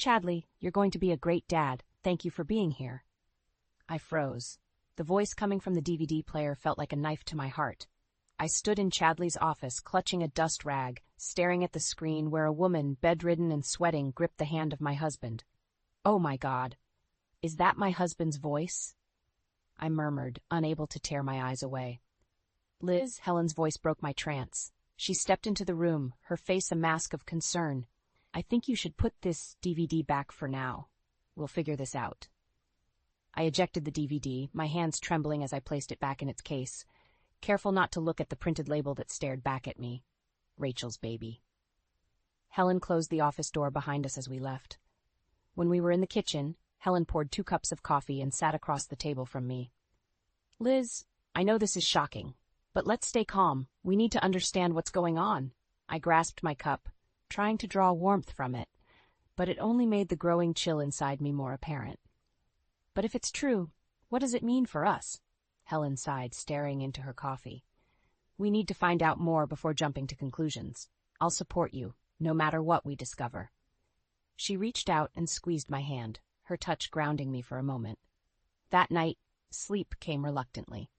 Chadley, you're going to be a great dad. Thank you for being here. I froze. The voice coming from the DVD player felt like a knife to my heart. I stood in Chadley's office, clutching a dust rag, staring at the screen where a woman, bedridden and sweating, gripped the hand of my husband. Oh my God. Is that my husband's voice? I murmured, unable to tear my eyes away. Liz, Helen's voice broke my trance. She stepped into the room, her face a mask of concern. I think you should put this DVD back for now. We'll figure this out. I ejected the DVD, my hands trembling as I placed it back in its case, careful not to look at the printed label that stared back at me. Rachel's baby. Helen closed the office door behind us as we left. When we were in the kitchen, Helen poured 2 cups of coffee and sat across the table from me. Liz, I know this is shocking, but let's stay calm. We need to understand what's going on. I grasped my cup, trying to draw warmth from it, but it only made the growing chill inside me more apparent. But if it's true, what does it mean for us? Helen sighed, staring into her coffee. We need to find out more before jumping to conclusions. I'll support you, no matter what we discover. She reached out and squeezed my hand, her touch grounding me for a moment. That night, sleep came reluctantly.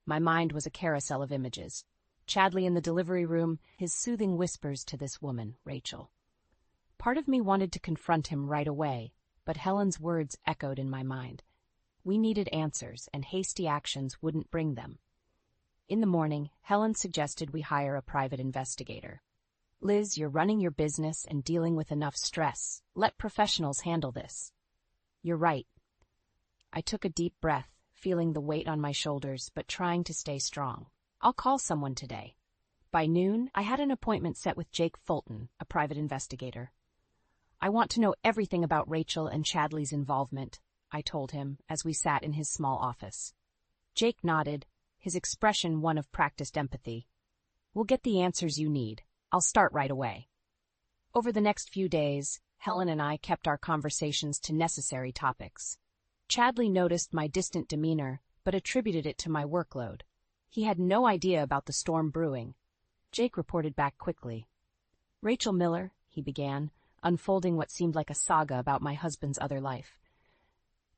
My mind was a carousel of images. Chadley in the delivery room, his soothing whispers to this woman, Rachel. Part of me wanted to confront him right away, but Helen's words echoed in my mind. We needed answers, and hasty actions wouldn't bring them. In the morning, Helen suggested we hire a private investigator. Liz, you're running your business and dealing with enough stress. Let professionals handle this. You're right. I took a deep breath, feeling the weight on my shoulders, but trying to stay strong. I'll call someone today. By noon, I had an appointment set with Jake Fulton, a private investigator. I want to know everything about Rachel and Chadley's involvement, I told him as we sat in his small office. Jake nodded, his expression one of practiced empathy. We'll get the answers you need. I'll start right away. Over the next few days, Helen and I kept our conversations to necessary topics. Chadley noticed my distant demeanor, but attributed it to my workload. He had no idea about the storm brewing. Jake reported back quickly. Rachel Miller, he began, unfolding what seemed like a saga about my husband's other life.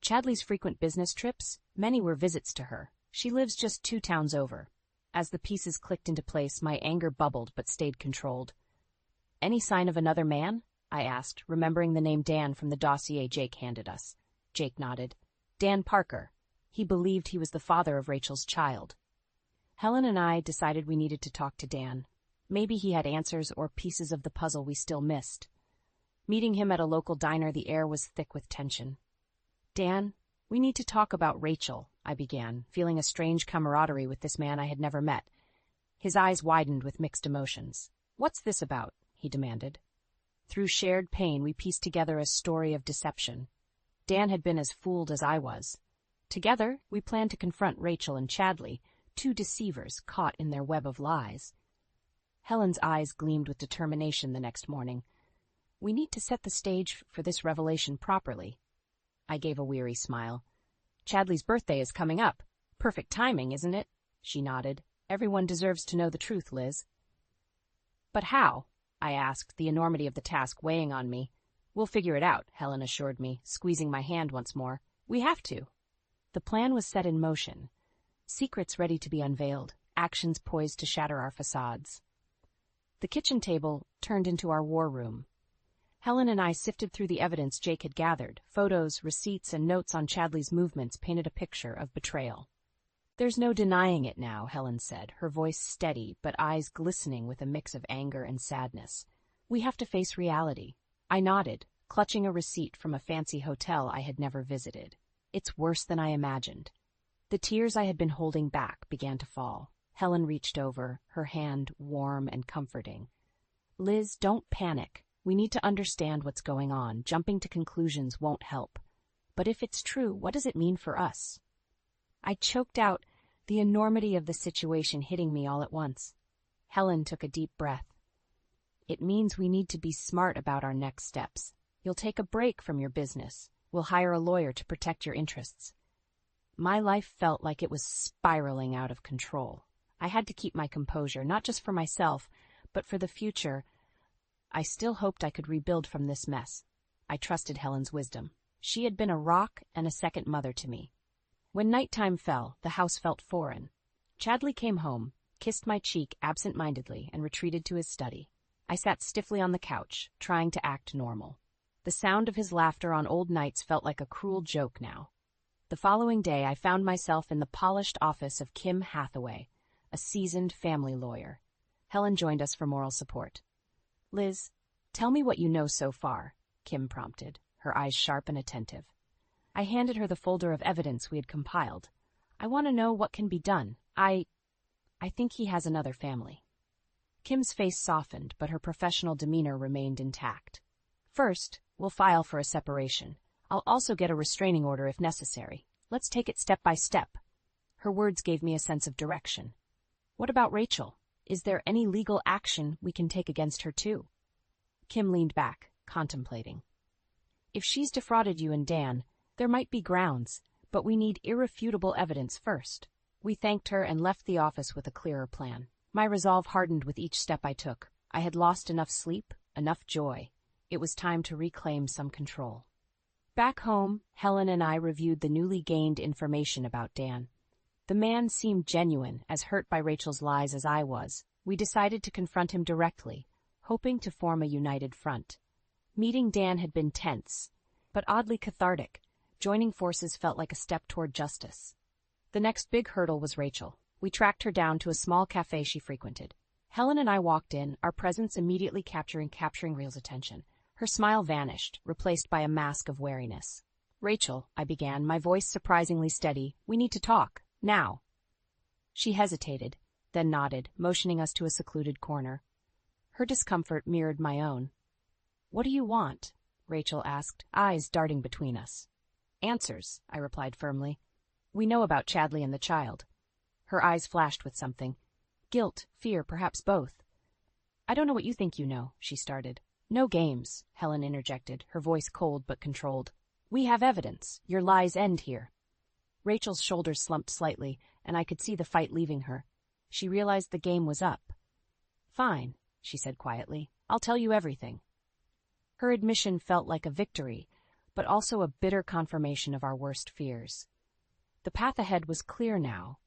Chadley's frequent business trips, many were visits to her. She lives just 2 towns over. As the pieces clicked into place, my anger bubbled but stayed controlled. Any sign of another man? I asked, remembering the name Dan from the dossier Jake handed us. Jake nodded. Dan Parker. He believed he was the father of Rachel's child. Helen and I decided we needed to talk to Dan. Maybe he had answers or pieces of the puzzle we still missed. Meeting him at a local diner, the air was thick with tension. Dan, we need to talk about Rachel, I began, feeling a strange camaraderie with this man I had never met. His eyes widened with mixed emotions. What's this about? He demanded. Through shared pain, we pieced together a story of deception. Dan had been as fooled as I was. Together, we planned to confront Rachel and Chadley, 2 deceivers caught in their web of lies. Helen's eyes gleamed with determination the next morning. We need to set the stage for this revelation properly. I gave a weary smile. Chadley's birthday is coming up. Perfect timing, isn't it? She nodded. Everyone deserves to know the truth, Liz. But how? I asked, the enormity of the task weighing on me. We'll figure it out, Helen assured me, squeezing my hand once more. We have to. The plan was set in motion. Secrets ready to be unveiled, actions poised to shatter our facades. The kitchen table turned into our war room. Helen and I sifted through the evidence Jake had gathered. Photos, receipts, and notes on Chadley's movements painted a picture of betrayal. There's no denying it now, Helen said, her voice steady but eyes glistening with a mix of anger and sadness. We have to face reality. I nodded, clutching a receipt from a fancy hotel I had never visited. It's worse than I imagined. The tears I had been holding back began to fall. Helen reached over, her hand warm and comforting. Liz, don't panic. We need to understand what's going on. Jumping to conclusions won't help. But if it's true, what does it mean for us? I choked out, the enormity of the situation hitting me all at once. Helen took a deep breath. It means we need to be smart about our next steps. You'll take a break from your business. We'll hire a lawyer to protect your interests. My life felt like it was spiraling out of control. I had to keep my composure, not just for myself, but for the future. I still hoped I could rebuild from this mess. I trusted Helen's wisdom. She had been a rock and a second mother to me. When nighttime fell, the house felt foreign. Chadley came home, kissed my cheek absent-mindedly, and retreated to his study. I sat stiffly on the couch, trying to act normal. The sound of his laughter on old nights felt like a cruel joke now. The following day, I found myself in the polished office of Kim Hathaway, a seasoned family lawyer. Helen joined us for moral support. "Liz, tell me what you know so far," Kim prompted, her eyes sharp and attentive. I handed her the folder of evidence we had compiled. "I want to know what can be done. I think he has another family." Kim's face softened, but her professional demeanor remained intact. "First, we'll file for a separation. I'll also get a restraining order if necessary. Let's take it step by step." Her words gave me a sense of direction. "What about Rachel? Is there any legal action we can take against her too?" Kim leaned back, contemplating. "If she's defrauded you and Dan, there might be grounds, but we need irrefutable evidence first." We thanked her and left the office with a clearer plan. My resolve hardened with each step I took. I had lost enough sleep, enough joy. It was time to reclaim some control. Back home, Helen and I reviewed the newly gained information about Dan. The man seemed genuine, as hurt by Rachel's lies as I was. We decided to confront him directly, hoping to form a united front. Meeting Dan had been tense, but oddly cathartic. Joining forces felt like a step toward justice. The next big hurdle was Rachel. We tracked her down to a small cafe she frequented. Helen and I walked in, our presence immediately capturing Real's attention. Her smile vanished, replaced by a mask of wariness. "Rachel," I began, my voice surprisingly steady, "we need to talk. Now." She hesitated, then nodded, motioning us to a secluded corner. Her discomfort mirrored my own. "What do you want?" Rachel asked, eyes darting between us. "Answers," I replied firmly. "We know about Chadley and the child." Her eyes flashed with something. Guilt, fear, perhaps both. "I don't know what you think you know," she started. "No games," Helen interjected, her voice cold but controlled. "We have evidence. Your lies end here." Rachel's shoulders slumped slightly, and I could see the fight leaving her. She realized the game was up. "Fine," she said quietly. "I'll tell you everything." Her admission felt like a victory, but also a bitter confirmation of our worst fears. The path ahead was clear now.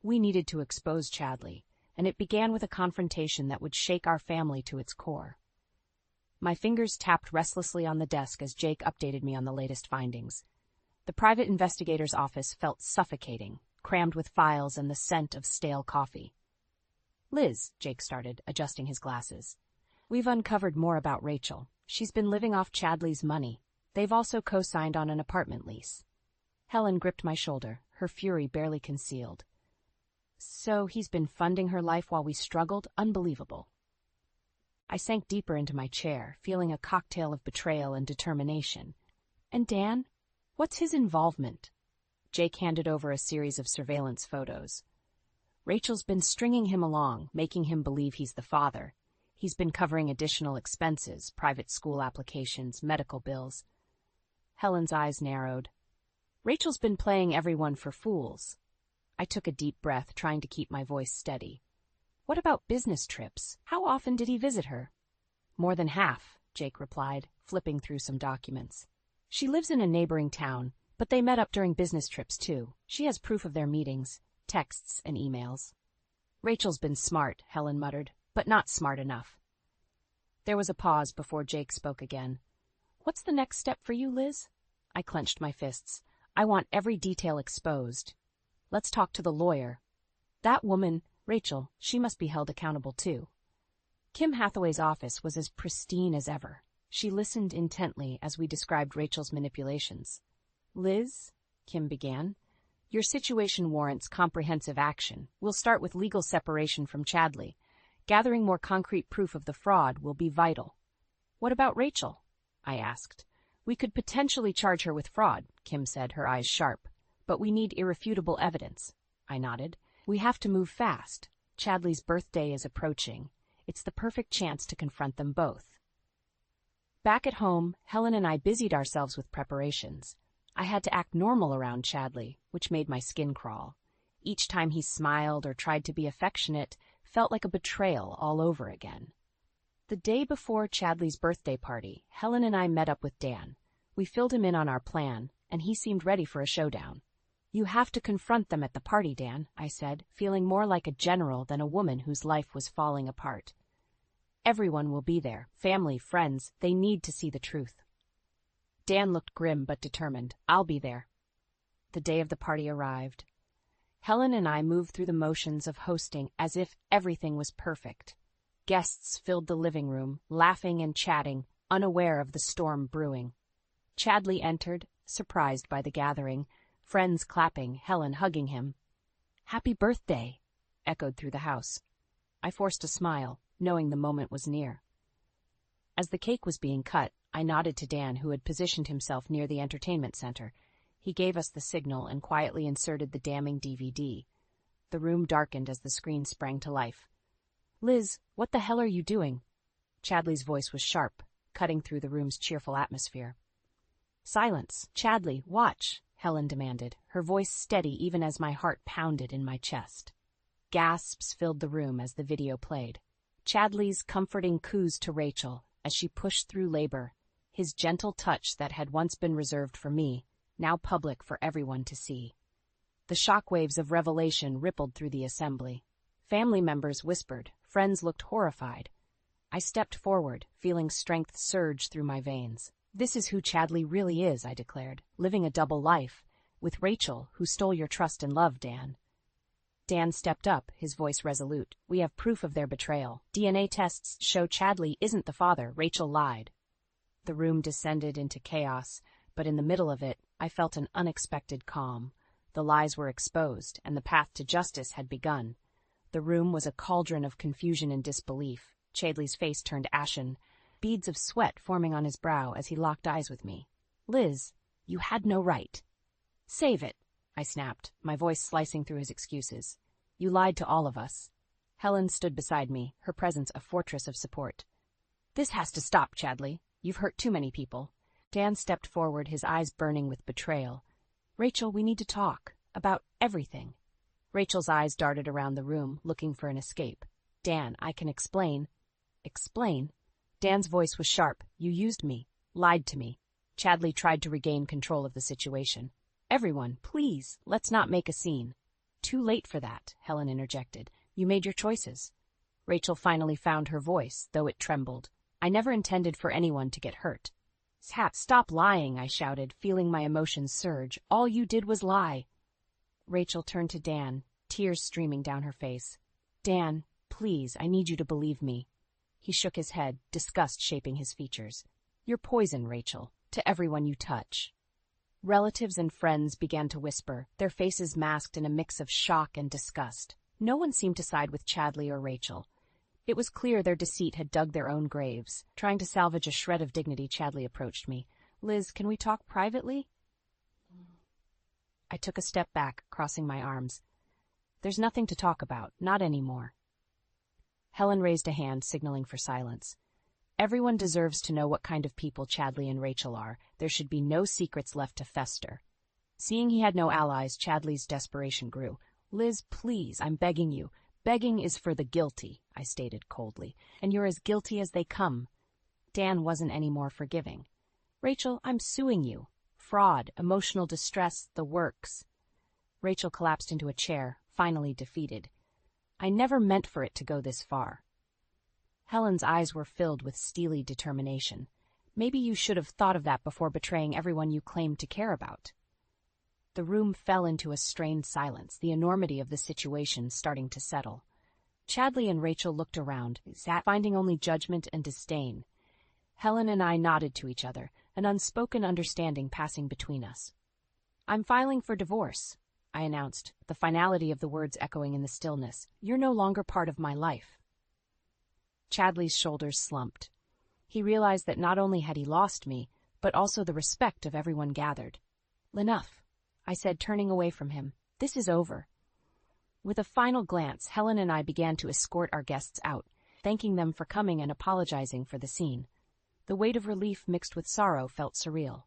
We needed to expose Chadley, and it began with a confrontation that would shake our family to its core. My fingers tapped restlessly on the desk as Jake updated me on the latest findings. The private investigator's office felt suffocating, crammed with files and the scent of stale coffee. "Liz," Jake started, adjusting his glasses. "We've uncovered more about Rachel. She's been living off Chadley's money. They've also co-signed on an apartment lease." Helen gripped my shoulder, her fury barely concealed. "So he's been funding her life while we struggled? Unbelievable." I sank deeper into my chair, feeling a cocktail of betrayal and determination. "And Dan? What's his involvement?" Jake handed over a series of surveillance photos. "Rachel's been stringing him along, making him believe he's the father. He's been covering additional expenses, private school applications, medical bills." Helen's eyes narrowed. "Rachel's been playing everyone for fools." I took a deep breath, trying to keep my voice steady. "What about business trips? How often did he visit her?" "More than half," Jake replied, flipping through some documents. "She lives in a neighboring town, but they met up during business trips too. She has proof of their meetings, texts and emails." "Rachel's been smart," Helen muttered, "but not smart enough." There was a pause before Jake spoke again. "What's the next step for you, Liz?" I clenched my fists. "I want every detail exposed. Let's talk to the lawyer. That woman, Rachel, she must be held accountable too." Kim Hathaway's office was as pristine as ever. She listened intently as we described Rachel's manipulations. "Liz," Kim began, "your situation warrants comprehensive action. We'll start with legal separation from Chadley. Gathering more concrete proof of the fraud will be vital." "What about Rachel?" I asked. "We could potentially charge her with fraud," Kim said, her eyes sharp. "But we need irrefutable evidence." I nodded. "We have to move fast. Chadley's birthday is approaching. It's the perfect chance to confront them both." Back at home, Helen and I busied ourselves with preparations. I had to act normal around Chadley, which made my skin crawl. Each time he smiled or tried to be affectionate felt like a betrayal all over again. The day before Chadley's birthday party, Helen and I met up with Dan. We filled him in on our plan, and he seemed ready for a showdown. "You have to confront them at the party, Dan," I said, feeling more like a general than a woman whose life was falling apart. "Everyone will be there, family, friends, they need to see the truth." Dan looked grim but determined. "I'll be there." The day of the party arrived. Helen and I moved through the motions of hosting as if everything was perfect. Guests filled the living room, laughing and chatting, unaware of the storm brewing. Chadley entered, surprised by the gathering, friends clapping, Helen hugging him. "Happy birthday," echoed through the house. I forced a smile, knowing the moment was near. As the cake was being cut, I nodded to Dan, who had positioned himself near the entertainment center. He gave us the signal and quietly inserted the damning DVD. The room darkened as the screen sprang to life. "Liz, what the hell are you doing?" Chadley's voice was sharp, cutting through the room's cheerful atmosphere. "Silence. Chadley, watch," Helen demanded, her voice steady even as my heart pounded in my chest. Gasps filled the room as the video played. Chadley's comforting coos to Rachel as she pushed through labor, his gentle touch that had once been reserved for me, now public for everyone to see. The shockwaves of revelation rippled through the assembly. Family members whispered, friends looked horrified. I stepped forward, feeling strength surge through my veins. "This is who Chadley really is," I declared, "living a double life, with Rachel, who stole your trust and love, Dan." Dan stepped up, his voice resolute. "We have proof of their betrayal. DNA tests show Chadley isn't the father. Rachel lied." The room descended into chaos, but in the middle of it, I felt an unexpected calm. The lies were exposed, and the path to justice had begun. The room was a cauldron of confusion and disbelief. Chadley's face turned ashen, beads of sweat forming on his brow as he locked eyes with me. "Liz, you had no right." "Save it," I snapped, my voice slicing through his excuses. "You lied to all of us." Helen stood beside me, her presence a fortress of support. "This has to stop, Chadley. You've hurt too many people." Dan stepped forward, his eyes burning with betrayal. "Rachel, we need to talk. About everything." Rachel's eyes darted around the room, looking for an escape. "Dan, I can explain." "Explain?" Dan's voice was sharp. "You used me. Lied to me." Chadley tried to regain control of the situation. "Everyone, please, let's not make a scene." "Too late for that," Helen interjected. "You made your choices." Rachel finally found her voice, though it trembled. "I never intended for anyone to get hurt." "Stop lying," I shouted, feeling my emotions surge. "All you did was lie." Rachel turned to Dan, tears streaming down her face. "Dan, please, I need you to believe me." He shook his head, disgust shaping his features. "You're poison, Rachel, to everyone you touch." Relatives and friends began to whisper, their faces masked in a mix of shock and disgust. No one seemed to side with Chadley or Rachel. It was clear their deceit had dug their own graves. Trying to salvage a shred of dignity, Chadley approached me. "Liz, can we talk privately?" I took a step back, crossing my arms. "There's nothing to talk about, not anymore." Helen raised a hand, signaling for silence. "Everyone deserves to know what kind of people Chadley and Rachel are. There should be no secrets left to fester." Seeing he had no allies, Chadley's desperation grew. "Liz, please, I'm begging you. Begging is for the guilty," I stated coldly, "and you're as guilty as they come." Dan wasn't any more forgiving. "Rachel, I'm suing you. Fraud, emotional distress, the works." Rachel collapsed into a chair, finally defeated. "I never meant for it to go this far." Helen's eyes were filled with steely determination. "Maybe you should have thought of that before betraying everyone you claimed to care about." The room fell into a strained silence, the enormity of the situation starting to settle. Chadley and Rachel looked around, finding only judgment and disdain. Helen and I nodded to each other, an unspoken understanding passing between us. "I'm filing for divorce," I announced, the finality of the words echoing in the stillness. "You're no longer part of my life." Chadley's shoulders slumped. He realized that not only had he lost me, but also the respect of everyone gathered. "Enough," I said, turning away from him. "This is over." With a final glance, Helen and I began to escort our guests out, thanking them for coming and apologizing for the scene. The weight of relief mixed with sorrow felt surreal.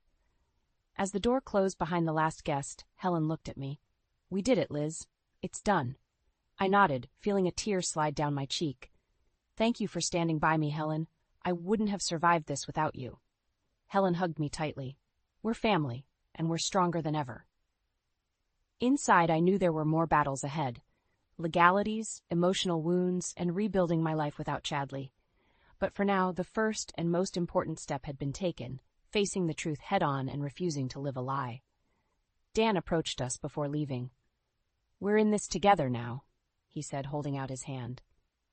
As the door closed behind the last guest, Helen looked at me. "We did it, Liz. It's done." I nodded, feeling a tear slide down my cheek. Thank you for standing by me, Helen. I wouldn't have survived this without you. Helen hugged me tightly. We're family, and we're stronger than ever. Inside, I knew there were more battles ahead. Legalities, emotional wounds, and rebuilding my life without Chadley. But for now, the first and most important step had been taken, facing the truth head-on and refusing to live a lie. Dan approached us before leaving. We're in this together now, he said, holding out his hand.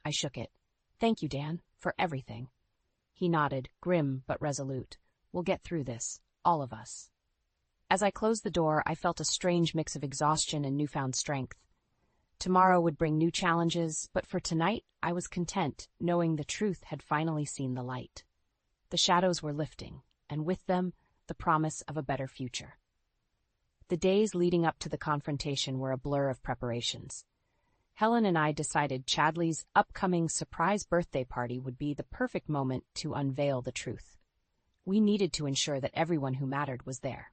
I shook it. Thank you, Dan, for everything. He nodded, grim but resolute. We'll get through this, all of us. As I closed the door, I felt a strange mix of exhaustion and newfound strength. Tomorrow would bring new challenges, but for tonight, I was content, knowing the truth had finally seen the light. The shadows were lifting, and with them, the promise of a better future. The days leading up to the confrontation were a blur of preparations. Helen and I decided Chadley's upcoming surprise birthday party would be the perfect moment to unveil the truth. We needed to ensure that everyone who mattered was there.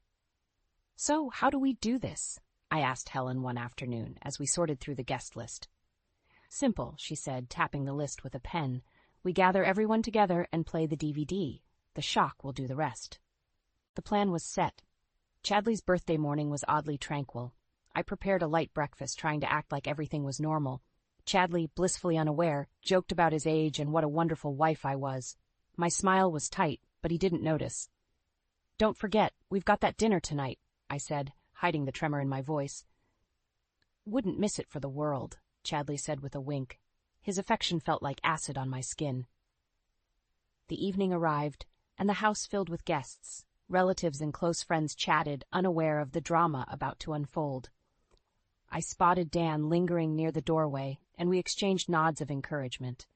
So, how do we do this? I asked Helen one afternoon as we sorted through the guest list. Simple, she said, tapping the list with a pen. We gather everyone together and play the DVD. The shock will do the rest. The plan was set. Chadley's birthday morning was oddly tranquil. I prepared a light breakfast, trying to act like everything was normal. Chadley, blissfully unaware, joked about his age and what a wonderful wife I was. My smile was tight, but he didn't notice. Don't forget, we've got that dinner tonight, I said, hiding the tremor in my voice. Wouldn't miss it for the world, Chadley said with a wink. His affection felt like acid on my skin. The evening arrived, and the house filled with guests. Relatives and close friends chatted, unaware of the drama about to unfold. I spotted Dan lingering near the doorway, and we exchanged nods of encouragement.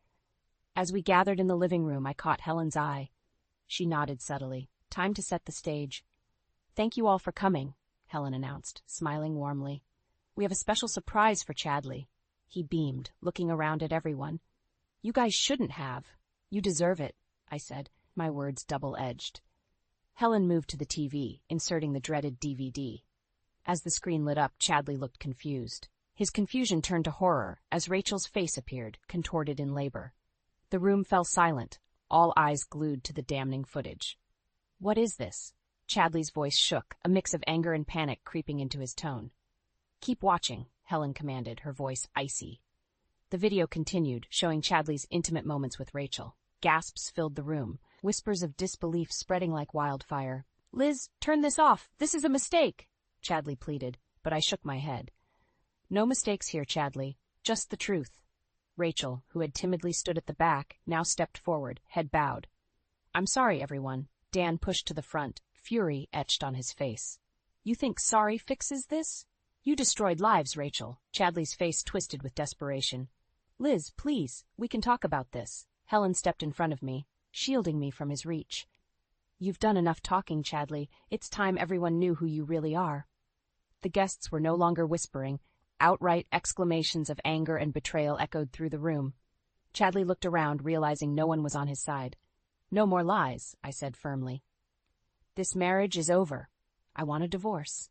As we gathered in the living room, I caught Helen's eye. She nodded subtly. Time to set the stage. Thank you all for coming, Helen announced, smiling warmly. We have a special surprise for Chadley. He beamed, looking around at everyone. You guys shouldn't have. You deserve it, I said, my words double-edged. Helen moved to the TV, inserting the dreaded DVD. As the screen lit up, Chadley looked confused. His confusion turned to horror as Rachel's face appeared, contorted in labor. The room fell silent, all eyes glued to the damning footage. What is this? Chadley's voice shook, a mix of anger and panic creeping into his tone. Keep watching, Helen commanded, her voice icy. The video continued, showing Chadley's intimate moments with Rachel. Gasps filled the room, whispers of disbelief spreading like wildfire. Liz, turn this off. This is a mistake, Chadley pleaded, but I shook my head. No mistakes here, Chadley. Just the truth. Rachel, who had timidly stood at the back, now stepped forward, head bowed. I'm sorry, everyone. Dan pushed to the front, fury etched on his face. You think sorry fixes this? You destroyed lives, Rachel. Chadley's face twisted with desperation. Liz, please, we can talk about this. Helen stepped in front of me, shielding me from his reach. You've done enough talking, Chadley. It's time everyone knew who you really are. The guests were no longer whispering. Outright exclamations of anger and betrayal echoed through the room. Chadley looked around, realizing no one was on his side. No more lies, I said firmly. This marriage is over. I want a divorce.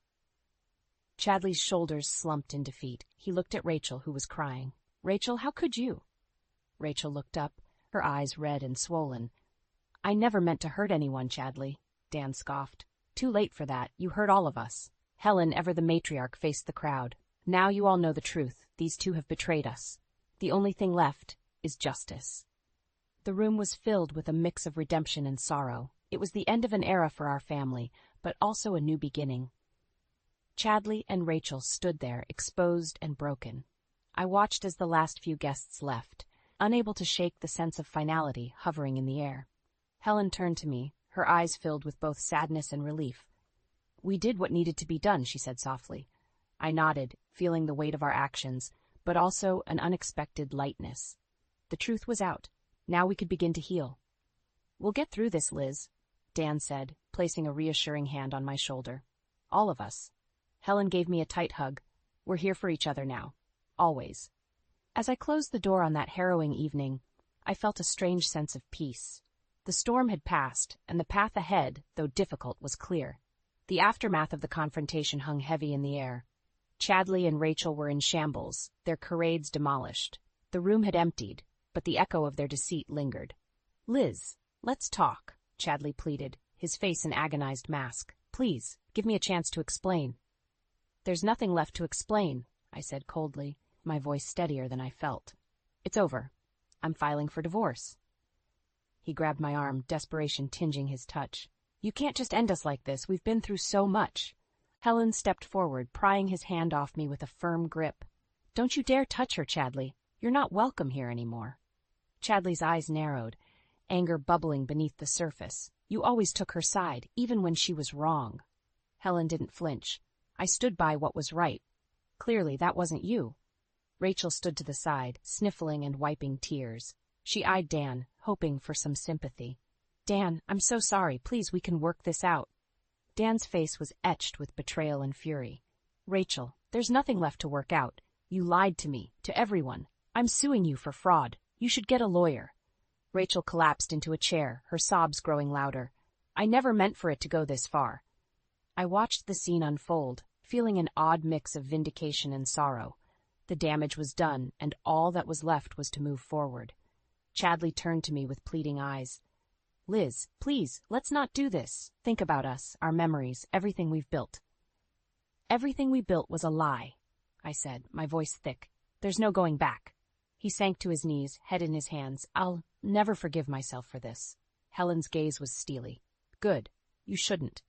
Chadley's shoulders slumped in defeat. He looked at Rachel, who was crying. Rachel, how could you? Rachel looked up, her eyes red and swollen. I never meant to hurt anyone, Chadley, Dan scoffed. Too late for that. You hurt all of us. Helen, ever the matriarch, faced the crowd. Now you all know the truth. These two have betrayed us. The only thing left is justice. The room was filled with a mix of redemption and sorrow. It was the end of an era for our family, but also a new beginning. Chadley and Rachel stood there, exposed and broken. I watched as the last few guests left, unable to shake the sense of finality hovering in the air. Helen turned to me, her eyes filled with both sadness and relief. We did what needed to be done, she said softly. I nodded, feeling the weight of our actions, but also an unexpected lightness. The truth was out. Now we could begin to heal. We'll get through this, Liz, Dan said, placing a reassuring hand on my shoulder. All of us. Helen gave me a tight hug. We're here for each other now. Always. As I closed the door on that harrowing evening, I felt a strange sense of peace. The storm had passed, and the path ahead, though difficult, was clear. The aftermath of the confrontation hung heavy in the air. Chadley and Rachel were in shambles, their charades demolished. The room had emptied, but the echo of their deceit lingered. "Liz, let's talk," Chadley pleaded, his face an agonized mask. "Please, give me a chance to explain." "There's nothing left to explain," I said coldly, my voice steadier than I felt. "It's over. I'm filing for divorce." He grabbed my arm, desperation tinging his touch. "You can't just end us like this. We've been through so much." Helen stepped forward, prying his hand off me with a firm grip. "Don't you dare touch her, Chadley. You're not welcome here anymore." Chadley's eyes narrowed, anger bubbling beneath the surface. "You always took her side, even when she was wrong." Helen didn't flinch. "I stood by what was right. Clearly, that wasn't you." Rachel stood to the side, sniffling and wiping tears. She eyed Dan, hoping for some sympathy. "Dan, I'm so sorry. Please, we can work this out." Dan's face was etched with betrayal and fury. "Rachel, there's nothing left to work out. You lied to me, to everyone. I'm suing you for fraud. You should get a lawyer." Rachel collapsed into a chair, her sobs growing louder. "I never meant for it to go this far." I watched the scene unfold, feeling an odd mix of vindication and sorrow. The damage was done, and all that was left was to move forward. Chadley turned to me with pleading eyes. "Liz, please, let's not do this. Think about us, our memories, everything we've built." "Everything we built was a lie," I said, my voice thick. "There's no going back." He sank to his knees, head in his hands. "I'll never forgive myself for this." Helen's gaze was steely. "Good. You shouldn't."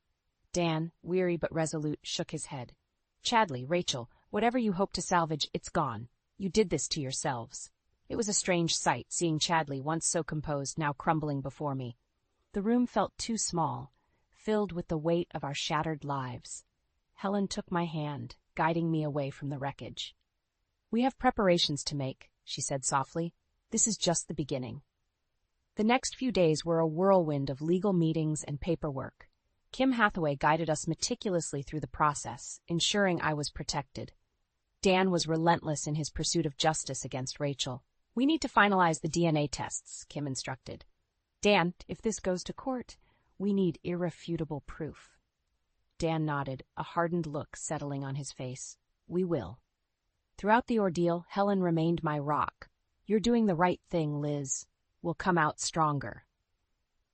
Dan, weary but resolute, shook his head. "Chadley, Rachel, whatever you hope to salvage, it's gone. You did this to yourselves." It was a strange sight, seeing Chadley, once so composed, now crumbling before me. The room felt too small, filled with the weight of our shattered lives. Helen took my hand, guiding me away from the wreckage. "We have preparations to make," she said softly. "This is just the beginning." The next few days were a whirlwind of legal meetings and paperwork. Kim Hathaway guided us meticulously through the process, ensuring I was protected. Dan was relentless in his pursuit of justice against Rachel. "We need to finalize the DNA tests," Kim instructed. "Dan, if this goes to court, we need irrefutable proof." Dan nodded, a hardened look settling on his face. "We will." Throughout the ordeal, Helen remained my rock. "You're doing the right thing, Liz. We'll come out stronger."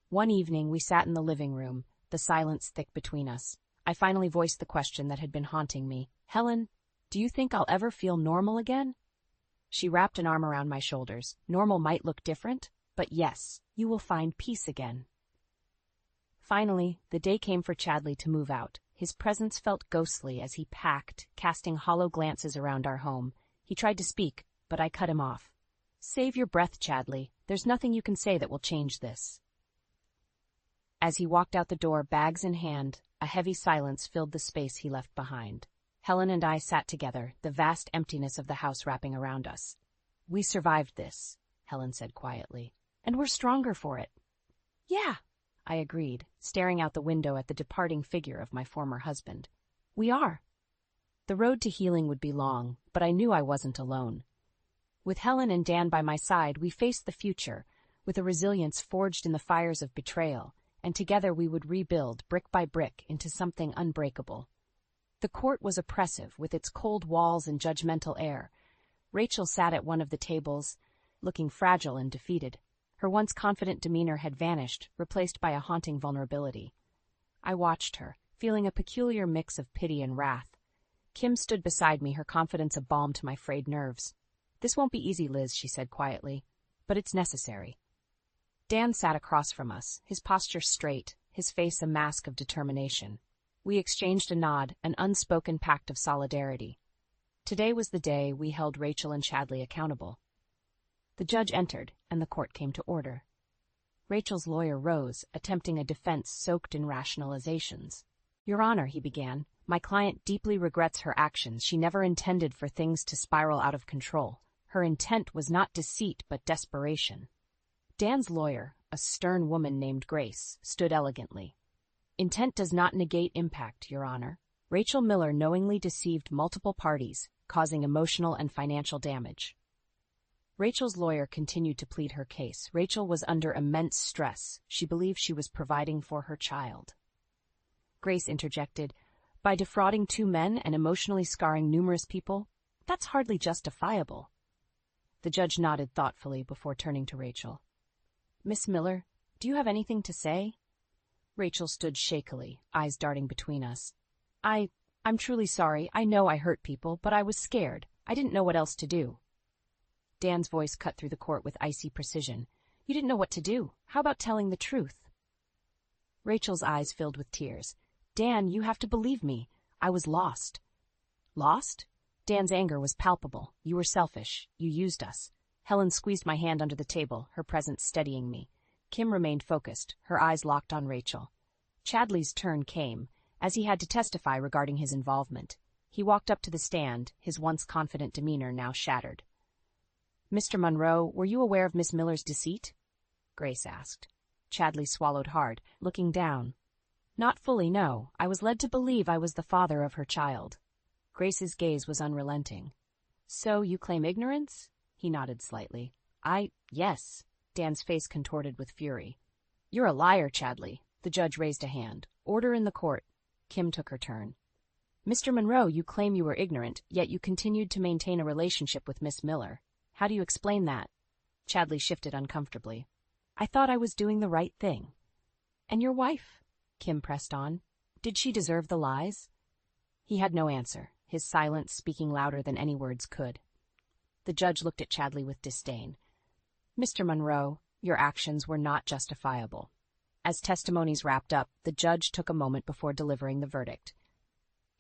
One evening, we sat in the living room, the silence thick between us. I finally voiced the question that had been haunting me. "Helen, do you think I'll ever feel normal again?" She wrapped an arm around my shoulders. "Normal might look different, but yes, you will find peace again." Finally, the day came for Chadley to move out. His presence felt ghostly as he packed, casting hollow glances around our home. He tried to speak, but I cut him off. "Save your breath, Chadley. There's nothing you can say that will change this." As he walked out the door, bags in hand, a heavy silence filled the space he left behind. Helen and I sat together, the vast emptiness of the house wrapping around us. "We survived this," Helen said quietly, "and we're stronger for it." "Yeah," I agreed, staring out the window at the departing figure of my former husband. "We are." The road to healing would be long, but I knew I wasn't alone. With Helen and Dan by my side, we faced the future, with a resilience forged in the fires of betrayal, and together we would rebuild, brick by brick, into something unbreakable. The court was oppressive, with its cold walls and judgmental air. Rachel sat at one of the tables, looking fragile and defeated. Her once confident demeanor had vanished, replaced by a haunting vulnerability. I watched her, feeling a peculiar mix of pity and wrath. Kim stood beside me, her confidence a balm to my frayed nerves. "This won't be easy, Liz," she said quietly, "but it's necessary." Dan sat across from us, his posture straight, his face a mask of determination. We exchanged a nod, an unspoken pact of solidarity. Today was the day we held Rachel and Chadley accountable. The judge entered, and the court came to order. Rachel's lawyer rose, attempting a defense soaked in rationalizations. "Your Honor," he began, "my client deeply regrets her actions. She never intended for things to spiral out of control. Her intent was not deceit but desperation." Dan's lawyer, a stern woman named Grace, stood elegantly. "Intent does not negate impact, Your Honor. Rachel Miller knowingly deceived multiple parties, causing emotional and financial damage." Rachel's lawyer continued to plead her case. Rachel was under immense stress. She believed she was providing for her child. Grace interjected, "By defrauding two men and emotionally scarring numerous people, that's hardly justifiable." The judge nodded thoughtfully before turning to Rachel. Miss Miller, do you have anything to say? Rachel stood shakily, eyes darting between us. I'm truly sorry. I know I hurt people, but I was scared. I didn't know what else to do. Dan's voice cut through the court with icy precision. You didn't know what to do. How about telling the truth? Rachel's eyes filled with tears. Dan, you have to believe me. I was lost. Lost? Dan's anger was palpable. You were selfish. You used us. Helen squeezed my hand under the table, her presence steadying me. Kim remained focused, her eyes locked on Rachel. Chadley's turn came, as he had to testify regarding his involvement. He walked up to the stand, his once confident demeanor now shattered. Mr. Monroe, were you aware of Miss Miller's deceit? Grace asked. Chadley swallowed hard, looking down. Not fully, no. I was led to believe I was the father of her child. Grace's gaze was unrelenting. So you claim ignorance? He nodded slightly. Yes. Dan's face contorted with fury. You're a liar, Chadley. The judge raised a hand. Order in the court. Kim took her turn. Mr. Monroe, you claim you were ignorant, yet you continued to maintain a relationship with Miss Miller. How do you explain that? Chadley shifted uncomfortably. I thought I was doing the right thing. And your wife? Kim pressed on. Did she deserve the lies? He had no answer, his silence speaking louder than any words could. The judge looked at Chadley with disdain. Mr. Monroe, your actions were not justifiable. As testimonies wrapped up, the judge took a moment before delivering the verdict.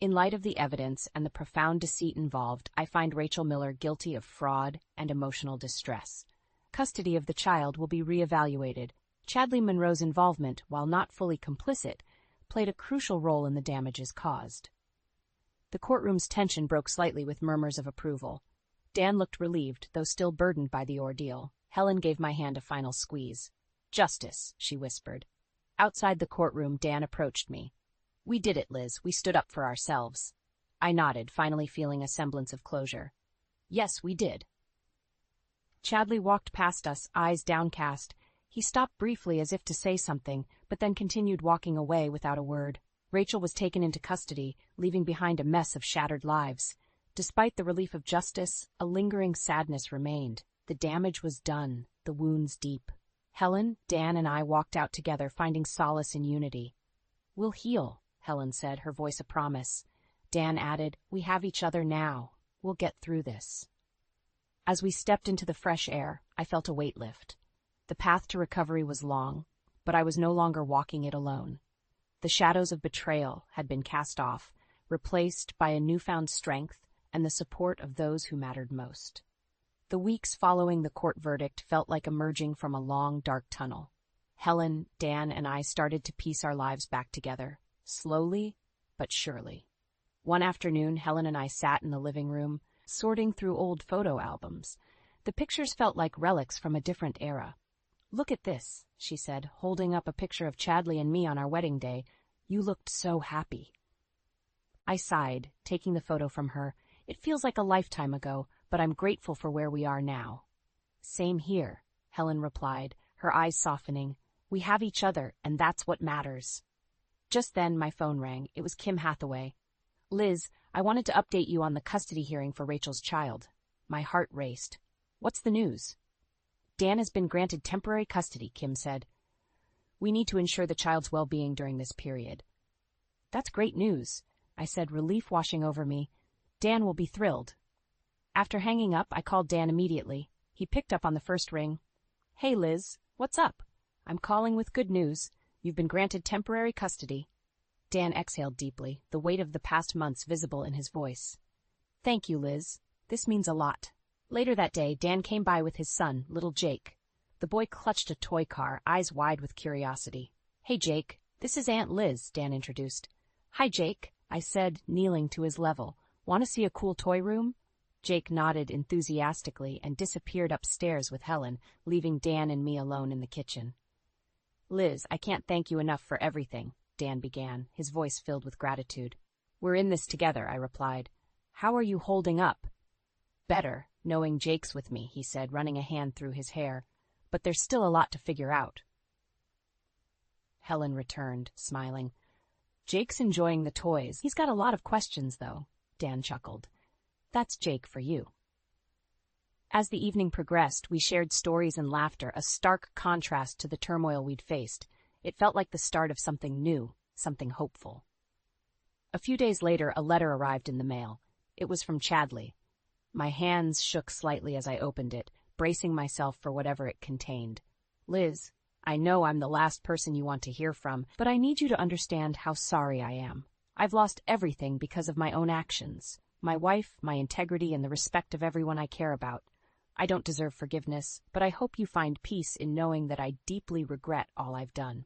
In light of the evidence and the profound deceit involved, I find Rachel Miller guilty of fraud and emotional distress. Custody of the child will be reevaluated. Chadley Monroe's involvement, while not fully complicit, played a crucial role in the damages caused. The courtroom's tension broke slightly with murmurs of approval. Dan looked relieved, though still burdened by the ordeal. Helen gave my hand a final squeeze. Justice, she whispered. Outside the courtroom, Dan approached me. We did it, Liz. We stood up for ourselves. I nodded, finally feeling a semblance of closure. Yes, we did. Chadley walked past us, eyes downcast. He stopped briefly as if to say something, but then continued walking away without a word. Rachel was taken into custody, leaving behind a mess of shattered lives. Despite the relief of justice, a lingering sadness remained. The damage was done, the wounds deep. Helen, Dan, and I walked out together, finding solace in unity. We'll heal, Helen said, her voice a promise. Dan added, we have each other now. We'll get through this. As we stepped into the fresh air, I felt a weight lift. The path to recovery was long, but I was no longer walking it alone. The shadows of betrayal had been cast off, replaced by a newfound strength and the support of those who mattered most. The weeks following the court verdict felt like emerging from a long, dark tunnel. Helen, Dan, and I started to piece our lives back together, slowly but surely. One afternoon, Helen and I sat in the living room, sorting through old photo albums. The pictures felt like relics from a different era. Look at this, she said, holding up a picture of Chadley and me on our wedding day. You looked so happy. I sighed, taking the photo from her. It feels like a lifetime ago, but I'm grateful for where we are now. Same here, Helen replied, her eyes softening. We have each other, and that's what matters. Just then, my phone rang. It was Kim Hathaway. Liz, I wanted to update you on the custody hearing for Rachel's child. My heart raced. What's the news? Dan has been granted temporary custody, Kim said. We need to ensure the child's well-being during this period. That's great news, I said, relief washing over me. Dan will be thrilled. After hanging up, I called Dan immediately. He picked up on the first ring. Hey, Liz, what's up? I'm calling with good news. You've been granted temporary custody. Dan exhaled deeply, the weight of the past months visible in his voice. Thank you, Liz. This means a lot. Later that day, Dan came by with his son, little Jake. The boy clutched a toy car, eyes wide with curiosity. Hey, Jake, this is Aunt Liz, Dan introduced. Hi, Jake, I said, kneeling to his level. Want to see a cool toy room? Jake nodded enthusiastically and disappeared upstairs with Helen, leaving Dan and me alone in the kitchen. Liz, I can't thank you enough for everything, Dan began, his voice filled with gratitude. We're in this together, I replied. How are you holding up? Better, knowing Jake's with me, he said, running a hand through his hair. But there's still a lot to figure out. Helen returned, smiling. Jake's enjoying the toys. He's got a lot of questions, though, Dan chuckled. That's Jake for you. As the evening progressed, we shared stories and laughter, a stark contrast to the turmoil we'd faced. It felt like the start of something new, something hopeful. A few days later, a letter arrived in the mail. It was from Chadley. My hands shook slightly as I opened it, bracing myself for whatever it contained. Liz, I know I'm the last person you want to hear from, but I need you to understand how sorry I am. I've lost everything because of my own actions. My wife, my integrity, and the respect of everyone I care about. I don't deserve forgiveness, but I hope you find peace in knowing that I deeply regret all I've done.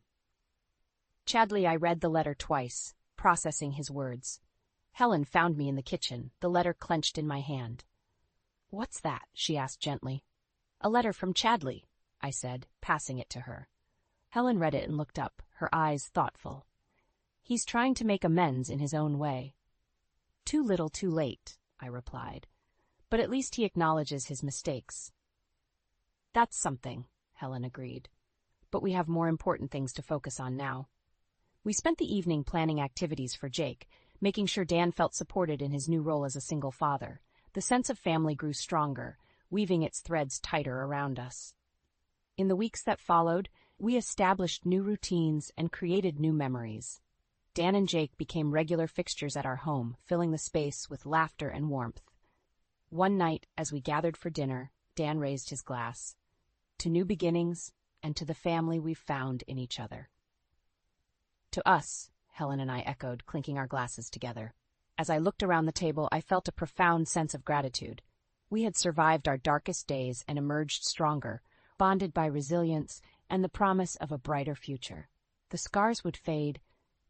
Chadley, I read the letter twice, processing his words. Helen found me in the kitchen, the letter clenched in my hand. "What's that?" she asked gently. "A letter from Chadley," I said, passing it to her. Helen read it and looked up, her eyes thoughtful. "He's trying to make amends in his own way." "Too little, too late," I replied. "But at least he acknowledges his mistakes." "That's something," Helen agreed. "But we have more important things to focus on now." We spent the evening planning activities for Jake, making sure Dan felt supported in his new role as a single father. The sense of family grew stronger, weaving its threads tighter around us. In the weeks that followed, we established new routines and created new memories. Dan and Jake became regular fixtures at our home, filling the space with laughter and warmth. One night, as we gathered for dinner, Dan raised his glass. To new beginnings, and to the family we've found in each other. "To us," Helen and I echoed, clinking our glasses together. As I looked around the table, I felt a profound sense of gratitude. We had survived our darkest days and emerged stronger, bonded by resilience and the promise of a brighter future. The scars would fade,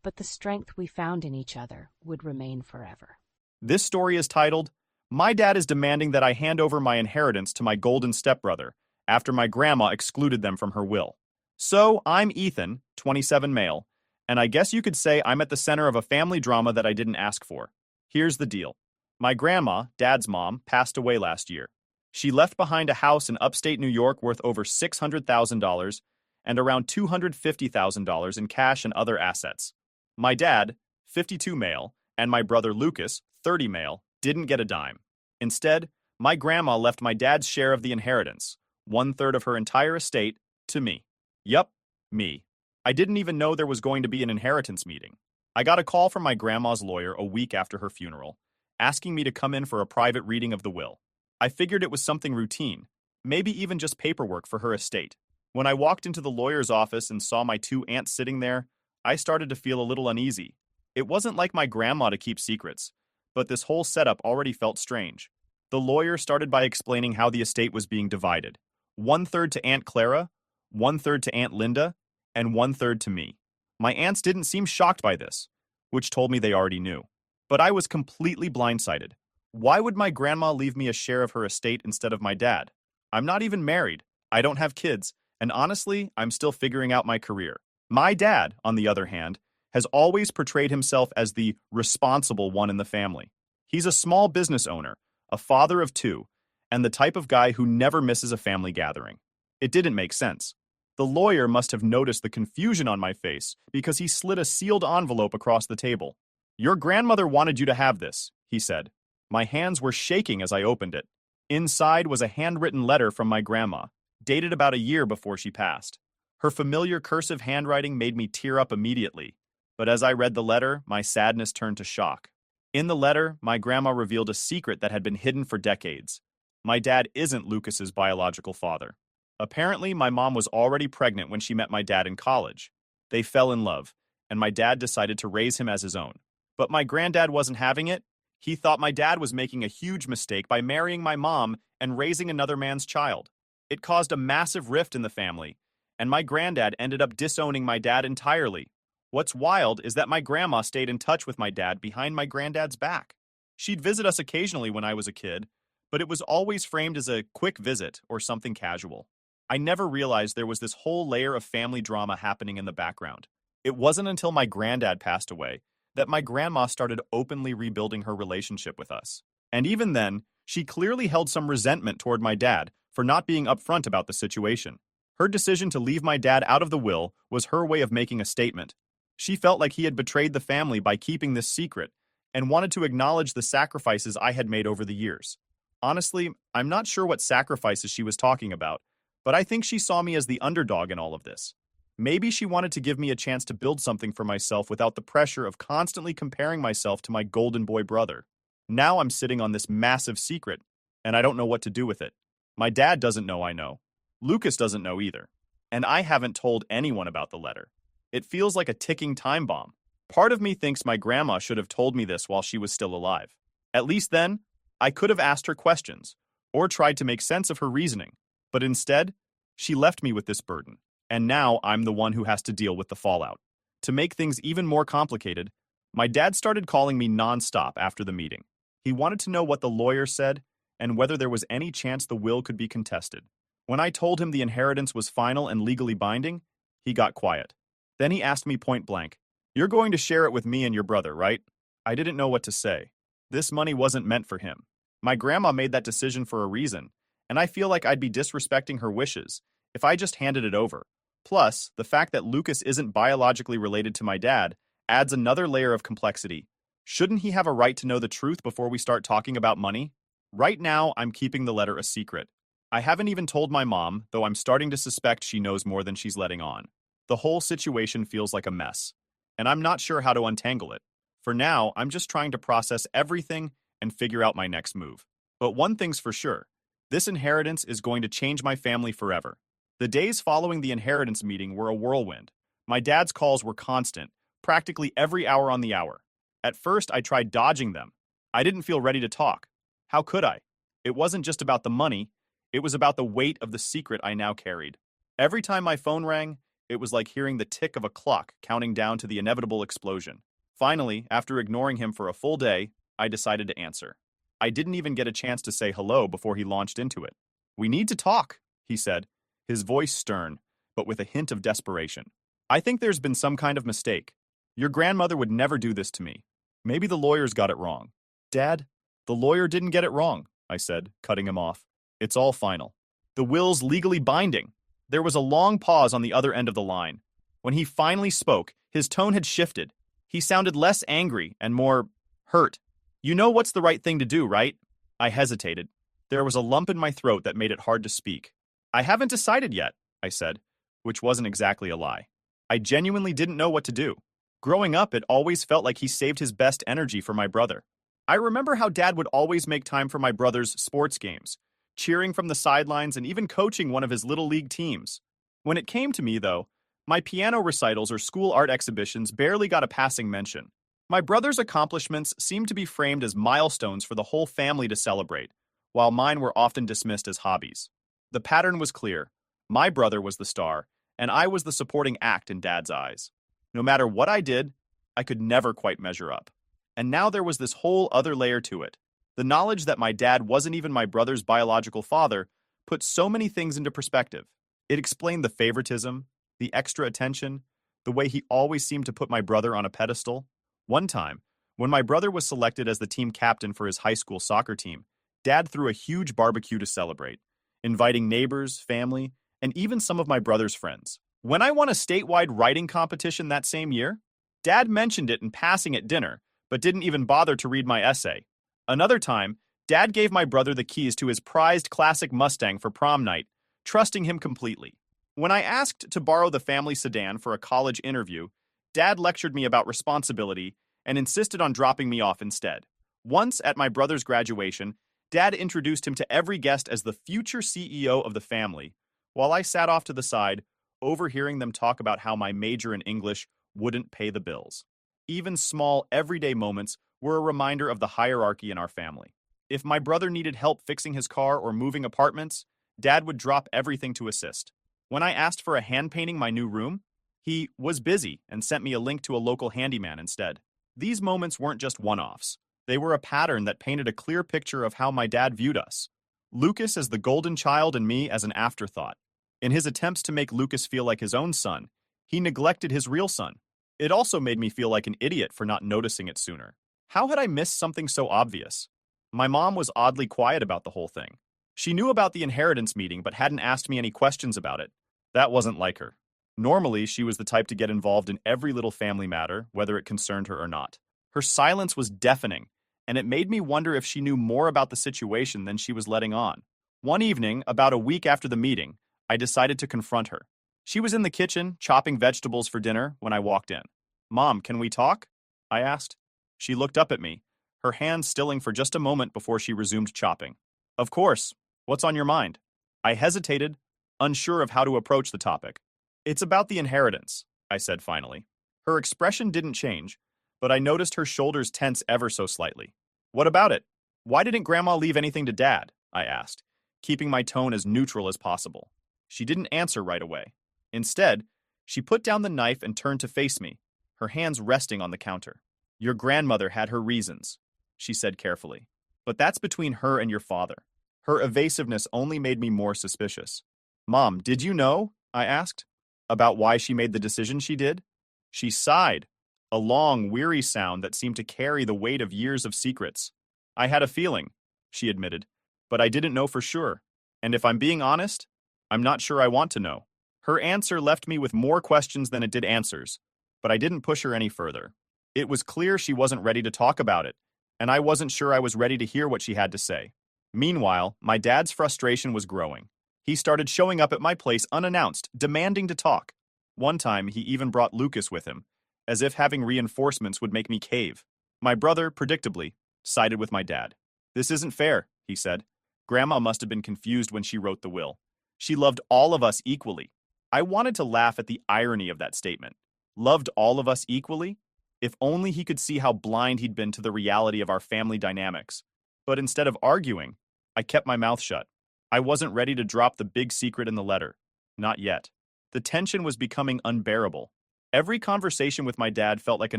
but the strength we found in each other would remain forever. This story is titled, "My Dad is Demanding That I Hand Over My Inheritance to My Golden Stepbrother After My Grandma Excluded Them from Her Will." So, I'm Ethan, 27 male, and I guess you could say I'm at the center of a family drama that I didn't ask for. Here's the deal. My grandma, Dad's mom, passed away last year. She left behind a house in upstate New York worth over $600,000 and around $250,000 in cash and other assets. My dad, 52 male, and my brother Lucas, 30 male, didn't get a dime. Instead, my grandma left my dad's share of the inheritance, 1/3 of her entire estate, to me. Yup, me. I didn't even know there was going to be an inheritance meeting. I got a call from my grandma's lawyer a week after her funeral, asking me to come in for a private reading of the will. I figured it was something routine, maybe even just paperwork for her estate. When I walked into the lawyer's office and saw my two aunts sitting there, I started to feel a little uneasy. It wasn't like my grandma to keep secrets, but this whole setup already felt strange. The lawyer started by explaining how the estate was being divided. 1/3 to Aunt Clara, 1/3 to Aunt Linda, and 1/3 to me. My aunts didn't seem shocked by this, which told me they already knew. But I was completely blindsided. Why would my grandma leave me a share of her estate instead of my dad? I'm not even married, I don't have kids, and honestly, I'm still figuring out my career. My dad, on the other hand, has always portrayed himself as the responsible one in the family. He's a small business owner, a father of two, and the type of guy who never misses a family gathering. It didn't make sense. The lawyer must have noticed the confusion on my face because he slid a sealed envelope across the table. "Your grandmother wanted you to have this," he said. My hands were shaking as I opened it. Inside was a handwritten letter from my grandma, dated about a year before she passed. Her familiar cursive handwriting made me tear up immediately, but as I read the letter, my sadness turned to shock. In the letter, my grandma revealed a secret that had been hidden for decades. My dad isn't Lucas's biological father. Apparently, my mom was already pregnant when she met my dad in college. They fell in love, and my dad decided to raise him as his own. But my granddad wasn't having it. He thought my dad was making a huge mistake by marrying my mom and raising another man's child. It caused a massive rift in the family, and my granddad ended up disowning my dad entirely. What's wild is that my grandma stayed in touch with my dad behind my granddad's back. She'd visit us occasionally when I was a kid, but it was always framed as a quick visit or something casual. I never realized there was this whole layer of family drama happening in the background. It wasn't until my granddad passed away that my grandma started openly rebuilding her relationship with us. And even then, she clearly held some resentment toward my dad for not being upfront about the situation. Her decision to leave my dad out of the will was her way of making a statement. She felt like he had betrayed the family by keeping this secret and wanted to acknowledge the sacrifices I had made over the years. Honestly, I'm not sure what sacrifices she was talking about, but I think she saw me as the underdog in all of this. Maybe she wanted to give me a chance to build something for myself without the pressure of constantly comparing myself to my golden boy brother. Now I'm sitting on this massive secret, and I don't know what to do with it. My dad doesn't know I know. Lucas doesn't know either. And I haven't told anyone about the letter. It feels like a ticking time bomb. Part of me thinks my grandma should have told me this while she was still alive. At least then, I could have asked her questions, or tried to make sense of her reasoning. But instead, she left me with this burden. And now I'm the one who has to deal with the fallout. To make things even more complicated, my dad started calling me nonstop after the meeting. He wanted to know what the lawyer said and whether there was any chance the will could be contested. When I told him the inheritance was final and legally binding, he got quiet. Then he asked me point blank, "You're going to share it with me and your brother, right?" I didn't know what to say. This money wasn't meant for him. My grandma made that decision for a reason, and I feel like I'd be disrespecting her wishes if I just handed it over. Plus, the fact that Lucas isn't biologically related to my dad adds another layer of complexity. Shouldn't he have a right to know the truth before we start talking about money? Right now, I'm keeping the letter a secret. I haven't even told my mom, though I'm starting to suspect she knows more than she's letting on. The whole situation feels like a mess, and I'm not sure how to untangle it. For now, I'm just trying to process everything and figure out my next move. But one thing's for sure, this inheritance is going to change my family forever. The days following the inheritance meeting were a whirlwind. My dad's calls were constant, practically every hour on the hour. At first, I tried dodging them. I didn't feel ready to talk. How could I? It wasn't just about the money, it was about the weight of the secret I now carried. Every time my phone rang, it was like hearing the tick of a clock counting down to the inevitable explosion. Finally, after ignoring him for a full day, I decided to answer. I didn't even get a chance to say hello before he launched into it. "We need to talk," he said, his voice stern, but with a hint of desperation. "I think there's been some kind of mistake. Your grandmother would never do this to me. Maybe the lawyers got it wrong." "Dad, the lawyer didn't get it wrong," I said, cutting him off. "It's all final. The will's legally binding." There was a long pause on the other end of the line. When he finally spoke, his tone had shifted. He sounded less angry and more hurt. "You know what's the right thing to do, right?" I hesitated. There was a lump in my throat that made it hard to speak. "I haven't decided yet," I said, which wasn't exactly a lie. I genuinely didn't know what to do. Growing up, it always felt like he saved his best energy for my brother. I remember how Dad would always make time for my brother's sports games, cheering from the sidelines and even coaching one of his little league teams. When it came to me, though, my piano recitals or school art exhibitions barely got a passing mention. My brother's accomplishments seemed to be framed as milestones for the whole family to celebrate, while mine were often dismissed as hobbies. The pattern was clear. My brother was the star, and I was the supporting act in Dad's eyes. No matter what I did, I could never quite measure up. And now there was this whole other layer to it. The knowledge that my dad wasn't even my brother's biological father put so many things into perspective. It explained the favoritism, the extra attention, the way he always seemed to put my brother on a pedestal. One time, when my brother was selected as the team captain for his high school soccer team, Dad threw a huge barbecue to celebrate, inviting neighbors, family, and even some of my brother's friends. When I won a statewide writing competition that same year, Dad mentioned it in passing at dinner, but didn't even bother to read my essay. Another time, Dad gave my brother the keys to his prized classic Mustang for prom night, trusting him completely. When I asked to borrow the family sedan for a college interview, Dad lectured me about responsibility and insisted on dropping me off instead. Once, at my brother's graduation, Dad introduced him to every guest as the future CEO of the family, while I sat off to the side, overhearing them talk about how my major in English wouldn't pay the bills. Even small, everyday moments were a reminder of the hierarchy in our family. If my brother needed help fixing his car or moving apartments, Dad would drop everything to assist. When I asked for a hand painting my new room, he was busy and sent me a link to a local handyman instead. These moments weren't just one-offs. They were a pattern that painted a clear picture of how my dad viewed us. Lucas as the golden child and me as an afterthought. In his attempts to make Lucas feel like his own son, he neglected his real son. It also made me feel like an idiot for not noticing it sooner. How had I missed something so obvious? My mom was oddly quiet about the whole thing. She knew about the inheritance meeting but hadn't asked me any questions about it. That wasn't like her. Normally, she was the type to get involved in every little family matter, whether it concerned her or not. Her silence was deafening, and it made me wonder if she knew more about the situation than she was letting on. One evening, about a week after the meeting, I decided to confront her. She was in the kitchen, chopping vegetables for dinner, when I walked in. "Mom, can we talk?" I asked. She looked up at me, her hands stilling for just a moment before she resumed chopping. "Of course. What's on your mind?" I hesitated, unsure of how to approach the topic. "It's about the inheritance," I said finally. Her expression didn't change, but I noticed her shoulders tense ever so slightly. "What about it? Why didn't Grandma leave anything to Dad?" I asked, keeping my tone as neutral as possible. She didn't answer right away. Instead, she put down the knife and turned to face me, her hands resting on the counter. "Your grandmother had her reasons," she said carefully. "But that's between her and your father." Her evasiveness only made me more suspicious. "Mom, did you know?" I asked. "About why she made the decision she did?" She sighed, a long, weary sound that seemed to carry the weight of years of secrets. "I had a feeling," she admitted, "but I didn't know for sure. And if I'm being honest, I'm not sure I want to know." Her answer left me with more questions than it did answers, but I didn't push her any further. It was clear she wasn't ready to talk about it, and I wasn't sure I was ready to hear what she had to say. Meanwhile, my dad's frustration was growing. He started showing up at my place unannounced, demanding to talk. One time, he even brought Lucas with him, as if having reinforcements would make me cave. My brother, predictably, sided with my dad. "This isn't fair," he said. "Grandma must have been confused when she wrote the will. She loved all of us equally." I wanted to laugh at the irony of that statement. Loved all of us equally? If only he could see how blind he'd been to the reality of our family dynamics. But instead of arguing, I kept my mouth shut. I wasn't ready to drop the big secret in the letter. Not yet. The tension was becoming unbearable. Every conversation with my dad felt like a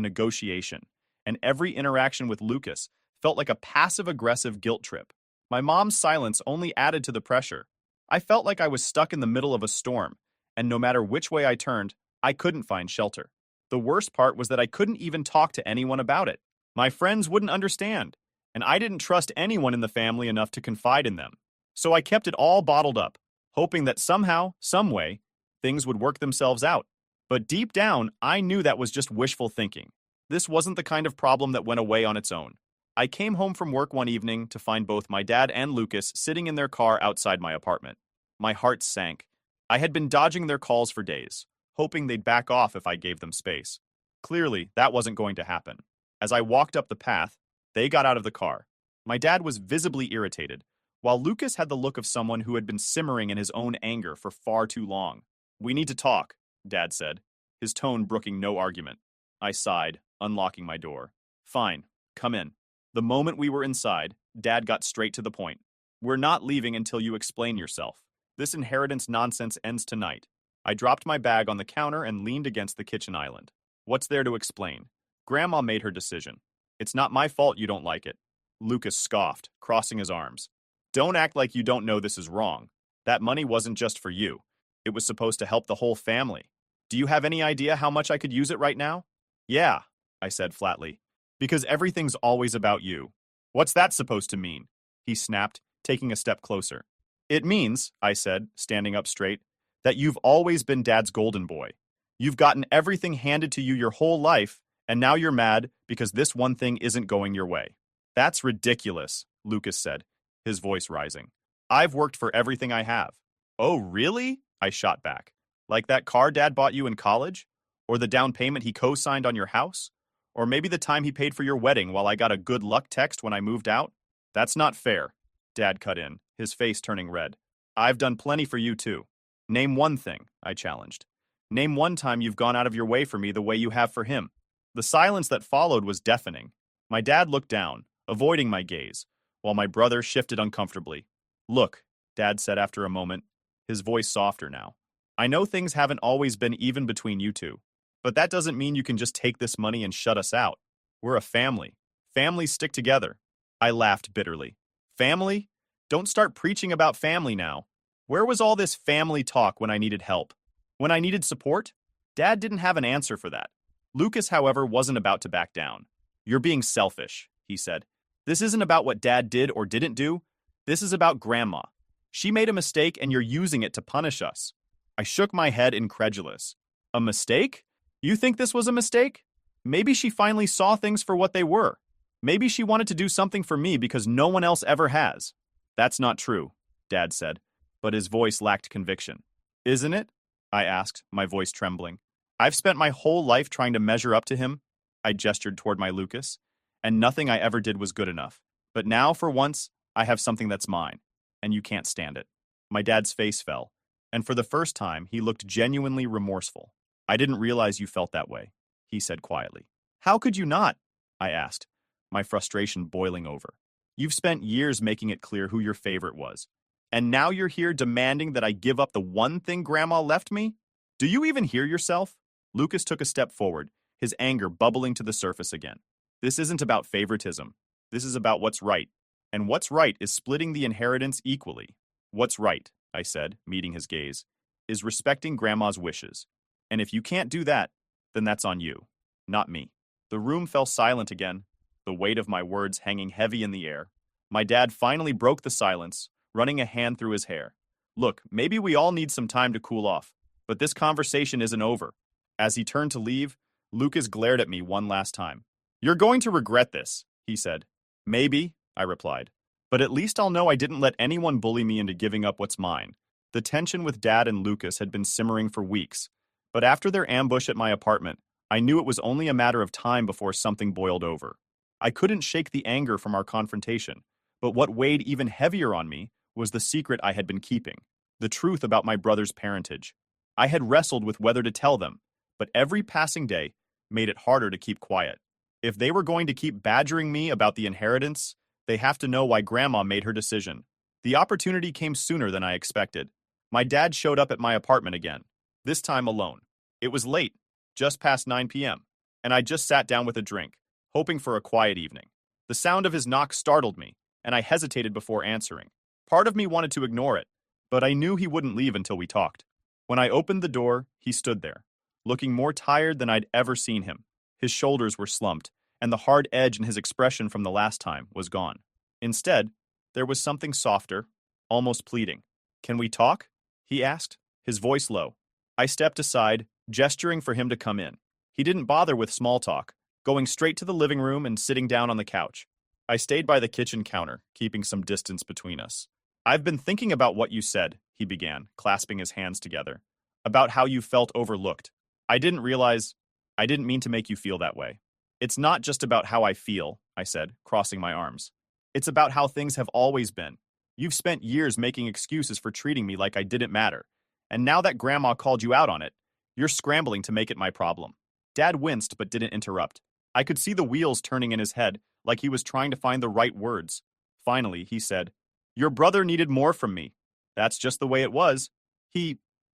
negotiation, and every interaction with Lucas felt like a passive-aggressive guilt trip. My mom's silence only added to the pressure. I felt like I was stuck in the middle of a storm, and no matter which way I turned, I couldn't find shelter. The worst part was that I couldn't even talk to anyone about it. My friends wouldn't understand, and I didn't trust anyone in the family enough to confide in them. So I kept it all bottled up, hoping that somehow, some way, things would work themselves out. But deep down, I knew that was just wishful thinking. This wasn't the kind of problem that went away on its own. I came home from work one evening to find both my dad and Lucas sitting in their car outside my apartment. My heart sank. I had been dodging their calls for days, hoping they'd back off if I gave them space. Clearly, that wasn't going to happen. As I walked up the path, they got out of the car. My dad was visibly irritated, while Lucas had the look of someone who had been simmering in his own anger for far too long. "We need to talk," Dad said, his tone brooking no argument. I sighed, unlocking my door. "Fine, come in." The moment we were inside, Dad got straight to the point. "We're not leaving until you explain yourself. This inheritance nonsense ends tonight." I dropped my bag on the counter and leaned against the kitchen island. "What's there to explain? Grandma made her decision. It's not my fault you don't like it." Lucas scoffed, crossing his arms. "Don't act like you don't know this is wrong. That money wasn't just for you. It was supposed to help the whole family. Do you have any idea how much I could use it right now?" "Yeah," I said flatly. "Because everything's always about you." "What's that supposed to mean?" he snapped, taking a step closer. "It means," I said, standing up straight, "that you've always been Dad's golden boy. You've gotten everything handed to you your whole life, and now you're mad because this one thing isn't going your way." "That's ridiculous," Lucas said, his voice rising. "I've worked for everything I have." "Oh, really?" I shot back. "Like that car Dad bought you in college? Or the down payment he co-signed on your house? Or maybe the time he paid for your wedding while I got a good luck text when I moved out?" "That's not fair," Dad cut in, his face turning red. "I've done plenty for you too. Name one thing," I challenged. "Name one time you've gone out of your way for me the way you have for him." The silence that followed was deafening. My dad looked down, avoiding my gaze, while my brother shifted uncomfortably. "Look," Dad said after a moment, his voice softer now. "I know things haven't always been even between you two, but that doesn't mean you can just take this money and shut us out. We're a family. Families stick together." I laughed bitterly. "Family? Don't start preaching about family now. Where was all this family talk when I needed help? When I needed support?" Dad didn't have an answer for that. Lucas, however, wasn't about to back down. "You're being selfish," he said. "This isn't about what Dad did or didn't do. This is about Grandma. She made a mistake and you're using it to punish us." I shook my head incredulous. "A mistake? You think this was a mistake? Maybe she finally saw things for what they were." Maybe she wanted to do something for me because no one else ever has. That's not true, Dad said, but his voice lacked conviction. Isn't it? I asked, my voice trembling. I've spent my whole life trying to measure up to him. I gestured toward my Lucas, and nothing I ever did was good enough. But now, for once, I have something that's mine, and you can't stand it. My dad's face fell, and for the first time, he looked genuinely remorseful. I didn't realize you felt that way, he said quietly. How could you not? I asked, my frustration boiling over. You've spent years making it clear who your favorite was, and now you're here demanding that I give up the one thing Grandma left me? Do you even hear yourself? Lucas took a step forward, his anger bubbling to the surface again. This isn't about favoritism. This is about what's right. And what's right is splitting the inheritance equally. What's right, I said, meeting his gaze, is respecting Grandma's wishes. And if you can't do that, then that's on you, not me. The room fell silent again, the weight of my words hanging heavy in the air. My dad finally broke the silence, running a hand through his hair. Look, maybe we all need some time to cool off, but this conversation isn't over. As he turned to leave, Lucas glared at me one last time. You're going to regret this, he said. Maybe, I replied. But at least I'll know I didn't let anyone bully me into giving up what's mine. The tension with Dad and Lucas had been simmering for weeks, but after their ambush at my apartment, I knew it was only a matter of time before something boiled over. I couldn't shake the anger from our confrontation, but what weighed even heavier on me was the secret I had been keeping, the truth about my brother's parentage. I had wrestled with whether to tell them, but every passing day made it harder to keep quiet. If they were going to keep badgering me about the inheritance, they have to know why Grandma made her decision. The opportunity came sooner than I expected. My dad showed up at my apartment again, this time alone. It was late, just past 9 p.m., and I just sat down with a drink, hoping for a quiet evening. The sound of his knock startled me, and I hesitated before answering. Part of me wanted to ignore it, but I knew he wouldn't leave until we talked. When I opened the door, he stood there, looking more tired than I'd ever seen him. His shoulders were slumped, and the hard edge in his expression from the last time was gone. Instead, there was something softer, almost pleading. Can we talk? He asked, his voice low. I stepped aside, gesturing for him to come in. He didn't bother with small talk, going straight to the living room and sitting down on the couch. I stayed by the kitchen counter, keeping some distance between us. I've been thinking about what you said, he began, clasping his hands together. About how you felt overlooked. I didn't mean to make you feel that way. It's not just about how I feel, I said, crossing my arms. It's about how things have always been. You've spent years making excuses for treating me like I didn't matter. And now that Grandma called you out on it, you're scrambling to make it my problem. Dad winced but didn't interrupt. I could see the wheels turning in his head, like he was trying to find the right words. Finally, he said, Your brother needed more from me. That's just the way it was.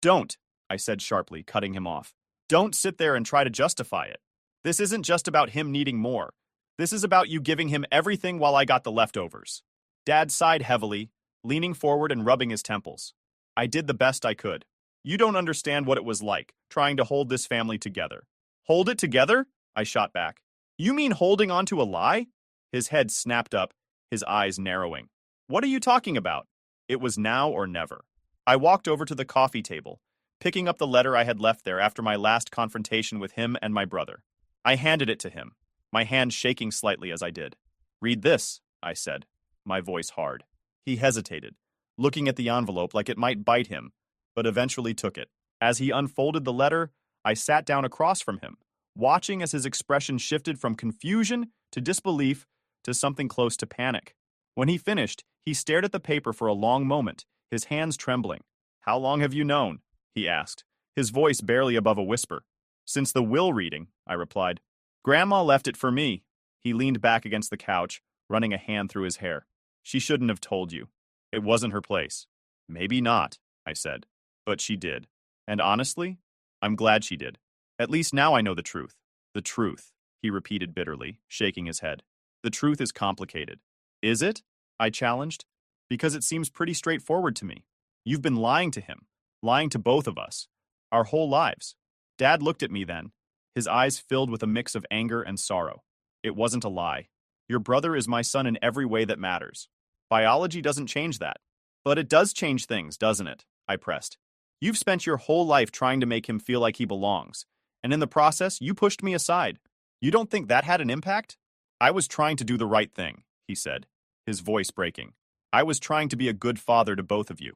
Don't, I said sharply, cutting him off. Don't sit there and try to justify it. This isn't just about him needing more. This is about you giving him everything while I got the leftovers. Dad sighed heavily, leaning forward and rubbing his temples. I did the best I could. You don't understand what it was like, trying to hold this family together. Hold it together? I shot back. You mean holding on to a lie? His head snapped up, his eyes narrowing. What are you talking about? It was now or never. I walked over to the coffee table, picking up the letter I had left there after my last confrontation with him and my brother. I handed it to him, my hand shaking slightly as I did. Read this, I said, my voice hard. He hesitated, looking at the envelope like it might bite him, but eventually took it. As he unfolded the letter, I sat down across from him, watching as his expression shifted from confusion to disbelief to something close to panic. When he finished, he stared at the paper for a long moment, his hands trembling. How long have you known? He asked, his voice barely above a whisper. Since the will reading, I replied. Grandma left it for me. He leaned back against the couch, running a hand through his hair. She shouldn't have told you. It wasn't her place. Maybe not, I said. But she did. And honestly, I'm glad she did. At least now I know the truth. The truth, he repeated bitterly, shaking his head. The truth is complicated. Is it? I challenged. Because it seems pretty straightforward to me. You've been lying to him, lying to both of us, our whole lives. Dad looked at me then, his eyes filled with a mix of anger and sorrow. It wasn't a lie. Your brother is my son in every way that matters. Biology doesn't change that. But it does change things, doesn't it? I pressed. You've spent your whole life trying to make him feel like he belongs, and in the process, you pushed me aside. You don't think that had an impact? I was trying to do the right thing, he said, his voice breaking. I was trying to be a good father to both of you.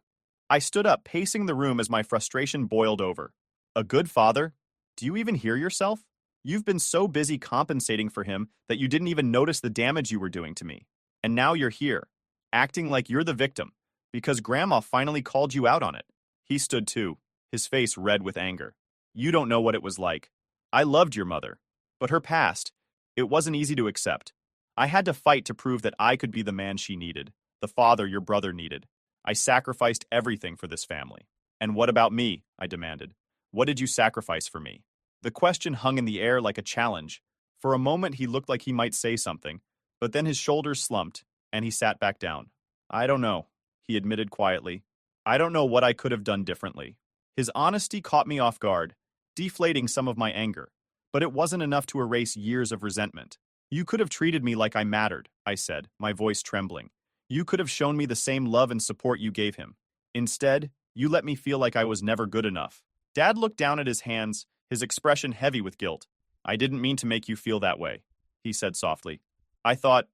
I stood up, pacing the room as my frustration boiled over. A good father? Do you even hear yourself? You've been so busy compensating for him that you didn't even notice the damage you were doing to me. And now you're here, acting like you're the victim, because Grandma finally called you out on it. He stood too, his face red with anger. You don't know what it was like. I loved your mother, but her past, it wasn't easy to accept. I had to fight to prove that I could be the man she needed, the father your brother needed. I sacrificed everything for this family. And what about me? I demanded. What did you sacrifice for me? The question hung in the air like a challenge. For a moment he looked like he might say something, but then his shoulders slumped, and he sat back down. I don't know, he admitted quietly. I don't know what I could have done differently. His honesty caught me off guard, deflating some of my anger. But it wasn't enough to erase years of resentment. You could have treated me like I mattered, I said, my voice trembling. You could have shown me the same love and support you gave him. Instead, you let me feel like I was never good enough. Dad looked down at his hands, his expression heavy with guilt. I didn't mean to make you feel that way, he said softly. I thought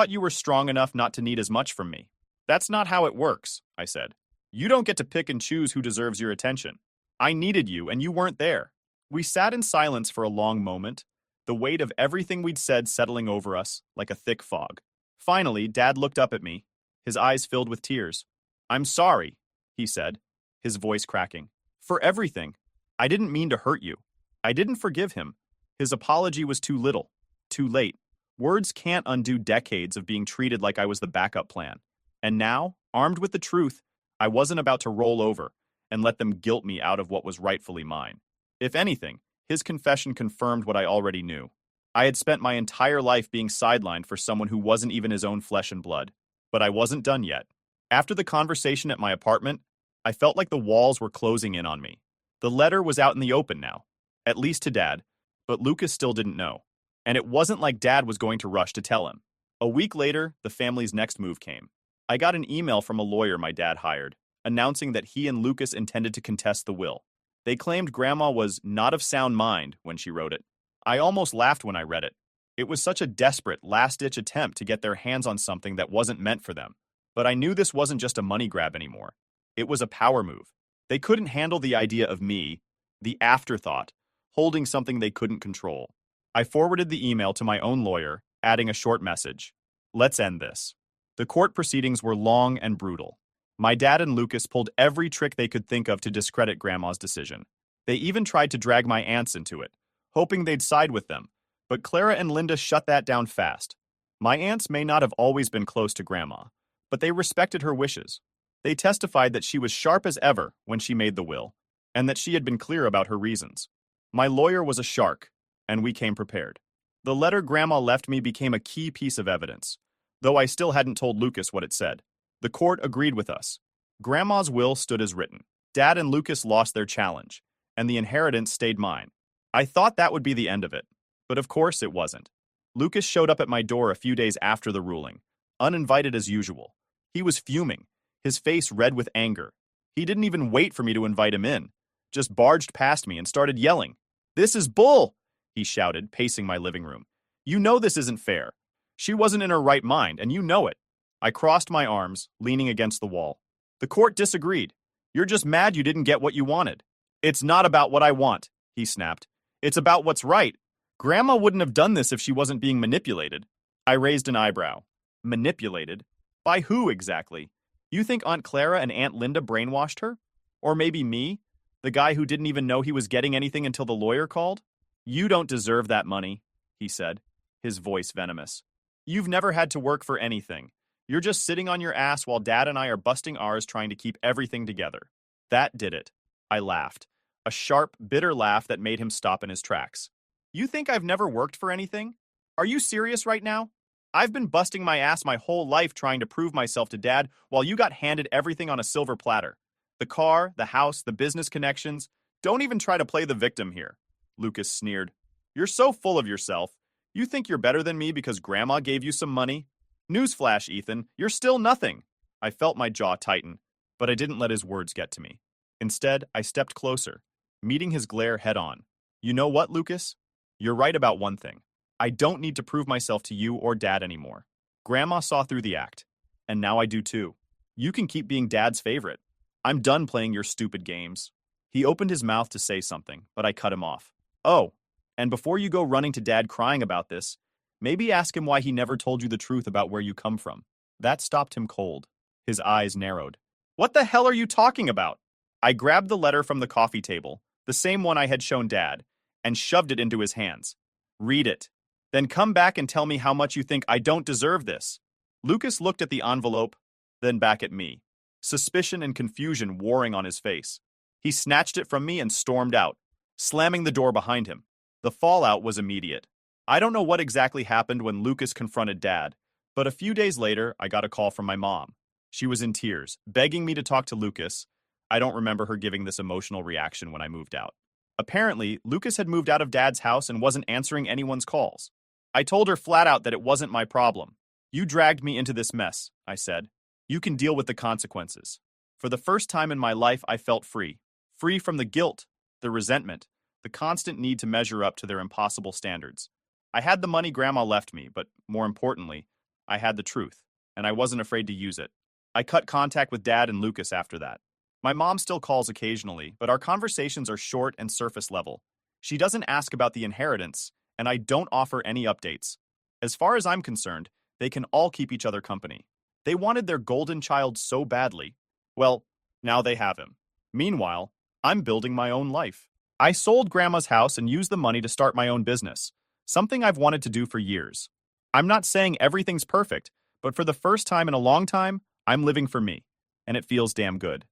you were strong enough not to need as much from me. That's not how it works, I said. You don't get to pick and choose who deserves your attention. I needed you, and you weren't there. We sat in silence for a long moment, the weight of everything we'd said settling over us like a thick fog. Finally, Dad looked up at me, his eyes filled with tears. I'm sorry, he said, his voice cracking. For everything. I didn't mean to hurt you. I didn't forgive him. His apology was too little, too late. Words can't undo decades of being treated like I was the backup plan. And now, armed with the truth, I wasn't about to roll over and let them guilt me out of what was rightfully mine. If anything, his confession confirmed what I already knew. I had spent my entire life being sidelined for someone who wasn't even his own flesh and blood. But I wasn't done yet. After the conversation at my apartment, I felt like the walls were closing in on me. The letter was out in the open now, at least to Dad, but Lucas still didn't know. And it wasn't like Dad was going to rush to tell him. A week later, the family's next move came. I got an email from a lawyer my dad hired, announcing that he and Lucas intended to contest the will. They claimed Grandma was not of sound mind when she wrote it. I almost laughed when I read it. It was such a desperate, last-ditch attempt to get their hands on something that wasn't meant for them. But I knew this wasn't just a money grab anymore. It was a power move. They couldn't handle the idea of me, the afterthought, holding something they couldn't control. I forwarded the email to my own lawyer, adding a short message. Let's end this. The court proceedings were long and brutal. My dad and Lucas pulled every trick they could think of to discredit Grandma's decision. They even tried to drag my aunts into it, hoping they'd side with them. But Clara and Linda shut that down fast. My aunts may not have always been close to Grandma, but they respected her wishes. They testified that she was sharp as ever when she made the will, and that she had been clear about her reasons. My lawyer was a shark, and we came prepared. The letter Grandma left me became a key piece of evidence, though I still hadn't told Lucas what it said. The court agreed with us. Grandma's will stood as written. Dad and Lucas lost their challenge, and the inheritance stayed mine. I thought that would be the end of it, but of course it wasn't. Lucas showed up at my door a few days after the ruling, uninvited as usual. He was fuming, his face red with anger. He didn't even wait for me to invite him in, just barged past me and started yelling. "This is bull!" he shouted, pacing my living room. "You know this isn't fair. She wasn't in her right mind, and you know it." I crossed my arms, leaning against the wall. The court disagreed. "You're just mad you didn't get what you wanted." "It's not about what I want," he snapped. "It's about what's right. Grandma wouldn't have done this if she wasn't being manipulated." I raised an eyebrow. Manipulated? By who exactly? You think Aunt Clara and Aunt Linda brainwashed her? Or maybe me, the guy who didn't even know he was getting anything until the lawyer called? "You don't deserve that money," he said, his voice venomous. "You've never had to work for anything. You're just sitting on your ass while Dad and I are busting ours trying to keep everything together." That did it. I laughed, a sharp, bitter laugh that made him stop in his tracks. "You think I've never worked for anything? Are you serious right now? I've been busting my ass my whole life trying to prove myself to Dad while you got handed everything on a silver platter. The car, the house, the business connections. Don't even try to play the victim here," Lucas sneered. "You're so full of yourself. You think you're better than me because Grandma gave you some money? Newsflash, Ethan, you're still nothing." I felt my jaw tighten, but I didn't let his words get to me. Instead, I stepped closer, meeting his glare head on. "You know what, Lucas? You're right about one thing. I don't need to prove myself to you or Dad anymore. Grandma saw through the act, and now I do too. You can keep being Dad's favorite. I'm done playing your stupid games. He opened his mouth to say something, but I cut him off. Oh, and before you go running to Dad crying about this, maybe ask him why he never told you the truth about where you come from. That stopped him cold. His eyes narrowed. What the hell are you talking about? I grabbed the letter from the coffee table, the same one I had shown Dad, and shoved it into his hands. Read it. Then come back and tell me how much you think I don't deserve this. Lucas looked at the envelope, then back at me, suspicion and confusion warring on his face. He snatched it from me and stormed out, slamming the door behind him. The fallout was immediate. I don't know what exactly happened when Lucas confronted Dad, but a few days later, I got a call from my mom. She was in tears, begging me to talk to Lucas. I don't remember her giving this emotional reaction when I moved out. Apparently, Lucas had moved out of Dad's house and wasn't answering anyone's calls. I told her flat out that it wasn't my problem. You dragged me into this mess, I said. You can deal with the consequences. For the first time in my life, I felt free. Free from the guilt, the resentment, the constant need to measure up to their impossible standards. I had the money Grandma left me, but more importantly, I had the truth, and I wasn't afraid to use it. I cut contact with Dad and Lucas after that. My mom still calls occasionally, but our conversations are short and surface level. She doesn't ask about the inheritance, and I don't offer any updates. As far as I'm concerned, they can all keep each other company. They wanted their golden child so badly. Well, now they have him. Meanwhile, I'm building my own life. I sold Grandma's house and used the money to start my own business, something I've wanted to do for years. I'm not saying everything's perfect, but for the first time in a long time, I'm living for me, and it feels damn good.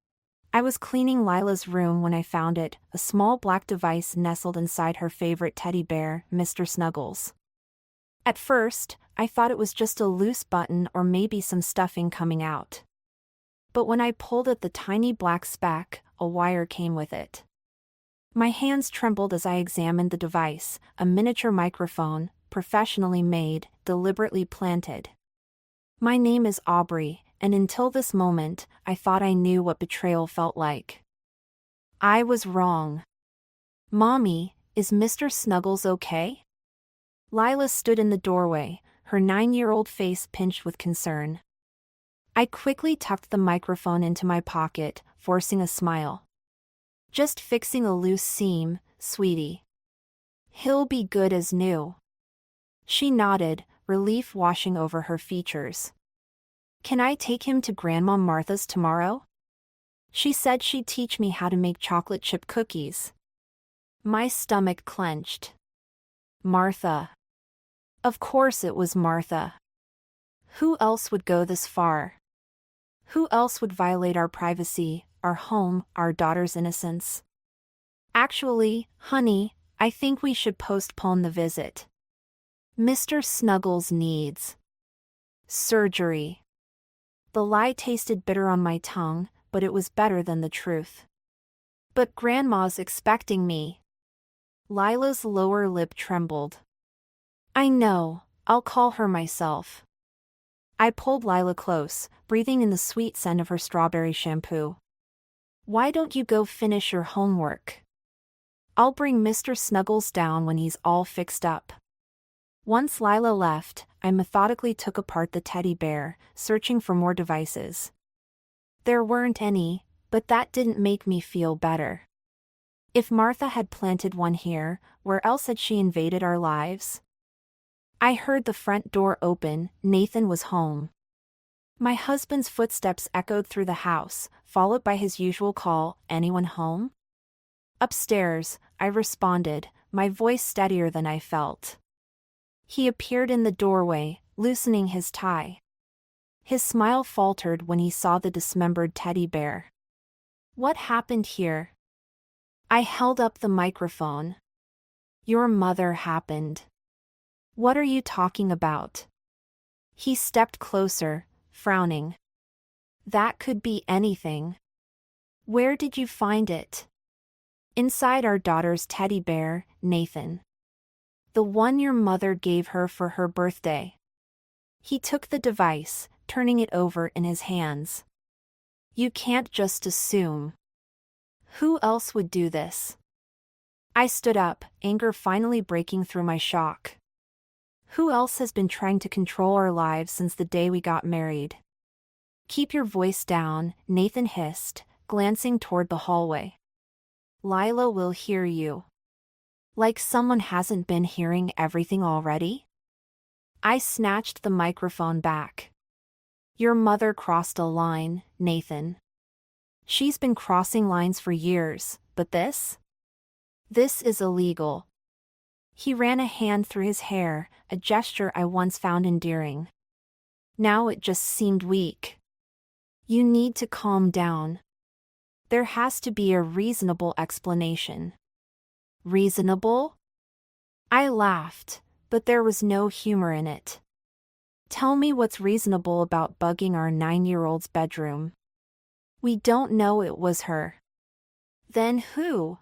I was cleaning Lila's room when I found it, a small black device nestled inside her favorite teddy bear, Mr. Snuggles. At first, I thought it was just a loose button or maybe some stuffing coming out. But when I pulled at the tiny black speck, a wire came with it. My hands trembled as I examined the device, a miniature microphone, professionally made, deliberately planted. My name is Aubrey, and until this moment, I thought I knew what betrayal felt like. I was wrong. Mommy, is Mr. Snuggles okay? Lila stood in the doorway, her 9-year-old face pinched with concern. I quickly tucked the microphone into my pocket, forcing a smile. Just fixing a loose seam, sweetie. He'll be good as new. She nodded, relief washing over her features. Can I take him to Grandma Martha's tomorrow? She said she'd teach me how to make chocolate chip cookies. My stomach clenched. Martha. Of course it was Martha. Who else would go this far? Who else would violate our privacy, our home, our daughter's innocence? Actually, honey, I think we should postpone the visit. Mr. Snuggles needs surgery. The lie tasted bitter on my tongue, but it was better than the truth. But Grandma's expecting me. Lila's lower lip trembled. I know, I'll call her myself. I pulled Lila close, breathing in the sweet scent of her strawberry shampoo. Why don't you go finish your homework? I'll bring Mr. Snuggles down when he's all fixed up. Once Lila left, I methodically took apart the teddy bear, searching for more devices. There weren't any, but that didn't make me feel better. If Martha had planted one here, where else had she invaded our lives? I heard the front door open. Nathan was home. My husband's footsteps echoed through the house, followed by his usual call, anyone home? Upstairs, I responded, my voice steadier than I felt. He appeared in the doorway, loosening his tie. His smile faltered when he saw the dismembered teddy bear. What happened here? I held up the microphone. Your mother happened. What are you talking about? He stepped closer, frowning. That could be anything. Where did you find it? Inside our daughter's teddy bear, Nathan. The one your mother gave her for her birthday. He took the device, turning it over in his hands. You can't just assume. Who else would do this? I stood up, anger finally breaking through my shock. Who else has been trying to control our lives since the day we got married? Keep your voice down, Nathan hissed, glancing toward the hallway. Lila will hear you. Like someone hasn't been hearing everything already? I snatched the microphone back. Your mother crossed a line, Nathan. She's been crossing lines for years, but this? This is illegal. He ran a hand through his hair, a gesture I once found endearing. Now it just seemed weak. You need to calm down. There has to be a reasonable explanation. Reasonable? I laughed, but there was no humor in it. Tell me what's reasonable about bugging our 9-year-old's bedroom. We don't know it was her. Then who?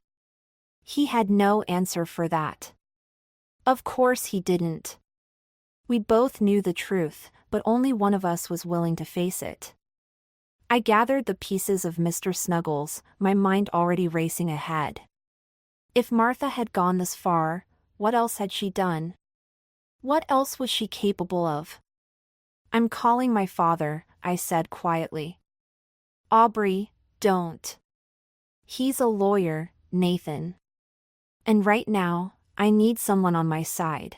He had no answer for that. Of course he didn't. We both knew the truth, but only one of us was willing to face it. I gathered the pieces of Mr. Snuggles, my mind already racing ahead. If Martha had gone this far, what else had she done? What else was she capable of? I'm calling my father, I said quietly. Aubrey, don't. He's a lawyer, Nathan. And right now, I need someone on my side.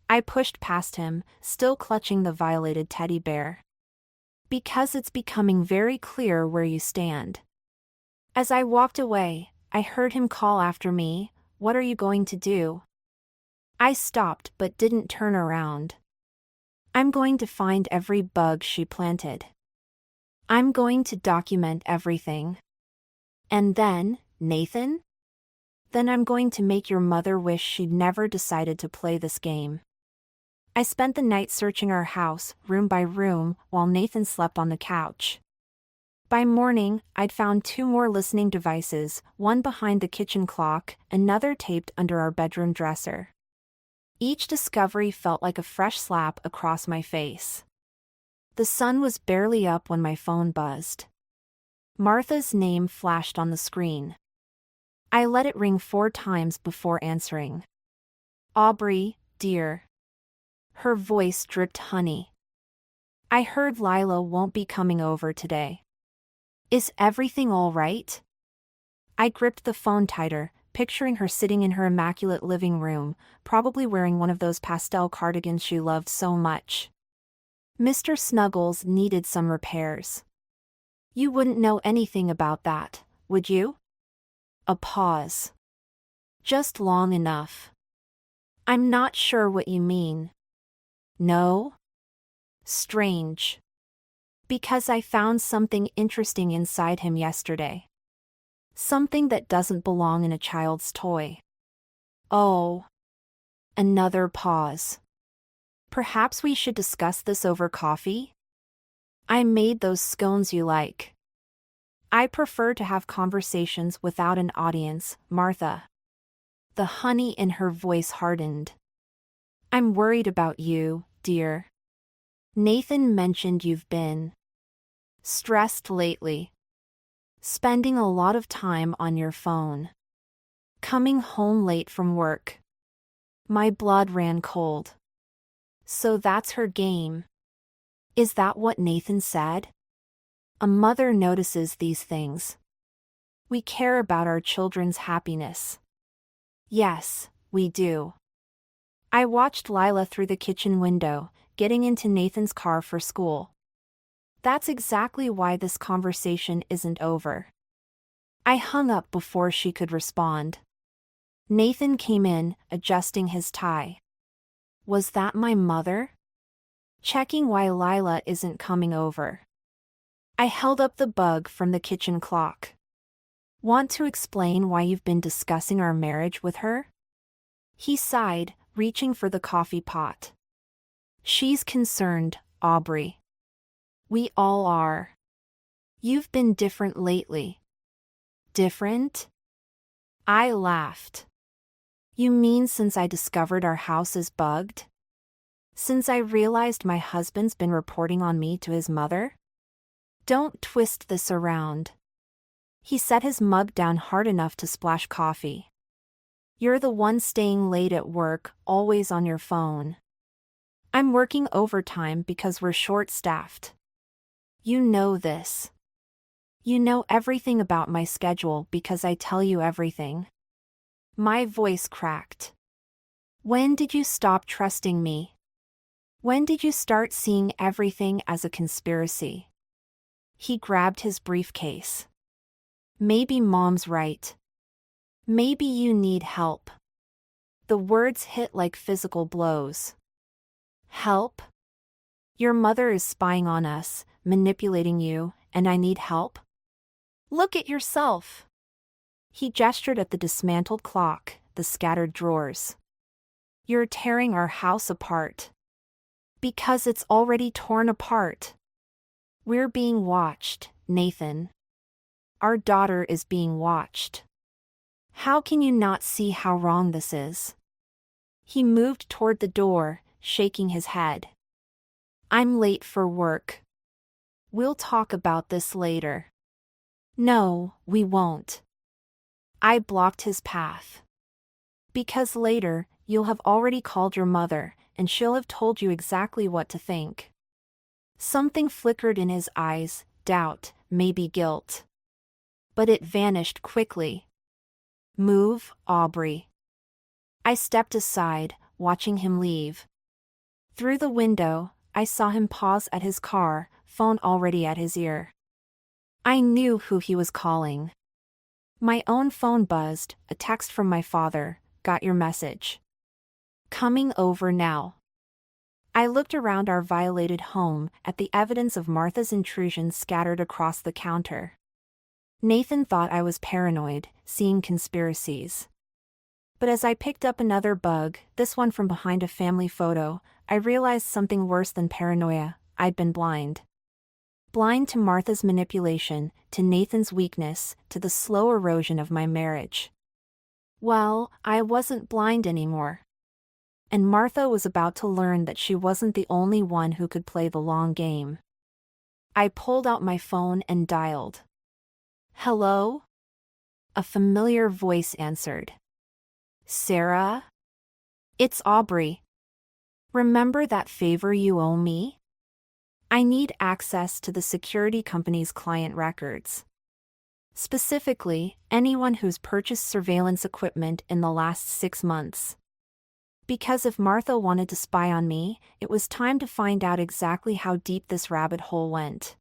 I pushed past him, still clutching the violated teddy bear. Because it's becoming very clear where you stand. As I walked away, I heard him call after me, "What are you going to do?" I stopped but didn't turn around. I'm going to find every bug she planted. I'm going to document everything. And then, Nathan? Then I'm going to make your mother wish she'd never decided to play this game. I spent the night searching our house, room by room, while Nathan slept on the couch. By morning, I'd found 2 more listening devices, one behind the kitchen clock, another taped under our bedroom dresser. Each discovery felt like a fresh slap across my face. The sun was barely up when my phone buzzed. Martha's name flashed on the screen. I let it ring 4 times before answering. Aubrey, dear. Her voice dripped honey. I heard Lila won't be coming over today. Is everything all right? I gripped the phone tighter, picturing her sitting in her immaculate living room, probably wearing one of those pastel cardigans she loved so much. Mr. Snuggles needed some repairs. You wouldn't know anything about that, would you? A pause. Just long enough. I'm not sure what you mean. No? Strange. Because I found something interesting inside him yesterday. Something that doesn't belong in a child's toy. Oh. Another pause. Perhaps we should discuss this over coffee? I made those scones you like. I prefer to have conversations without an audience, Martha. The honey in her voice hardened. I'm worried about you, dear. Nathan mentioned you've been stressed lately. Spending a lot of time on your phone. Coming home late from work. My blood ran cold. So that's her game. Is that what Nathan said? A mother notices these things. We care about our children's happiness. Yes, we do. I watched Lila through the kitchen window, getting into Nathan's car for school. That's exactly why this conversation isn't over. I hung up before she could respond. Nathan came in, adjusting his tie. Was that my mother? Checking why Lila isn't coming over. I held up the bug from the kitchen clock. Want to explain why you've been discussing our marriage with her? He sighed, reaching for the coffee pot. She's concerned, Aubrey. We all are. You've been different lately. Different? I laughed. You mean since I discovered our house is bugged? Since I realized my husband's been reporting on me to his mother? Don't twist this around. He set his mug down hard enough to splash coffee. You're the one staying late at work, always on your phone. I'm working overtime because we're short-staffed. You know this. You know everything about my schedule because I tell you everything. My voice cracked. When did you stop trusting me? When did you start seeing everything as a conspiracy? He grabbed his briefcase. Maybe Mom's right. Maybe you need help. The words hit like physical blows. Help? Your mother is spying on us, manipulating you, and I need help? Look at yourself. He gestured at the dismantled clock, the scattered drawers. You're tearing our house apart. Because it's already torn apart. We're being watched, Nathan. Our daughter is being watched. How can you not see how wrong this is? He moved toward the door, shaking his head. I'm late for work. We'll talk about this later. No, we won't. I blocked his path. Because later, you'll have already called your mother, and she'll have told you exactly what to think. Something flickered in his eyes, doubt, maybe guilt. But it vanished quickly. Move, Aubrey. I stepped aside, watching him leave. Through the window, I saw him pause at his car, phone already at his ear. I knew who he was calling. My own phone buzzed, a text from my father, got your message. Coming over now. I looked around our violated home at the evidence of Martha's intrusion scattered across the counter. Nathan thought I was paranoid, seeing conspiracies. But as I picked up another bug, this one from behind a family photo, I realized something worse than paranoia. I'd been blind. Blind to Martha's manipulation, to Nathan's weakness, to the slow erosion of my marriage. Well, I wasn't blind anymore. And Martha was about to learn that she wasn't the only one who could play the long game. I pulled out my phone and dialed. Hello? A familiar voice answered. Sarah? It's Aubrey. Remember that favor you owe me? I need access to the security company's client records. Specifically, anyone who's purchased surveillance equipment in the last 6 months. Because if Martha wanted to spy on me, it was time to find out exactly how deep this rabbit hole went.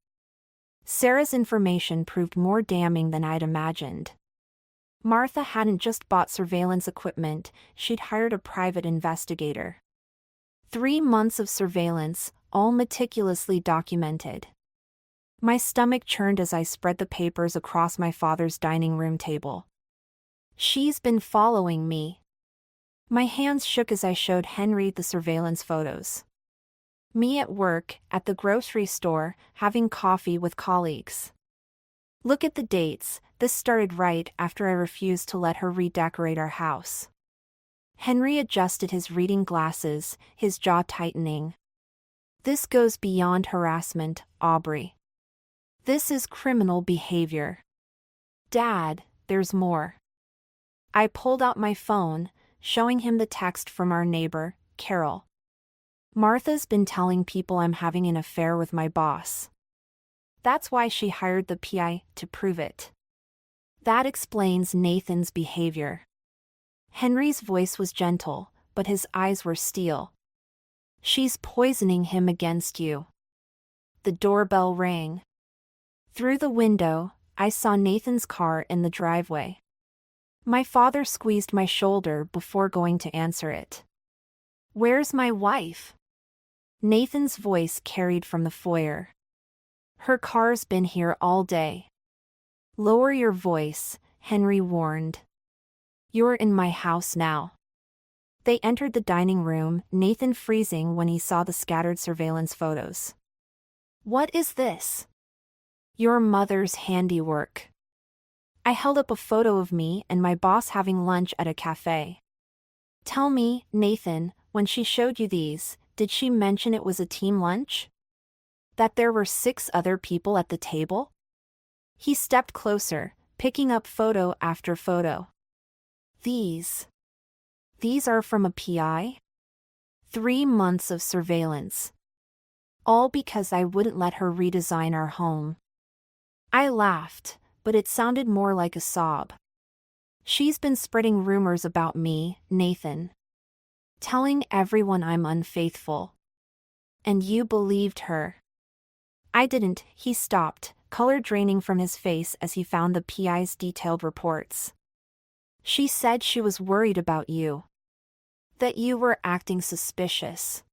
Sarah's information proved more damning than I'd imagined. Martha hadn't just bought surveillance equipment, she'd hired a private investigator. 3 months of surveillance, all meticulously documented. My stomach churned as I spread the papers across my father's dining room table. She's been following me. My hands shook as I showed Henry the surveillance photos. Me at work, at the grocery store, having coffee with colleagues. Look at the dates, this started right after I refused to let her redecorate our house. Henry adjusted his reading glasses, his jaw tightening. This goes beyond harassment, Aubrey. This is criminal behavior. Dad, there's more. I pulled out my phone, showing him the text from our neighbor, Carol. Martha's been telling people I'm having an affair with my boss. That's why she hired the PI to prove it. That explains Nathan's behavior. Henry's voice was gentle, but his eyes were steel. She's poisoning him against you. The doorbell rang. Through the window, I saw Nathan's car in the driveway. My father squeezed my shoulder before going to answer it. Where's my wife? Nathan's voice carried from the foyer. Her car's been here all day. Lower your voice, Henry warned. You're in my house now. They entered the dining room, Nathan freezing when he saw the scattered surveillance photos. What is this? Your mother's handiwork. I held up a photo of me and my boss having lunch at a cafe. Tell me, Nathan, when she showed you these, did she mention it was a team lunch? That there were 6 other people at the table? He stepped closer, picking up photo after photo. These are from a PI? 3 months of surveillance. All because I wouldn't let her redesign our home. I laughed, but it sounded more like a sob. She's been spreading rumors about me, Nathan. Telling everyone I'm unfaithful. And you believed her. I didn't. He stopped, color draining from his face as he found the PI's detailed reports. She said she was worried about you. That you were acting suspicious.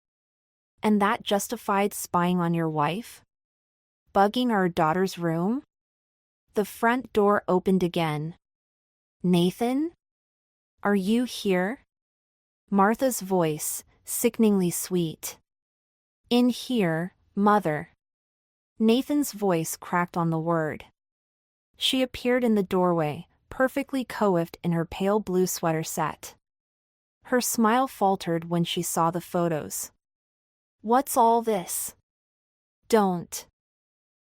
And that justified spying on your wife? Bugging our daughter's room? The front door opened again. Nathan? Are you here? Martha's voice, sickeningly sweet. In here, Mother. Nathan's voice cracked on the word. She appeared in the doorway, perfectly coiffed in her pale blue sweater set. Her smile faltered when she saw the photos. What's all this? Don't.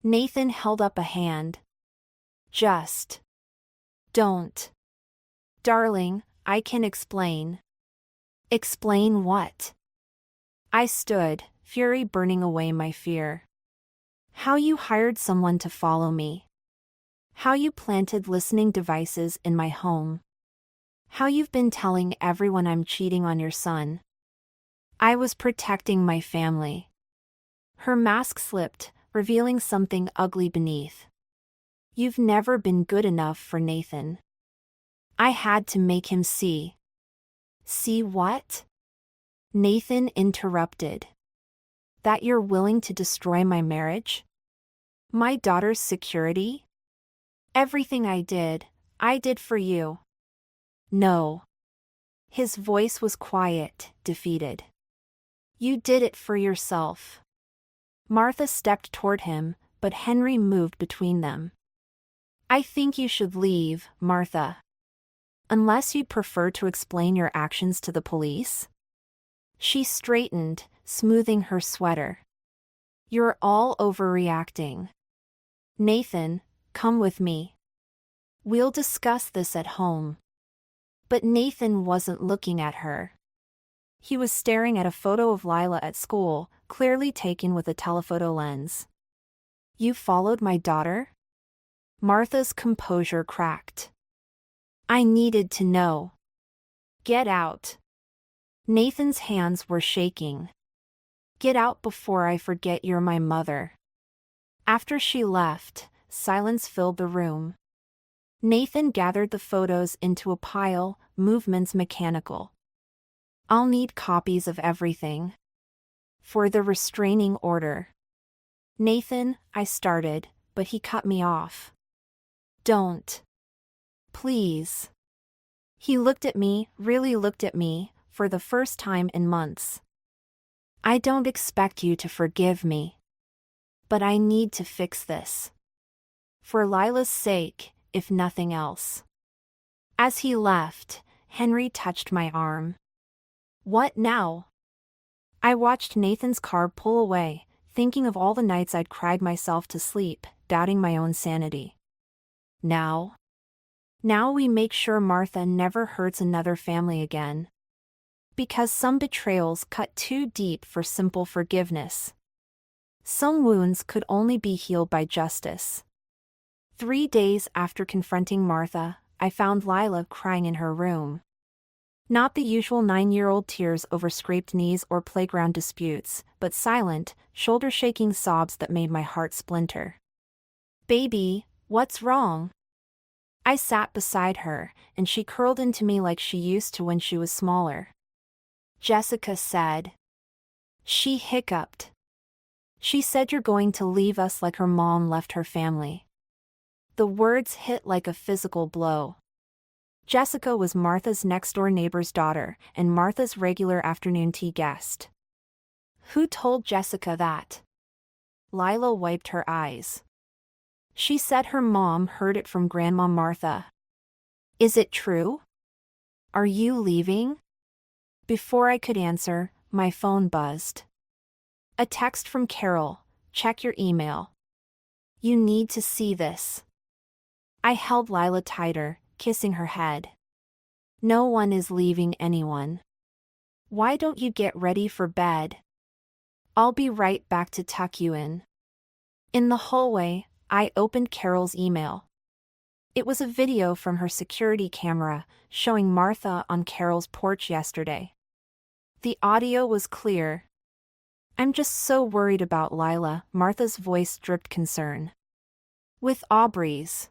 Nathan held up a hand. Just. Don't. Darling, I can explain. Explain what? I stood, fury burning away my fear. How you hired someone to follow me. How you planted listening devices in my home. How you've been telling everyone I'm cheating on your son. I was protecting my family. Her mask slipped, revealing something ugly beneath. You've never been good enough for Nathan. I had to make him see. See what? Nathan interrupted. That you're willing to destroy my marriage? My daughter's security? Everything I did for you. No. His voice was quiet, defeated. You did it for yourself. Martha stepped toward him, but Henry moved between them. I think you should leave, Martha. Unless you prefer to explain your actions to the police? She straightened, smoothing her sweater. You're all overreacting. Nathan, come with me. We'll discuss this at home. But Nathan wasn't looking at her. He was staring at a photo of Lila at school, clearly taken with a telephoto lens. You followed my daughter? Martha's composure cracked. I needed to know. Get out. Nathan's hands were shaking. Get out before I forget you're my mother. After she left, silence filled the room. Nathan gathered the photos into a pile, movements mechanical. I'll need copies of everything. For the restraining order. Nathan, I started, but he cut me off. Don't. Please. He looked at me, really looked at me, for the first time in months. I don't expect you to forgive me. But I need to fix this. For Lila's sake, if nothing else. As he left, Henry touched my arm. What now? I watched Nathan's car pull away, thinking of all the nights I'd cried myself to sleep, doubting my own sanity. Now? Now we make sure Martha never hurts another family again. Because some betrayals cut too deep for simple forgiveness. Some wounds could only be healed by justice. 3 days after confronting Martha, I found Lila crying in her room. Not the usual 9-year-old tears over scraped knees or playground disputes, but silent, shoulder-shaking sobs that made my heart splinter. Baby, what's wrong? I sat beside her, and she curled into me like she used to when she was smaller. Jessica said. She hiccuped. She said you're going to leave us like her mom left her family. The words hit like a physical blow. Jessica was Martha's next-door neighbor's daughter and Martha's regular afternoon tea guest. Who told Jessica that? Lila wiped her eyes. She said her mom heard it from Grandma Martha. Is it true? Are you leaving? Before I could answer, my phone buzzed. A text from Carol, check your email. You need to see this. I held Lila tighter, kissing her head. No one is leaving anyone. Why don't you get ready for bed? I'll be right back to tuck you in. In the hallway, I opened Carol's email. It was a video from her security camera showing Martha on Carol's porch yesterday. The audio was clear. I'm just so worried about Lila, Martha's voice dripped concern. With Aubrey's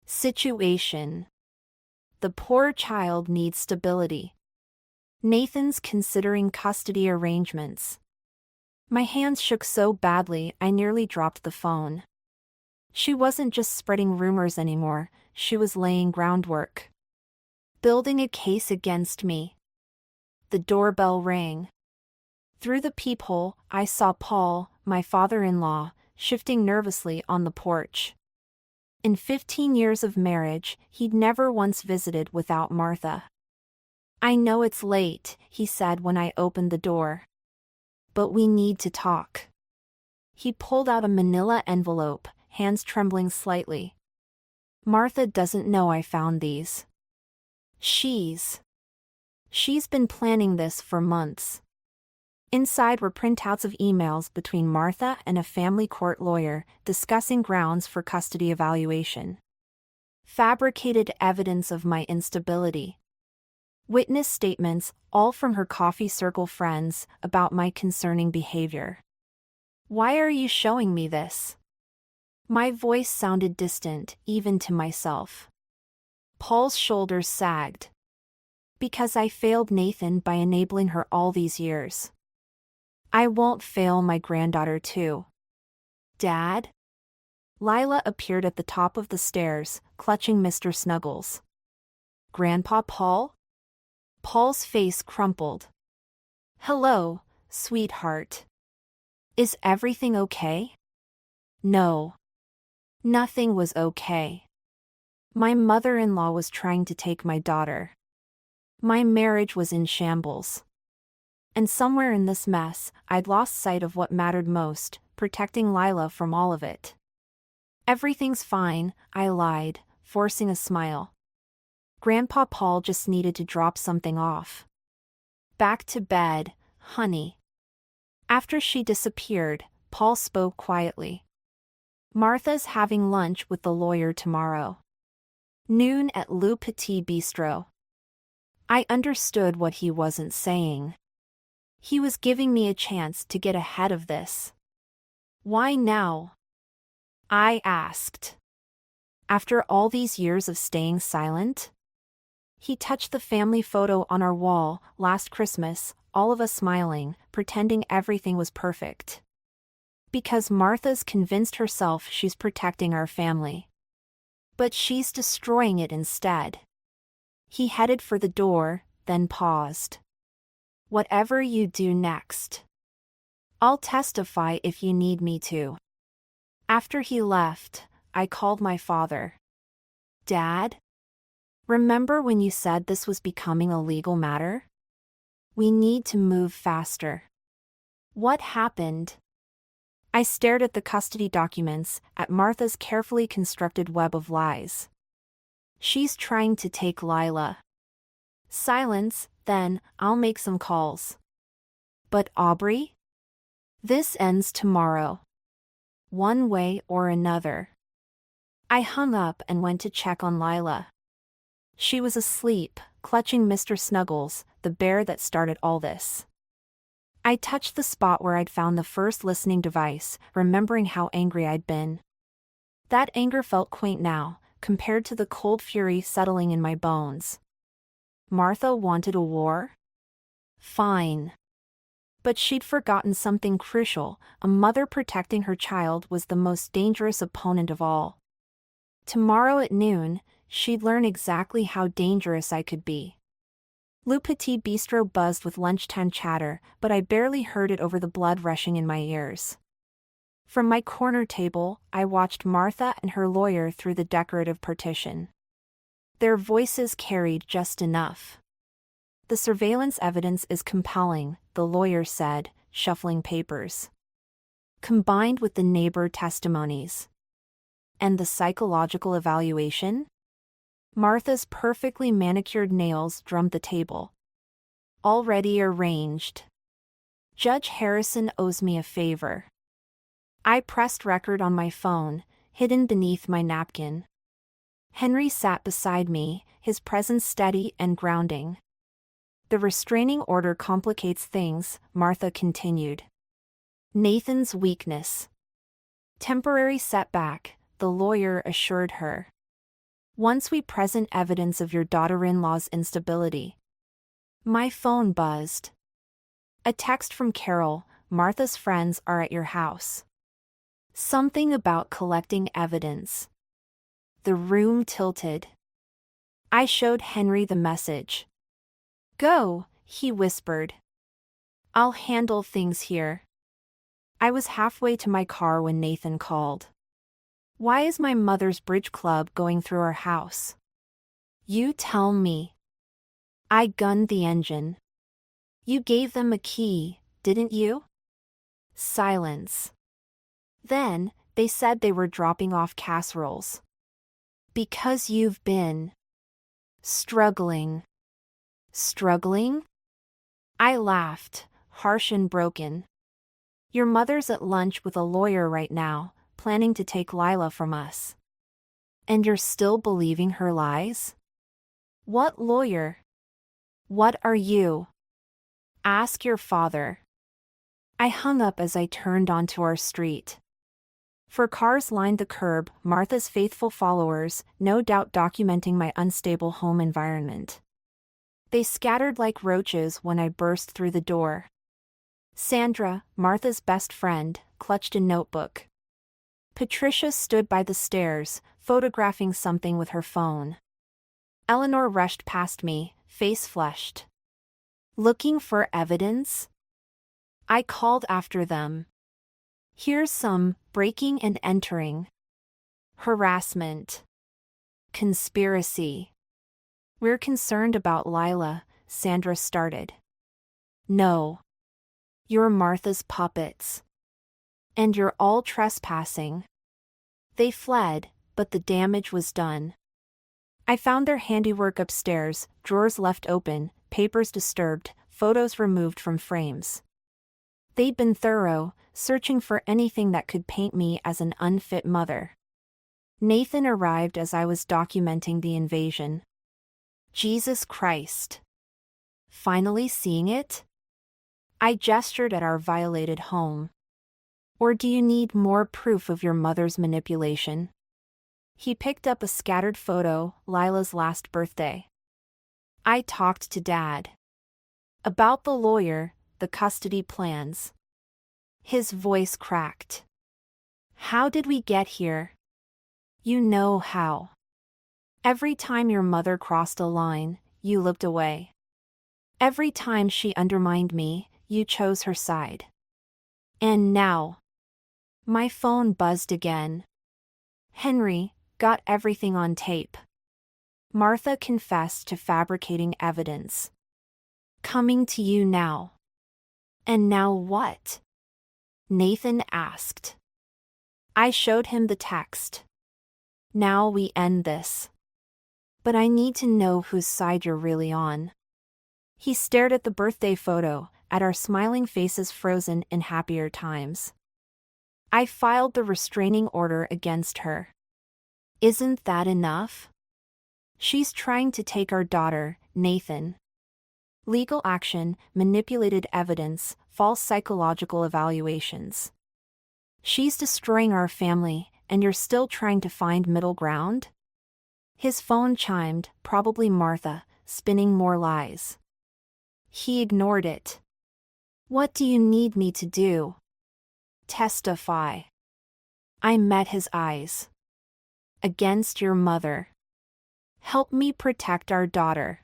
situation, the poor child needs stability. Nathan's considering custody arrangements. My hands shook so badly I nearly dropped the phone. She wasn't just spreading rumors anymore, she was laying groundwork. Building a case against me. The doorbell rang. Through the peephole, I saw Paul, my father-in-law, shifting nervously on the porch. In 15 years of marriage, he'd never once visited without Martha. I know it's late, he said when I opened the door. But we need to talk. He pulled out a manila envelope, hands trembling slightly. Martha doesn't know I found these. She's been planning this for months. Inside were printouts of emails between Martha and a family court lawyer discussing grounds for custody evaluation. Fabricated evidence of my instability. Witness statements, all from her coffee circle friends, about my concerning behavior. Why are you showing me this? My voice sounded distant, even to myself. Paul's shoulders sagged. Because I failed Nathan by enabling her all these years. I won't fail my granddaughter too. Dad? Lila appeared at the top of the stairs, clutching Mr. Snuggles. Grandpa Paul? Paul's face crumpled. Hello, sweetheart. Is everything okay? No. Nothing was okay. My mother-in-law was trying to take my daughter. My marriage was in shambles. And somewhere in this mess, I'd lost sight of what mattered most, protecting Lila from all of it. Everything's fine, I lied, forcing a smile. Grandpa Paul just needed to drop something off. Back to bed, honey. After she disappeared, Paul spoke quietly. Martha's having lunch with the lawyer tomorrow. Noon at Le Petit Bistro. I understood what he wasn't saying. He was giving me a chance to get ahead of this. Why now? I asked. After all these years of staying silent? He touched the family photo on our wall last Christmas, all of us smiling, pretending everything was perfect. Because Martha's convinced herself she's protecting our family. But she's destroying it instead. He headed for the door, then paused. Whatever you do next. I'll testify if you need me to. After he left, I called my father. Dad? Remember when you said this was becoming a legal matter? We need to move faster. What happened? I stared at the custody documents, at Martha's carefully constructed web of lies. She's trying to take Lila. Silence, then, I'll make some calls. But Aubrey? This ends tomorrow. One way or another. I hung up and went to check on Lila. She was asleep, clutching Mr. Snuggles, the bear that started all this. I touched the spot where I'd found the first listening device, remembering how angry I'd been. That anger felt quaint now, compared to the cold fury settling in my bones. Martha wanted a war? Fine. But she'd forgotten something crucial. A mother protecting her child was the most dangerous opponent of all. Tomorrow at noon, she'd learn exactly how dangerous I could be. Le Petit Bistro buzzed with lunchtime chatter, but I barely heard it over the blood rushing in my ears. From my corner table, I watched Martha and her lawyer through the decorative partition. Their voices carried just enough. The surveillance evidence is compelling, the lawyer said, shuffling papers. Combined with the neighbor testimonies. And the psychological evaluation? Martha's perfectly manicured nails drummed the table. Already arranged. Judge Harrison owes me a favor. I pressed record on my phone, hidden beneath my napkin. Henry sat beside me, his presence steady and grounding. The restraining order complicates things, Martha continued. Nathan's weakness. Temporary setback, the lawyer assured her. Once we present evidence of your daughter-in-law's instability. My phone buzzed. A text from Carol, Martha's friends are at your house. Something about collecting evidence. The room tilted. I showed Henry the message. Go, he whispered. I'll handle things here. I was halfway to my car when Nathan called. Why is my mother's bridge club going through our house? You tell me. I gunned the engine. You gave them a key, didn't you? Silence. Then, they said they were dropping off casseroles. Because you've been struggling. Struggling? I laughed, harsh and broken. Your mother's at lunch with a lawyer right now, planning to take Lila from us. And you're still believing her lies? What lawyer? What are you? Ask your father. I hung up as I turned onto our street. For cars lined the curb, Martha's faithful followers, no doubt documenting my unstable home environment. They scattered like roaches when I burst through the door. Sandra, Martha's best friend, clutched a notebook. Patricia stood by the stairs, photographing something with her phone. Eleanor rushed past me, face flushed. Looking for evidence? I called after them. Here's some breaking and entering. Harassment. Conspiracy. We're concerned about Lila, Sandra started. No. You're Martha's puppets. And you're all trespassing. They fled, but the damage was done. I found their handiwork upstairs, drawers left open, papers disturbed, photos removed from frames. They'd been thorough, searching for anything that could paint me as an unfit mother. Nathan arrived as I was documenting the invasion. Jesus Christ. Finally seeing it? I gestured at our violated home. Or do you need more proof of your mother's manipulation? He picked up a scattered photo, Lila's last birthday. I talked to Dad. About the lawyer, the custody plans. His voice cracked. How did we get here? You know how. Every time your mother crossed a line, you looked away. Every time she undermined me, you chose her side. And now. My phone buzzed again. Henry, got everything on tape. Martha confessed to fabricating evidence. Coming to you now. And now what? Nathan asked. I showed him the text. Now we end this. But I need to know whose side you're really on. He stared at the birthday photo, at our smiling faces frozen in happier times. I filed the restraining order against her. Isn't that enough? She's trying to take our daughter, Nathan. Legal action, manipulated evidence, false psychological evaluations. She's destroying our family, and you're still trying to find middle ground? His phone chimed, probably Martha, spinning more lies. He ignored it. What do you need me to do? Testify. I met his eyes. Against your mother. Help me protect our daughter.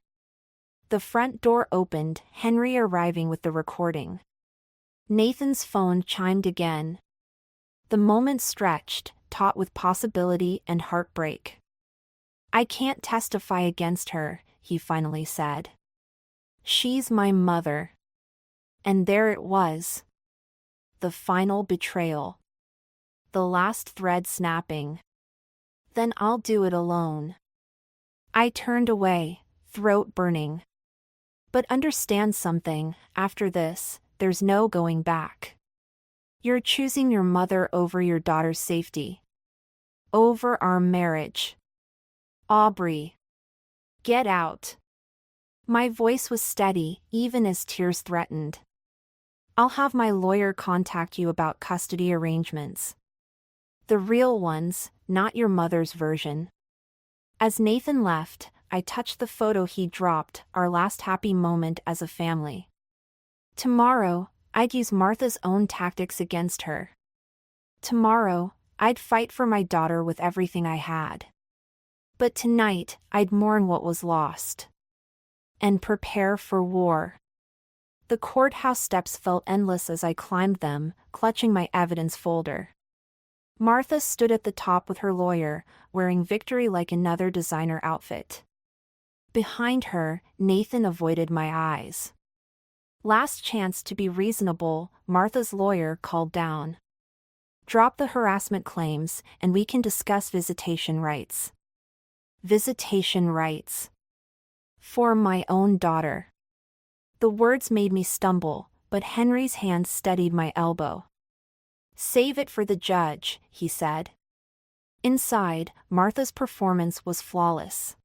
The front door opened, Henry arriving with the recording. Nathan's phone chimed again. The moment stretched, taut with possibility and heartbreak. I can't testify against her, he finally said. She's my mother. And there it was. The final betrayal. The last thread snapping. Then I'll do it alone. I turned away, throat burning. But understand something, after this, there's no going back. You're choosing your mother over your daughter's safety. Over our marriage. Aubrey. Get out. My voice was steady, even as tears threatened. I'll have my lawyer contact you about custody arrangements. The real ones, not your mother's version. As Nathan left, I touched the photo he dropped, our last happy moment as a family. Tomorrow, I'd use Martha's own tactics against her. Tomorrow, I'd fight for my daughter with everything I had. But tonight, I'd mourn what was lost. And prepare for war. The courthouse steps felt endless as I climbed them, clutching my evidence folder. Martha stood at the top with her lawyer, wearing victory like another designer outfit. Behind her, Nathan avoided my eyes. Last chance to be reasonable, Martha's lawyer called down. Drop the harassment claims, and we can discuss visitation rights. Visitation rights. For my own daughter. The words made me stumble, but Henry's hand steadied my elbow. Save it for the judge, he said. Inside, Martha's performance was flawless.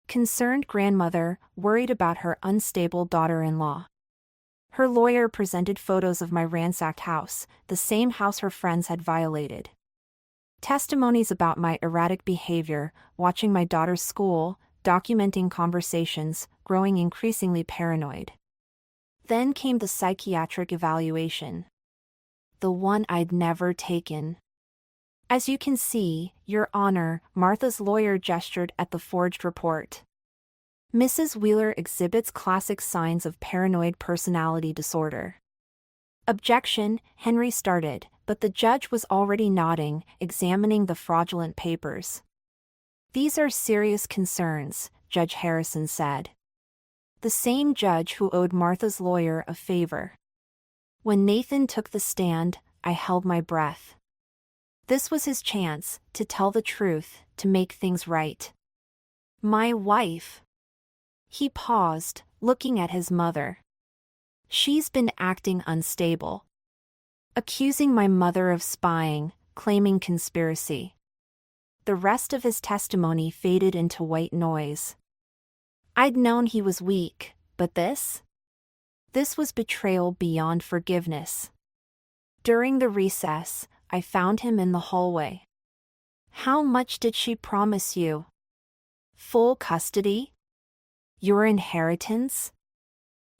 Concerned grandmother, worried about her unstable daughter-in-law. Her lawyer presented photos of my ransacked house, the same house her friends had violated. Testimonies about my erratic behavior, watching my daughter's school, documenting conversations, growing increasingly paranoid. Then came the psychiatric evaluation. The one I'd never taken. As you can see, Your Honor, Martha's lawyer gestured at the forged report. Mrs. Wheeler exhibits classic signs of paranoid personality disorder. Objection, Henry started, but the judge was already nodding, examining the fraudulent papers. These are serious concerns, Judge Harrison said. The same judge who owed Martha's lawyer a favor. When Nathan took the stand, I held my breath. This was his chance, to tell the truth, to make things right. My wife. He paused, looking at his mother. She's been acting unstable. Accusing my mother of spying, claiming conspiracy. The rest of his testimony faded into white noise. I'd known he was weak, but this? This was betrayal beyond forgiveness. During the recess, I found him in the hallway. How much did she promise you? Full custody? Your inheritance?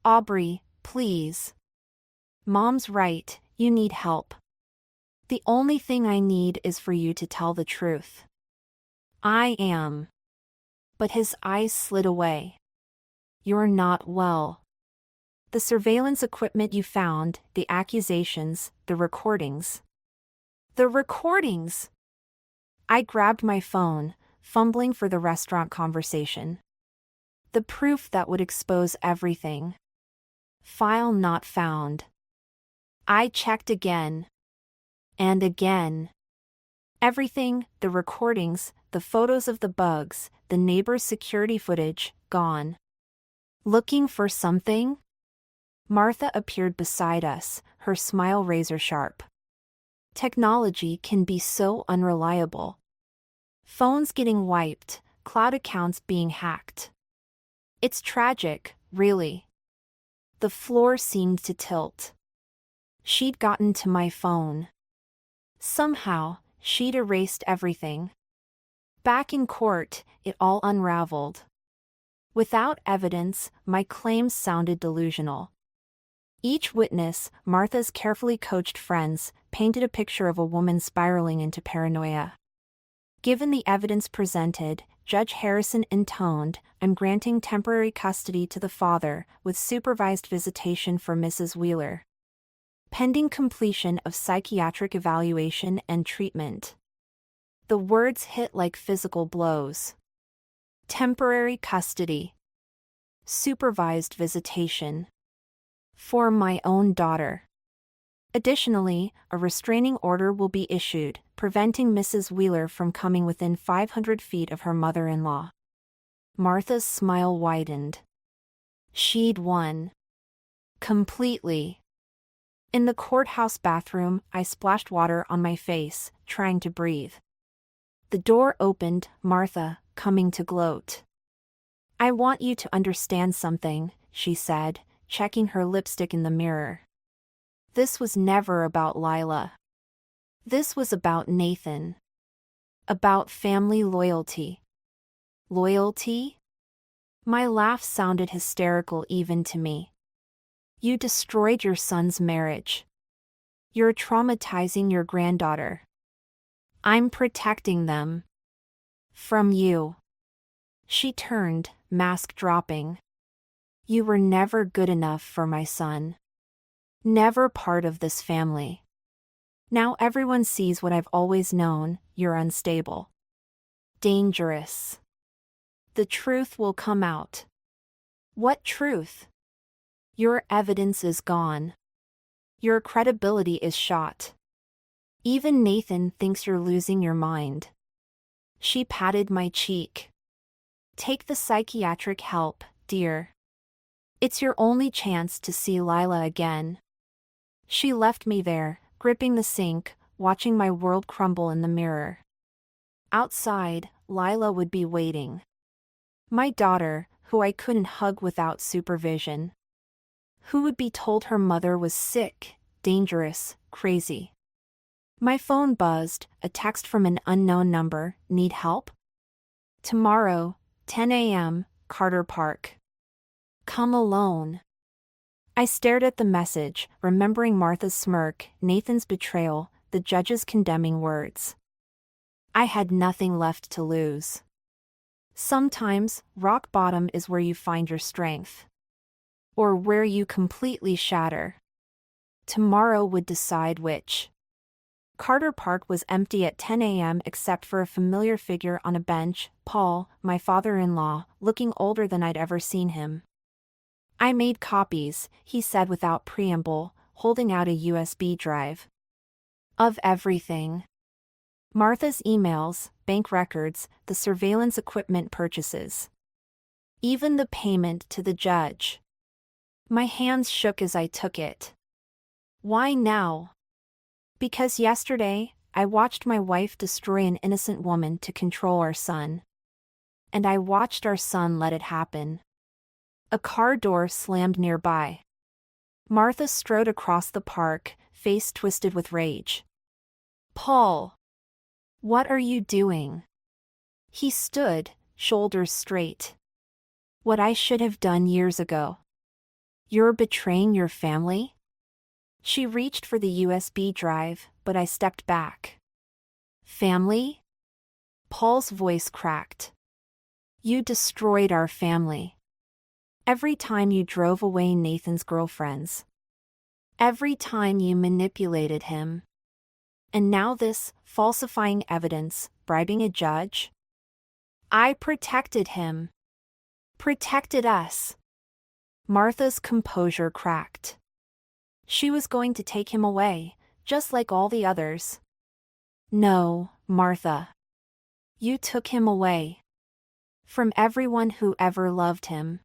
Aubrey, please. Mom's right, you need help. The only thing I need is for you to tell the truth. I am. But his eyes slid away. You're not well. The surveillance equipment you found, the accusations, the recordings. The recordings! I grabbed my phone, fumbling for the restaurant conversation. The proof that would expose everything. File not found. I checked again. And again. Everything, the recordings, the photos of the bugs, the neighbor's security footage, gone. Looking for something? Martha appeared beside us, her smile razor-sharp. Technology can be so unreliable. Phones getting wiped, cloud accounts being hacked. It's tragic, really. The floor seemed to tilt. She'd gotten to my phone. Somehow, she'd erased everything. Back in court, it all unraveled. Without evidence, my claims sounded delusional. Each witness, Martha's carefully coached friends, painted a picture of a woman spiraling into paranoia. Given the evidence presented, Judge Harrison intoned, I'm granting temporary custody to the father, with supervised visitation for Mrs. Wheeler. Pending completion of psychiatric evaluation and treatment. The words hit like physical blows. Temporary custody. Supervised visitation. For my own daughter. Additionally, a restraining order will be issued, preventing Mrs. Wheeler from coming within 500 feet of her mother-in-law. Martha's smile widened. She'd won. Completely. In the courthouse bathroom, I splashed water on my face, trying to breathe. The door opened, Martha, coming to gloat. "I want you to understand something," she said, checking her lipstick in the mirror. "This was never about Lila. This was about Nathan. About family loyalty." Loyalty? My laugh sounded hysterical even to me. "You destroyed your son's marriage. You're traumatizing your granddaughter. I'm protecting them. From you." She turned, mask dropping. "You were never good enough for my son. Never part of this family. Now everyone sees what I've always known, you're unstable. Dangerous. The truth will come out." "What truth?" "Your evidence is gone. Your credibility is shot. Even Nathan thinks you're losing your mind." She patted my cheek. "Take the psychiatric help, dear. It's your only chance to see Lila again." She left me there, gripping the sink, watching my world crumble in the mirror. Outside, Lila would be waiting. My daughter, who I couldn't hug without supervision. Who would be told her mother was sick, dangerous, crazy. My phone buzzed, a text from an unknown number. "Need help? Tomorrow, 10 a.m., Carter Park. Come alone." I stared at the message, remembering Martha's smirk, Nathan's betrayal, the judge's condemning words. I had nothing left to lose. Sometimes, rock bottom is where you find your strength. Or where you completely shatter. Tomorrow would decide which. Carter Park was empty at 10 a.m. except for a familiar figure on a bench, Paul, my father-in-law, looking older than I'd ever seen him. "I made copies," he said without preamble, holding out a USB drive. "Of everything. Martha's emails, bank records, the surveillance equipment purchases. Even the payment to the judge." My hands shook as I took it. "Why now?" "Because yesterday, I watched my wife destroy an innocent woman to control our son. And I watched our son let it happen." A car door slammed nearby. Martha strode across the park, face twisted with rage. "Paul! What are you doing?" He stood, shoulders straight. "What I should have done years ago. You're betraying your family?" She reached for the USB drive, but I stepped back. "Family?" Paul's voice cracked. "You destroyed our family. Every time you drove away Nathan's girlfriends. Every time you manipulated him. And now this, falsifying evidence, bribing a judge? I protected him. Protected us." Martha's composure cracked. She was going to take him away, just like all the others. "No, Martha. You took him away. From everyone who ever loved him."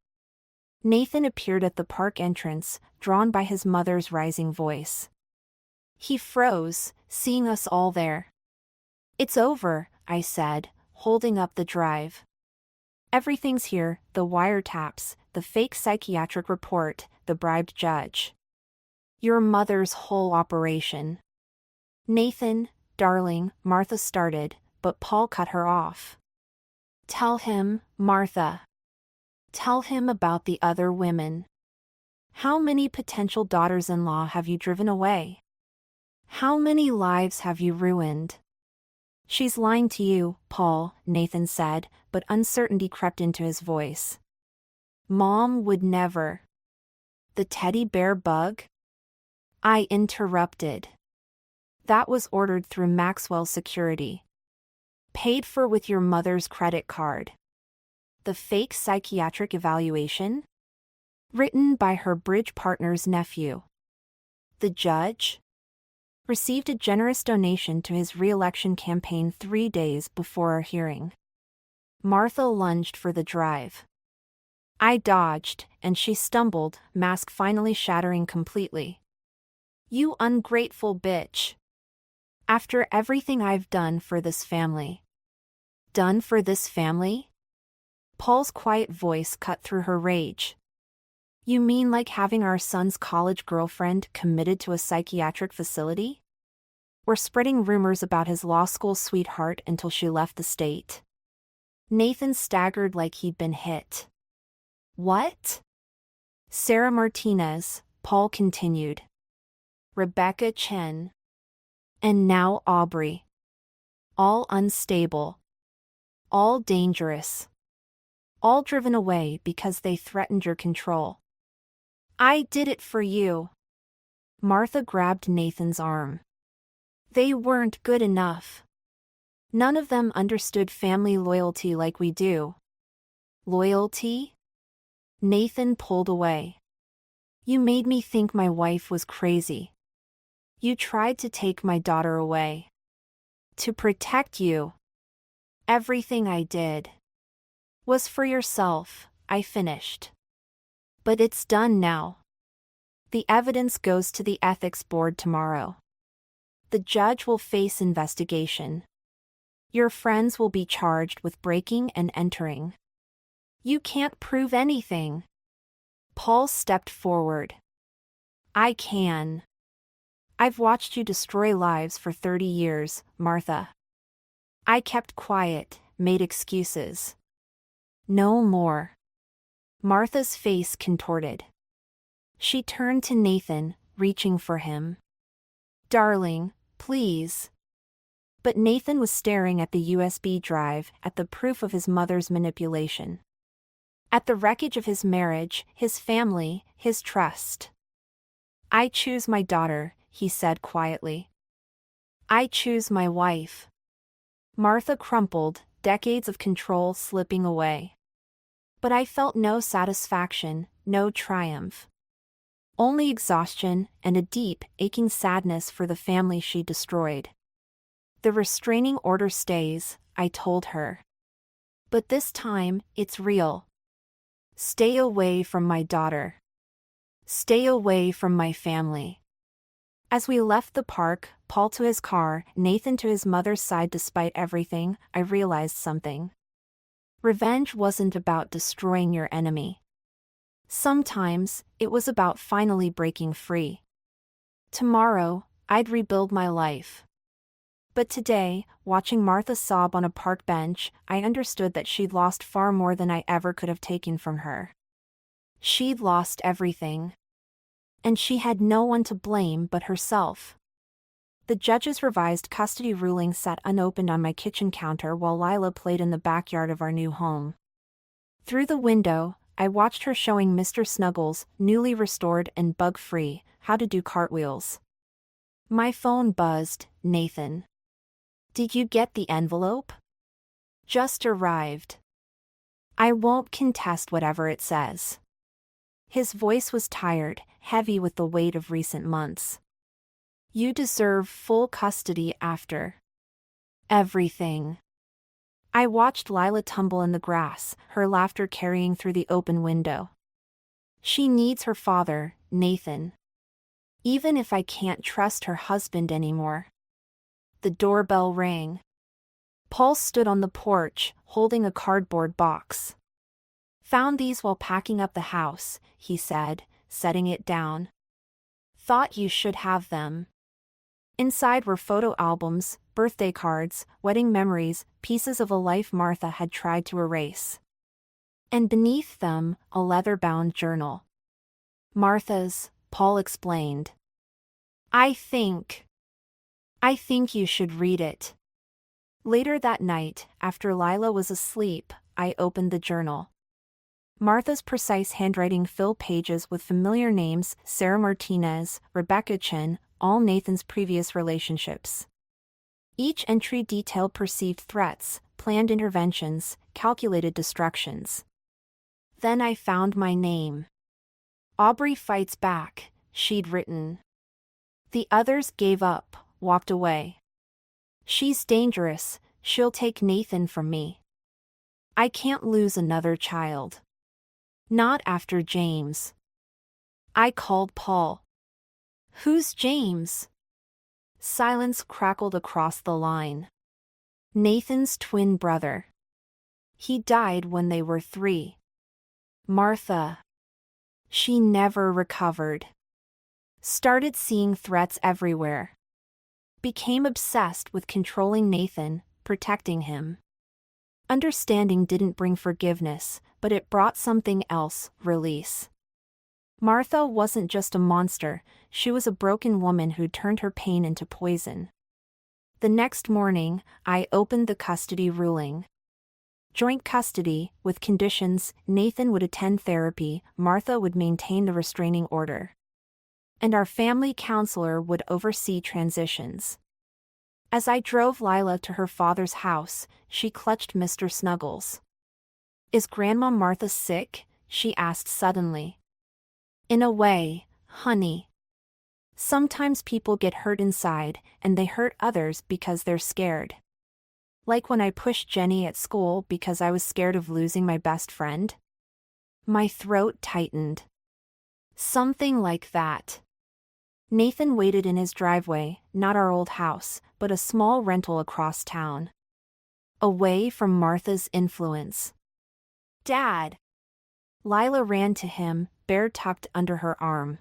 Nathan appeared at the park entrance, drawn by his mother's rising voice. He froze, seeing us all there. "It's over," I said, holding up the drive. "Everything's here, the wiretaps, the fake psychiatric report, the bribed judge. Your mother's whole operation." "Nathan, darling," Martha started, but Paul cut her off. "Tell him, Martha. Tell him about the other women. How many potential daughters-in-law have you driven away? How many lives have you ruined?" "She's lying to you, Paul," Nathan said, but uncertainty crept into his voice. "Mom would never." "The teddy bear bug?" I interrupted. "That was ordered through Maxwell Security. Paid for with your mother's credit card. The fake psychiatric evaluation? Written by her bridge partner's nephew. The judge? Received a generous donation to his re-election campaign 3 days before our hearing." Martha lunged for the drive. I dodged, and she stumbled, mask finally shattering completely. You ungrateful bitch. After everything I've done for this family. Done for this family? Paul's quiet voice cut through her rage. You mean like having our son's college girlfriend committed to a psychiatric facility? Or spreading rumors about his law school sweetheart until she left the state? Nathan staggered like he'd been hit. What? Sarah Martinez, Paul continued. Rebecca Chen. And now Aubrey. All unstable. All dangerous. All driven away because they threatened your control. I did it for you. Martha grabbed Nathan's arm. They weren't good enough. None of them understood family loyalty like we do. Loyalty? Nathan pulled away. You made me think my wife was crazy. You tried to take my daughter away. To protect you. Everything I did was for yourself, I finished. But it's done now. The evidence goes to the ethics board tomorrow. The judge will face investigation. Your friends will be charged with breaking and entering. You can't prove anything. Paul stepped forward. I can. I've watched you destroy lives for 30 years, Martha. I kept quiet, made excuses. No more. Martha's face contorted. She turned to Nathan, reaching for him. Darling, please. But Nathan was staring at the USB drive, at the proof of his mother's manipulation. At the wreckage of his marriage, his family, his trust. I choose my daughter, he said quietly. I choose my wife. Martha crumpled, decades of control slipping away. But I felt no satisfaction, no triumph. Only exhaustion and a deep, aching sadness for the family she destroyed. The restraining order stays, I told her. But this time, it's real. Stay away from my daughter. Stay away from my family. As we left the park, Paul to his car, Nathan to his mother's side despite everything, I realized something. Revenge wasn't about destroying your enemy. Sometimes, it was about finally breaking free. Tomorrow, I'd rebuild my life. But today, watching Martha sob on a park bench, I understood that she'd lost far more than I ever could have taken from her. She'd lost everything. And she had no one to blame but herself. The judge's revised custody ruling sat unopened on my kitchen counter while Lila played in the backyard of our new home. Through the window, I watched her showing Mr. Snuggles, newly restored and bug-free, how to do cartwheels. My phone buzzed. Nathan. Did you get the envelope? Just arrived. I won't contest whatever it says. His voice was tired, heavy with the weight of recent months. You deserve full custody after everything. I watched Lila tumble in the grass, her laughter carrying through the open window. She needs her father, Nathan. Even if I can't trust her husband anymore. The doorbell rang. Paul stood on the porch, holding a cardboard box. Found these while packing up the house, he said, setting it down. Thought you should have them. Inside were photo albums, birthday cards, wedding memories, pieces of a life Martha had tried to erase. And beneath them, a leather-bound journal. Martha's, Paul explained. I think you should read it. Later that night, after Lila was asleep, I opened the journal. Martha's precise handwriting filled pages with familiar names: Sarah Martinez, Rebecca Chen, all Nathan's previous relationships. Each entry detailed perceived threats, planned interventions, calculated destructions. Then I found my name. Aubrey fights back, she'd written. The others gave up, walked away. She's dangerous, she'll take Nathan from me. I can't lose another child. Not after James. I called Paul. Who's James? Silence crackled across the line. Nathan's twin brother. He died when they were 3. Martha. She never recovered. Started seeing threats everywhere. Became obsessed with controlling Nathan, protecting him. Understanding didn't bring forgiveness, but it brought something else, release. Martha wasn't just a monster, she was a broken woman who turned her pain into poison. The next morning, I opened the custody ruling. Joint custody, with conditions: Nathan would attend therapy, Martha would maintain the restraining order. And our family counselor would oversee transitions. As I drove Lila to her father's house, she clutched Mr. Snuggles. "Is Grandma Martha sick?" she asked suddenly. "In a way, honey. Sometimes people get hurt inside, and they hurt others because they're scared. Like when I pushed Jenny at school because I was scared of losing my best friend." My throat tightened. Something like that. Nathan waited in his driveway, not our old house, but a small rental across town. Away from Martha's influence. "Dad!" Lila ran to him, bear tucked under her arm.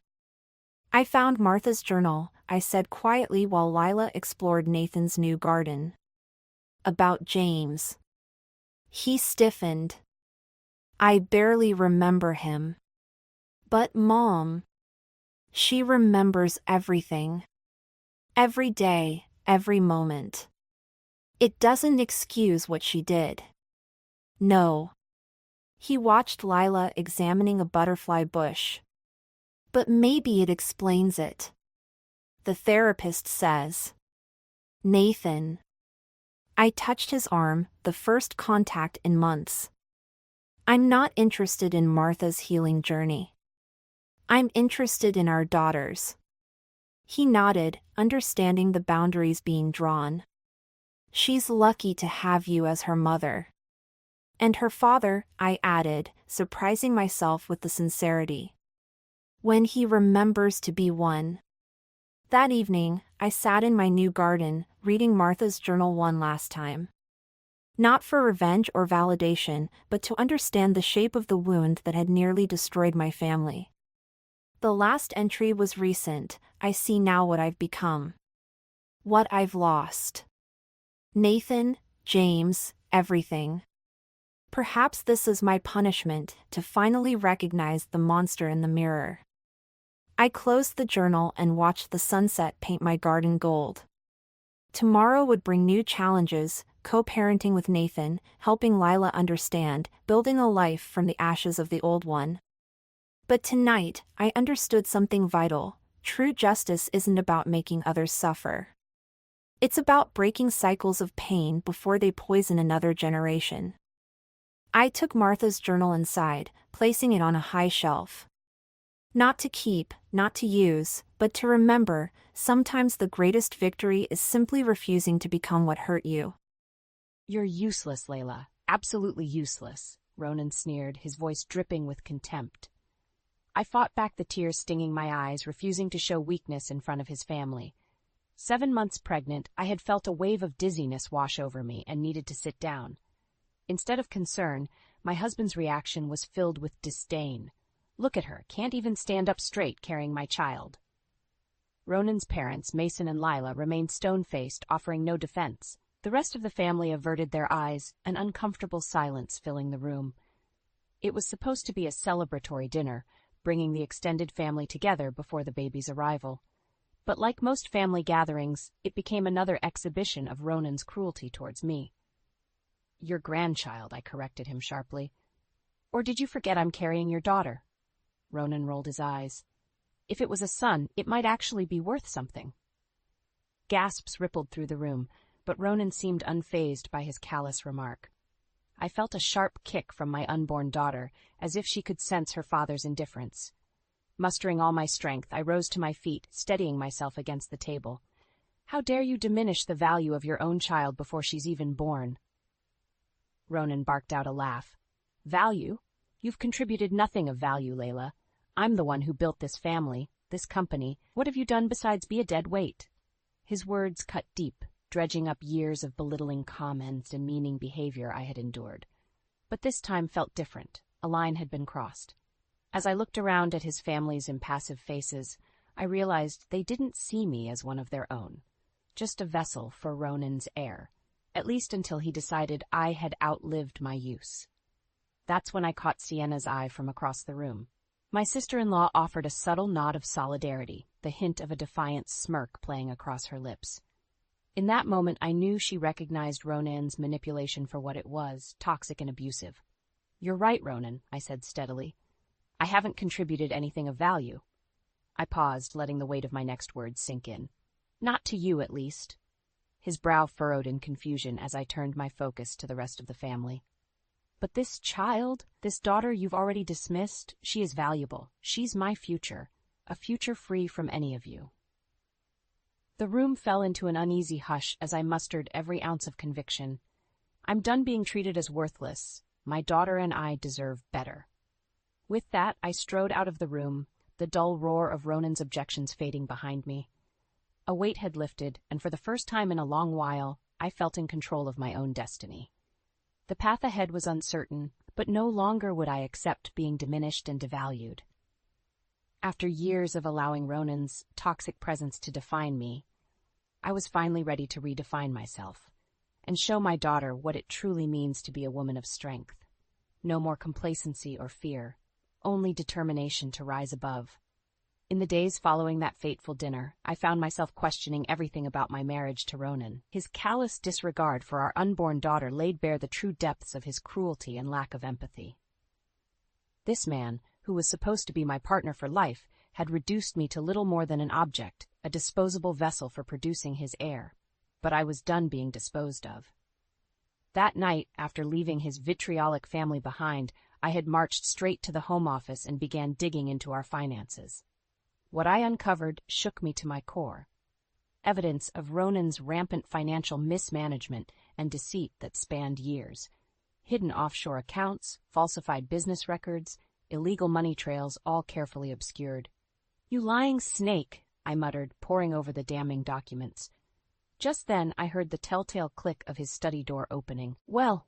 "I found Martha's journal," I said quietly while Lila explored Nathan's new garden. "About James." He stiffened. "I barely remember him." "But Mom." "She remembers everything. Every day, every moment. It doesn't excuse what she did." "No." He watched Lila examining a butterfly bush. "But maybe it explains it. The therapist says." "Nathan." I touched his arm, the first contact in months. "I'm not interested in Martha's healing journey. I'm interested in our daughters." He nodded, understanding the boundaries being drawn. "She's lucky to have you as her mother." "And her father," I added, surprising myself with the sincerity. "When he remembers to be one." That evening, I sat in my new garden, reading Martha's journal one last time. Not for revenge or validation, but to understand the shape of the wound that had nearly destroyed my family. The last entry was recent: "I see now what I've become. What I've lost. Nathan, James, everything. Perhaps this is my punishment, to finally recognize the monster in the mirror." I closed the journal and watched the sunset paint my garden gold. Tomorrow would bring new challenges: co-parenting with Nathan, helping Lila understand, building a life from the ashes of the old one. But tonight, I understood something vital: true justice isn't about making others suffer. It's about breaking cycles of pain before they poison another generation. I took Martha's journal inside, placing it on a high shelf. Not to keep, not to use, but to remember. Sometimes the greatest victory is simply refusing to become what hurt you. "You're useless, Layla. Absolutely useless," Ronan sneered, his voice dripping with contempt. I fought back the tears stinging my eyes, refusing to show weakness in front of his family. 7 months pregnant, I had felt a wave of dizziness wash over me and needed to sit down. Instead of concern, my husband's reaction was filled with disdain. "Look at her, can't even stand up straight carrying my child." Ronan's parents, Mason and Lila, remained stone-faced, offering no defense. The rest of the family averted their eyes, an uncomfortable silence filling the room. It was supposed to be a celebratory dinner, bringing the extended family together before the baby's arrival. But like most family gatherings, it became another exhibition of Ronan's cruelty towards me. "Your grandchild," I corrected him sharply. "Or did you forget I'm carrying your daughter?" Ronan rolled his eyes. "If it was a son, it might actually be worth something." Gasps rippled through the room, but Ronan seemed unfazed by his callous remark. I felt a sharp kick from my unborn daughter, as if she could sense her father's indifference. Mustering all my strength, I rose to my feet, steadying myself against the table. "How dare you diminish the value of your own child before she's even born?" Ronan barked out a laugh. "Value? You've contributed nothing of value, Layla. I'm the one who built this family, this company. What have you done besides be a dead weight? His words cut deep, dredging up years of belittling comments and demeaning behavior I had endured. But this time felt different. A line had been crossed. As I looked around at his family's impassive faces, I realized they didn't see me as one of their own, just a vessel for Ronan's heir, at least until he decided I had outlived my use. That's when I caught Sienna's eye from across the room. My sister-in-law offered a subtle nod of solidarity, the hint of a defiant smirk playing across her lips. In that moment, I knew she recognized Ronan's manipulation for what it was, toxic and abusive. You're right, Ronan, I said steadily. I haven't contributed anything of value. I paused, letting the weight of my next words sink in. Not to you, at least. His brow furrowed in confusion as I turned my focus to the rest of the family. But this child, this daughter you've already dismissed, she is valuable. She's my future, a future free from any of you. The room fell into an uneasy hush as I mustered every ounce of conviction. I'm done being treated as worthless. My daughter and I deserve better. With that, I strode out of the room, the dull roar of Ronan's objections fading behind me. A weight had lifted, and for the first time in a long while, I felt in control of my own destiny. The path ahead was uncertain, but no longer would I accept being diminished and devalued. After years of allowing Ronan's toxic presence to define me, I was finally ready to redefine myself and show my daughter what it truly means to be a woman of strength. No more complacency or fear, only determination to rise above. In the days following that fateful dinner, I found myself questioning everything about my marriage to Ronan. His callous disregard for our unborn daughter laid bare the true depths of his cruelty and lack of empathy. This man, who was supposed to be my partner for life, had reduced me to little more than an object, a disposable vessel for producing his heir. But I was done being disposed of. That night, after leaving his vitriolic family behind, I had marched straight to the Home Office and began digging into our finances. What I uncovered shook me to my core. Evidence of Ronan's rampant financial mismanagement and deceit that spanned years. Hidden offshore accounts, falsified business records, illegal money trails, all carefully obscured. "You lying snake," I muttered, poring over the damning documents. Just then I heard the telltale click of his study door opening. Well,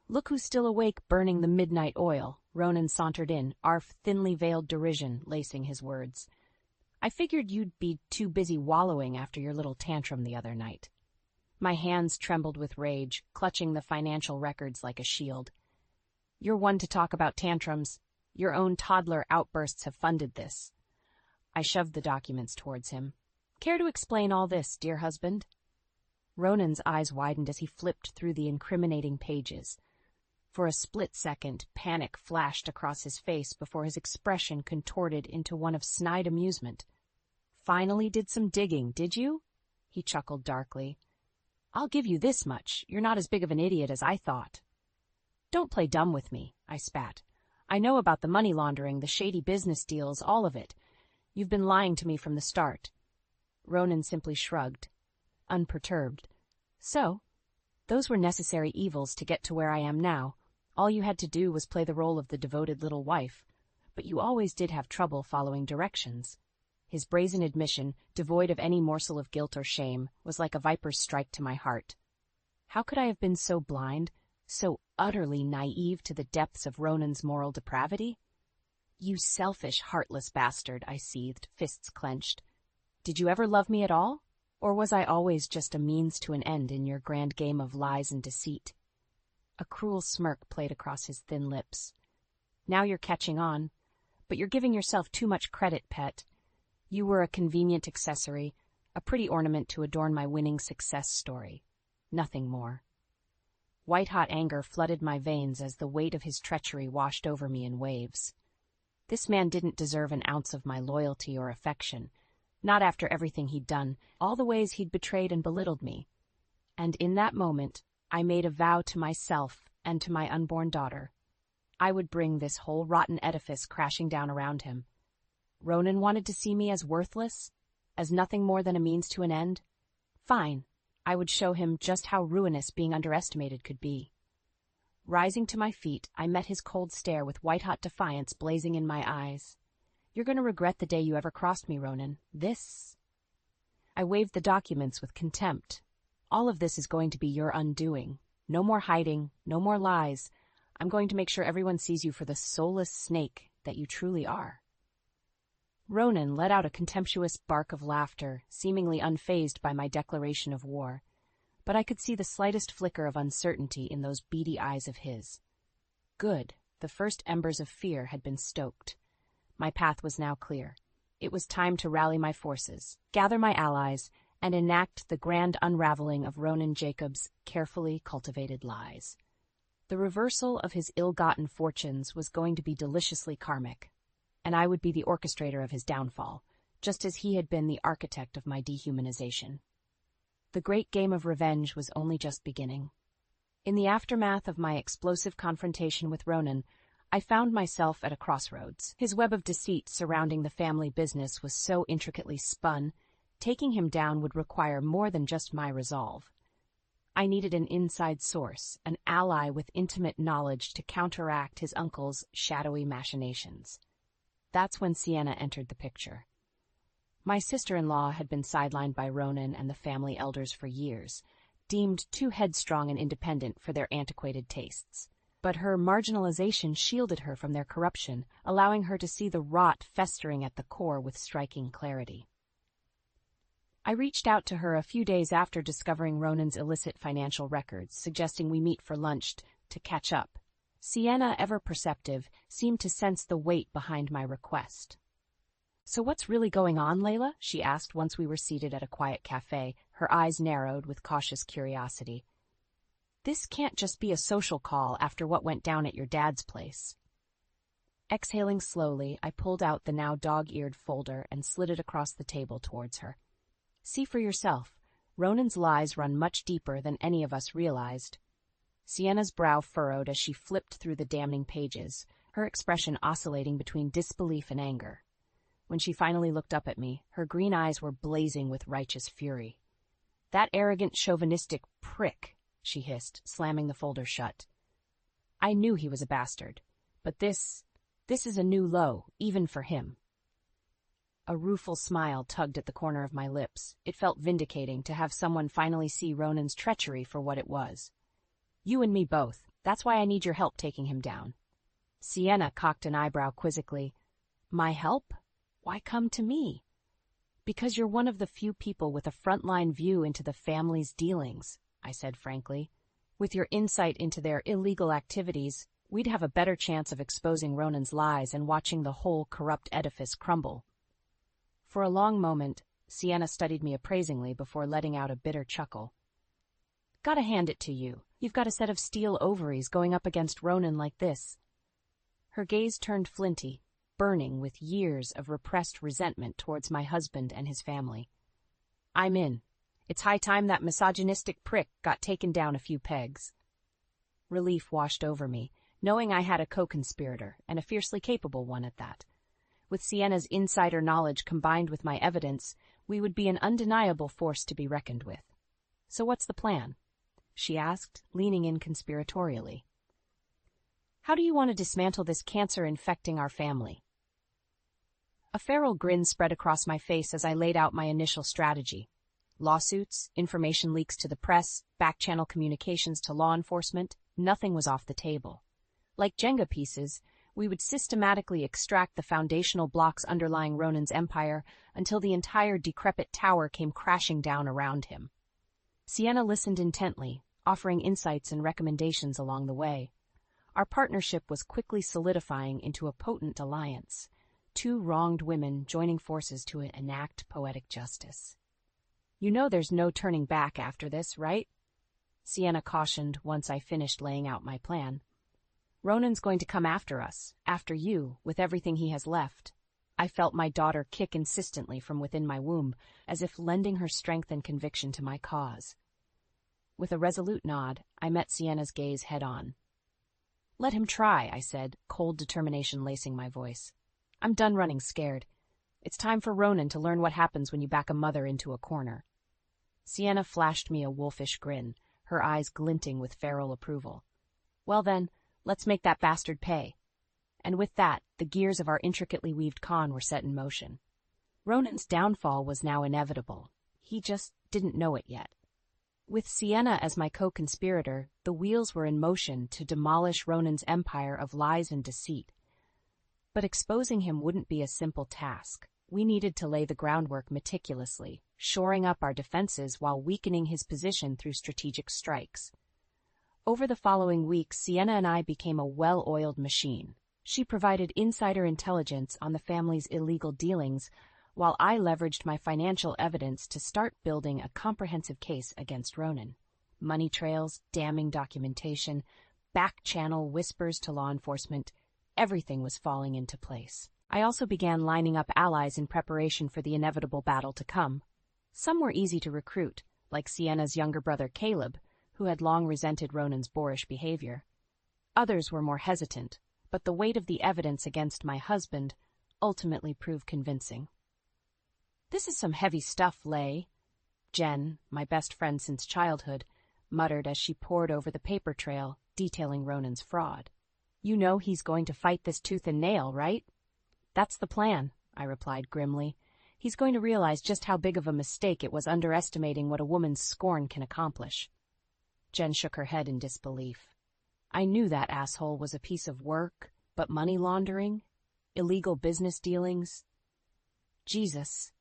look who's still awake burning the midnight oil. Ronan sauntered in, arf thinly veiled derision lacing his words. I figured you'd be too busy wallowing after your little tantrum the other night. My hands trembled with rage, clutching the financial records like a shield. You're one to talk about tantrums. Your own toddler outbursts have funded this. I shoved the documents towards him. Care to explain all this, dear husband? Ronan's eyes widened as he flipped through the incriminating pages. For a split second, panic flashed across his face before his expression contorted into one of snide amusement. Finally did some digging, did you? He chuckled darkly. I'll give you this much. You're not as big of an idiot as I thought. Don't play dumb with me, I spat. I know about the money laundering, the shady business deals, all of it. You've been lying to me from the start. Ronan simply shrugged, unperturbed. So, those were necessary evils to get to where I am now. All you had to do was play the role of the devoted little wife. But you always did have trouble following directions. His brazen admission, devoid of any morsel of guilt or shame, was like a viper's strike to my heart. How could I have been so blind, so utterly naive to the depths of Ronan's moral depravity? You selfish, heartless bastard, I seethed, fists clenched. Did you ever love me at all? Or was I always just a means to an end in your grand game of lies and deceit? A cruel smirk played across his thin lips. Now you're catching on, but you're giving yourself too much credit, pet. You were a convenient accessory, a pretty ornament to adorn my winning success story. Nothing more. White-hot anger flooded my veins as the weight of his treachery washed over me in waves. This man didn't deserve an ounce of my loyalty or affection, not after everything he'd done, all the ways he'd betrayed and belittled me. And in that moment, I made a vow to myself and to my unborn daughter. I would bring this whole rotten edifice crashing down around him. Ronan wanted to see me as worthless, as nothing more than a means to an end. Fine, I would show him just how ruinous being underestimated could be. Rising to my feet, I met his cold stare with white-hot defiance blazing in my eyes. "You're going to regret the day you ever crossed me, Ronan. This—" I waved the documents with contempt. "All of this is going to be your undoing. No more hiding, no more lies. I'm going to make sure everyone sees you for the soulless snake that you truly are." Ronan let out a contemptuous bark of laughter, seemingly unfazed by my declaration of war. But I could see the slightest flicker of uncertainty in those beady eyes of his. Good, the first embers of fear had been stoked. My path was now clear. It was time to rally my forces, gather my allies, and enact the grand unraveling of Ronan Jacobs' carefully cultivated lies. The reversal of his ill-gotten fortunes was going to be deliciously karmic, and I would be the orchestrator of his downfall, just as he had been the architect of my dehumanization. The great game of revenge was only just beginning. In the aftermath of my explosive confrontation with Ronan, I found myself at a crossroads. His web of deceit surrounding the family business was so intricately spun, taking him down would require more than just my resolve. I needed an inside source, an ally with intimate knowledge to counteract his uncle's shadowy machinations. That's when Sienna entered the picture. My sister-in-law had been sidelined by Ronan and the family elders for years, deemed too headstrong and independent for their antiquated tastes. But her marginalization shielded her from their corruption, allowing her to see the rot festering at the core with striking clarity. I reached out to her a few days after discovering Ronan's illicit financial records, suggesting we meet for lunch to catch up. Sienna, ever perceptive, seemed to sense the weight behind my request. "So what's really going on, Layla?" she asked once we were seated at a quiet cafe, her eyes narrowed with cautious curiosity. "This can't just be a social call after what went down at your dad's place." Exhaling slowly, I pulled out the now dog-eared folder and slid it across the table towards her. "See for yourself. Ronan's lies run much deeper than any of us realized." Sienna's brow furrowed as she flipped through the damning pages, her expression oscillating between disbelief and anger. When she finally looked up at me, her green eyes were blazing with righteous fury. "That arrogant, chauvinistic prick," she hissed, slamming the folder shut. I knew he was a bastard, but this is a new low, even for him. A rueful smile tugged at the corner of my lips. It felt vindicating to have someone finally see Ronan's treachery for what it was. "You and me both. That's why I need your help taking him down." Sienna cocked an eyebrow quizzically. "My help? Why come to me?" "Because you're one of the few people with a frontline view into the family's dealings," I said frankly. "With your insight into their illegal activities, we'd have a better chance of exposing Ronan's lies and watching the whole corrupt edifice crumble." For a long moment, Sienna studied me appraisingly before letting out a bitter chuckle. "Gotta hand it to you. You've got a set of steel ovaries going up against Ronan like this." Her gaze turned flinty, burning with years of repressed resentment towards my husband and his family. "I'm in. It's high time that misogynistic prick got taken down a few pegs." Relief washed over me, knowing I had a co-conspirator, and a fiercely capable one at that. With Sienna's insider knowledge combined with my evidence, we would be an undeniable force to be reckoned with. "So what's the plan?" she asked, leaning in conspiratorially. "How do you want to dismantle this cancer infecting our family?" A feral grin spread across my face as I laid out my initial strategy. Lawsuits, information leaks to the press, back-channel communications to law enforcement, nothing was off the table. Like Jenga pieces, we would systematically extract the foundational blocks underlying Ronan's empire until the entire decrepit tower came crashing down around him. Sienna listened intently, offering insights and recommendations along the way. Our partnership was quickly solidifying into a potent alliance, two wronged women joining forces to enact poetic justice. "You know there's no turning back after this, right?" Sienna cautioned once I finished laying out my plan. "Ronan's going to come after us, after you, with everything he has left." I felt my daughter kick insistently from within my womb, as if lending her strength and conviction to my cause. With a resolute nod, I met Sienna's gaze head-on. "Let him try," I said, cold determination lacing my voice. "I'm done running scared. It's time for Ronan to learn what happens when you back a mother into a corner." Sienna flashed me a wolfish grin, her eyes glinting with feral approval. Well then, let's make that bastard pay. And with that, the gears of our intricately weaved con were set in motion. Ronan's downfall was now inevitable. He just didn't know it yet. With Sienna as my co-conspirator, the wheels were in motion to demolish Ronan's empire of lies and deceit. But exposing him wouldn't be a simple task. We needed to lay the groundwork meticulously, shoring up our defenses while weakening his position through strategic strikes. Over the following weeks, Sienna and I became a well-oiled machine. She provided insider intelligence on the family's illegal dealings, while I leveraged my financial evidence to start building a comprehensive case against Ronan. Money trails, damning documentation, back-channel whispers to law enforcement, everything was falling into place. I also began lining up allies in preparation for the inevitable battle to come. Some were easy to recruit, like Sienna's younger brother Caleb, who had long resented Ronan's boorish behavior. Others were more hesitant, but the weight of the evidence against my husband ultimately proved convincing. "This is some heavy stuff, Lay," Jen, my best friend since childhood, muttered as she pored over the paper trail detailing Ronan's fraud. "You know he's going to fight this tooth and nail, right?" "That's the plan," I replied grimly. "He's going to realize just how big of a mistake it was underestimating what a woman's scorn can accomplish." Jen shook her head in disbelief. "I knew that asshole was a piece of work, but money laundering? Illegal business dealings? Jesus."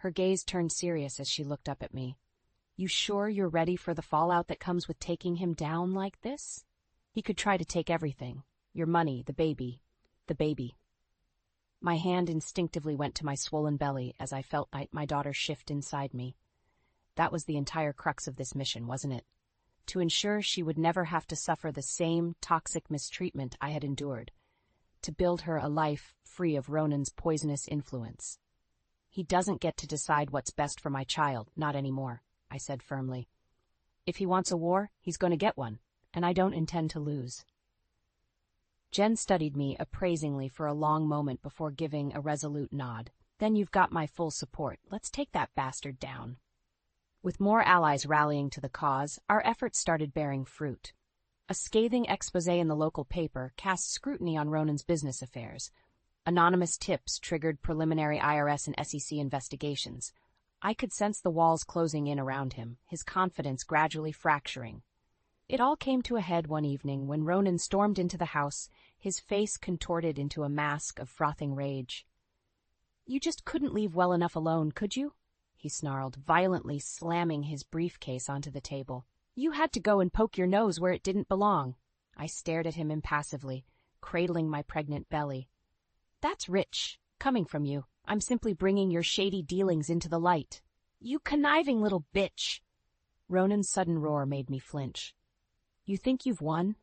Her gaze turned serious as she looked up at me. "You sure you're ready for the fallout that comes with taking him down like this? He could try to take everything. Your money, the baby. My hand instinctively went to my swollen belly as I felt my daughter shift inside me. That was the entire crux of this mission, wasn't it? To ensure she would never have to suffer the same toxic mistreatment I had endured. To build her a life free of Ronan's poisonous influence. "He doesn't get to decide what's best for my child, not anymore," I said firmly. "If he wants a war, he's going to get one, and I don't intend to lose." Jen studied me appraisingly for a long moment before giving a resolute nod. "Then you've got my full support. Let's take that bastard down." With more allies rallying to the cause, our efforts started bearing fruit. A scathing exposé in the local paper cast scrutiny on Ronan's business affairs. Anonymous tips triggered preliminary IRS and SEC investigations. I could sense the walls closing in around him, his confidence gradually fracturing. It all came to a head one evening when Ronan stormed into the house, his face contorted into a mask of frothing rage. "You just couldn't leave well enough alone, could you?" he snarled, violently slamming his briefcase onto the table. "You had to go and poke your nose where it didn't belong." I stared at him impassively, cradling my pregnant belly. "That's rich, coming from you. I'm simply bringing your shady dealings into the light." "You conniving little bitch!" Ronan's sudden roar made me flinch. "You think you've won?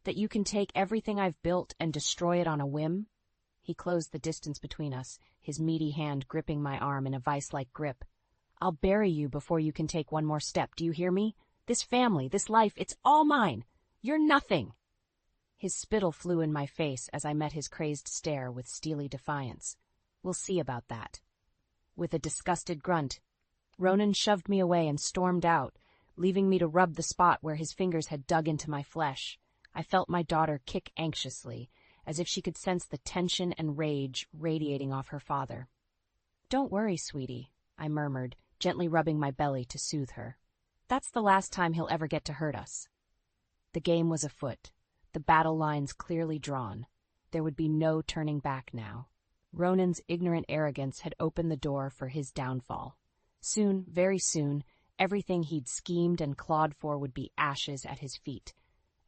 That you can take everything I've built and destroy it on a whim?" He closed the distance between us, his meaty hand gripping my arm in a vice-like grip. "I'll bury you before you can take one more step, do you hear me? This family, this life, it's all mine. You're nothing." His spittle flew in my face as I met his crazed stare with steely defiance. "We'll see about that." With a disgusted grunt, Ronan shoved me away and stormed out, leaving me to rub the spot where his fingers had dug into my flesh. I felt my daughter kick anxiously, as if she could sense the tension and rage radiating off her father. "Don't worry, sweetie," I murmured, gently rubbing my belly to soothe her. "That's the last time he'll ever get to hurt us." The game was afoot, the battle lines clearly drawn. There would be no turning back now. Ronan's ignorant arrogance had opened the door for his downfall. Soon, very soon, everything he'd schemed and clawed for would be ashes at his feet.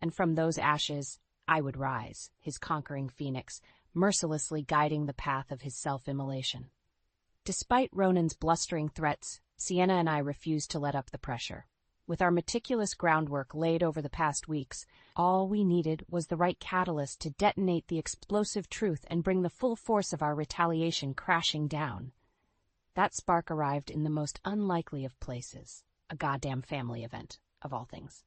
And from those ashes, I would rise, his conquering phoenix, mercilessly guiding the path of his self-immolation. Despite Ronan's blustering threats, Sienna and I refused to let up the pressure. With our meticulous groundwork laid over the past weeks, all we needed was the right catalyst to detonate the explosive truth and bring the full force of our retaliation crashing down. That spark arrived in the most unlikely of places, a goddamn family event, of all things.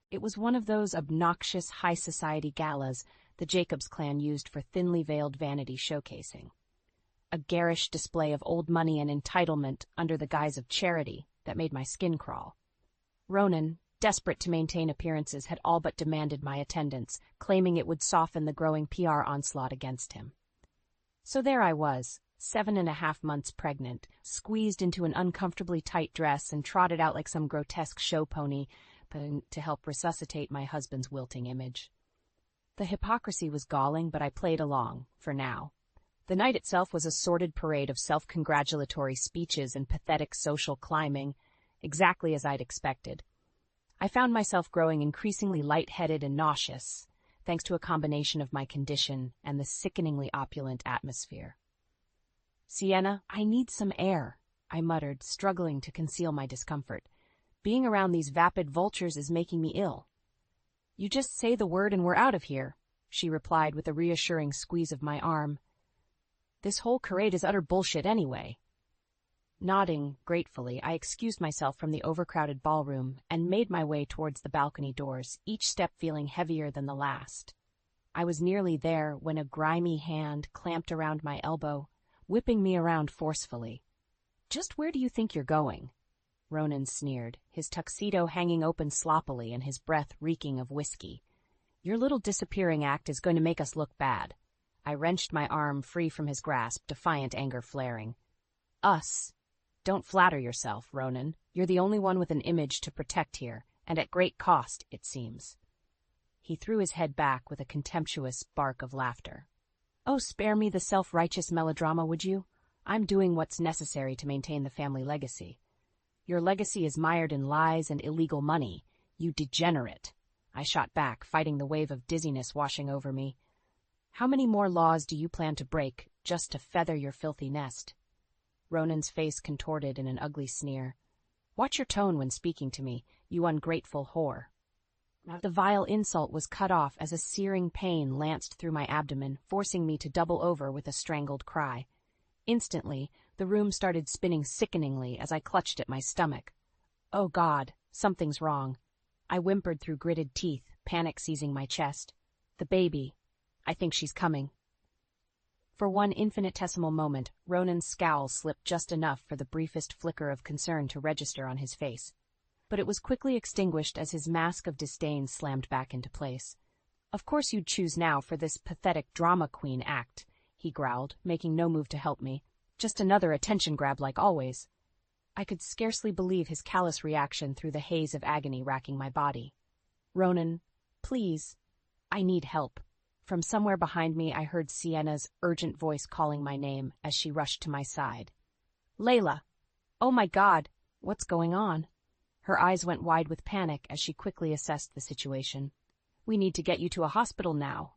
It was one of those obnoxious high society galas the Jacobs clan used for thinly veiled vanity showcasing. A garish display of old money and entitlement under the guise of charity that made my skin crawl. Ronan, desperate to maintain appearances, had all but demanded my attendance, claiming it would soften the growing PR onslaught against him. So there I was, 7.5 months pregnant, squeezed into an uncomfortably tight dress and trotted out like some grotesque show pony to help resuscitate my husband's wilting image. The hypocrisy was galling, but I played along, for now. The night itself was a sordid parade of self-congratulatory speeches and pathetic social climbing, exactly as I'd expected. I found myself growing increasingly lightheaded and nauseous, thanks to a combination of my condition and the sickeningly opulent atmosphere. "Sienna, I need some air," I muttered, struggling to conceal my discomfort. "Being around these vapid vultures is making me ill." "You just say the word and we're out of here," she replied with a reassuring squeeze of my arm. "This whole charade is utter bullshit anyway." Nodding gratefully, I excused myself from the overcrowded ballroom and made my way towards the balcony doors, each step feeling heavier than the last. I was nearly there when a grimy hand clamped around my elbow, whipping me around forcefully. "Just where do you think you're going?" Ronan sneered, his tuxedo hanging open sloppily and his breath reeking of whiskey. "Your little disappearing act is going to make us look bad." I wrenched my arm free from his grasp, defiant anger flaring. "Us? Don't flatter yourself, Ronan. You're the only one with an image to protect here, and at great cost, it seems." He threw his head back with a contemptuous bark of laughter. "Oh, spare me the self-righteous melodrama, would you? I'm doing what's necessary to maintain the family legacy." "Your legacy is mired in lies and illegal money, you degenerate." I shot back, fighting the wave of dizziness washing over me. "How many more laws do you plan to break, just to feather your filthy nest?" Ronan's face contorted in an ugly sneer. "Watch your tone when speaking to me, you ungrateful whore." The vile insult was cut off as a searing pain lanced through my abdomen, forcing me to double over with a strangled cry. Instantly, the room started spinning sickeningly as I clutched at my stomach. "Oh God, something's wrong." I whimpered through gritted teeth, panic seizing my chest. "The baby. I think she's coming." For one infinitesimal moment, Ronan's scowl slipped just enough for the briefest flicker of concern to register on his face. But it was quickly extinguished as his mask of disdain slammed back into place. "Of course you'd choose now for this pathetic drama queen act," he growled, making no move to help me. "Just another attention grab like always." I could scarcely believe his callous reaction through the haze of agony racking my body. "Ronan, please, I need help." From somewhere behind me, I heard Sienna's urgent voice calling my name as she rushed to my side. "Layla! Oh my God, what's going on?" Her eyes went wide with panic as she quickly assessed the situation. "We need to get you to a hospital now."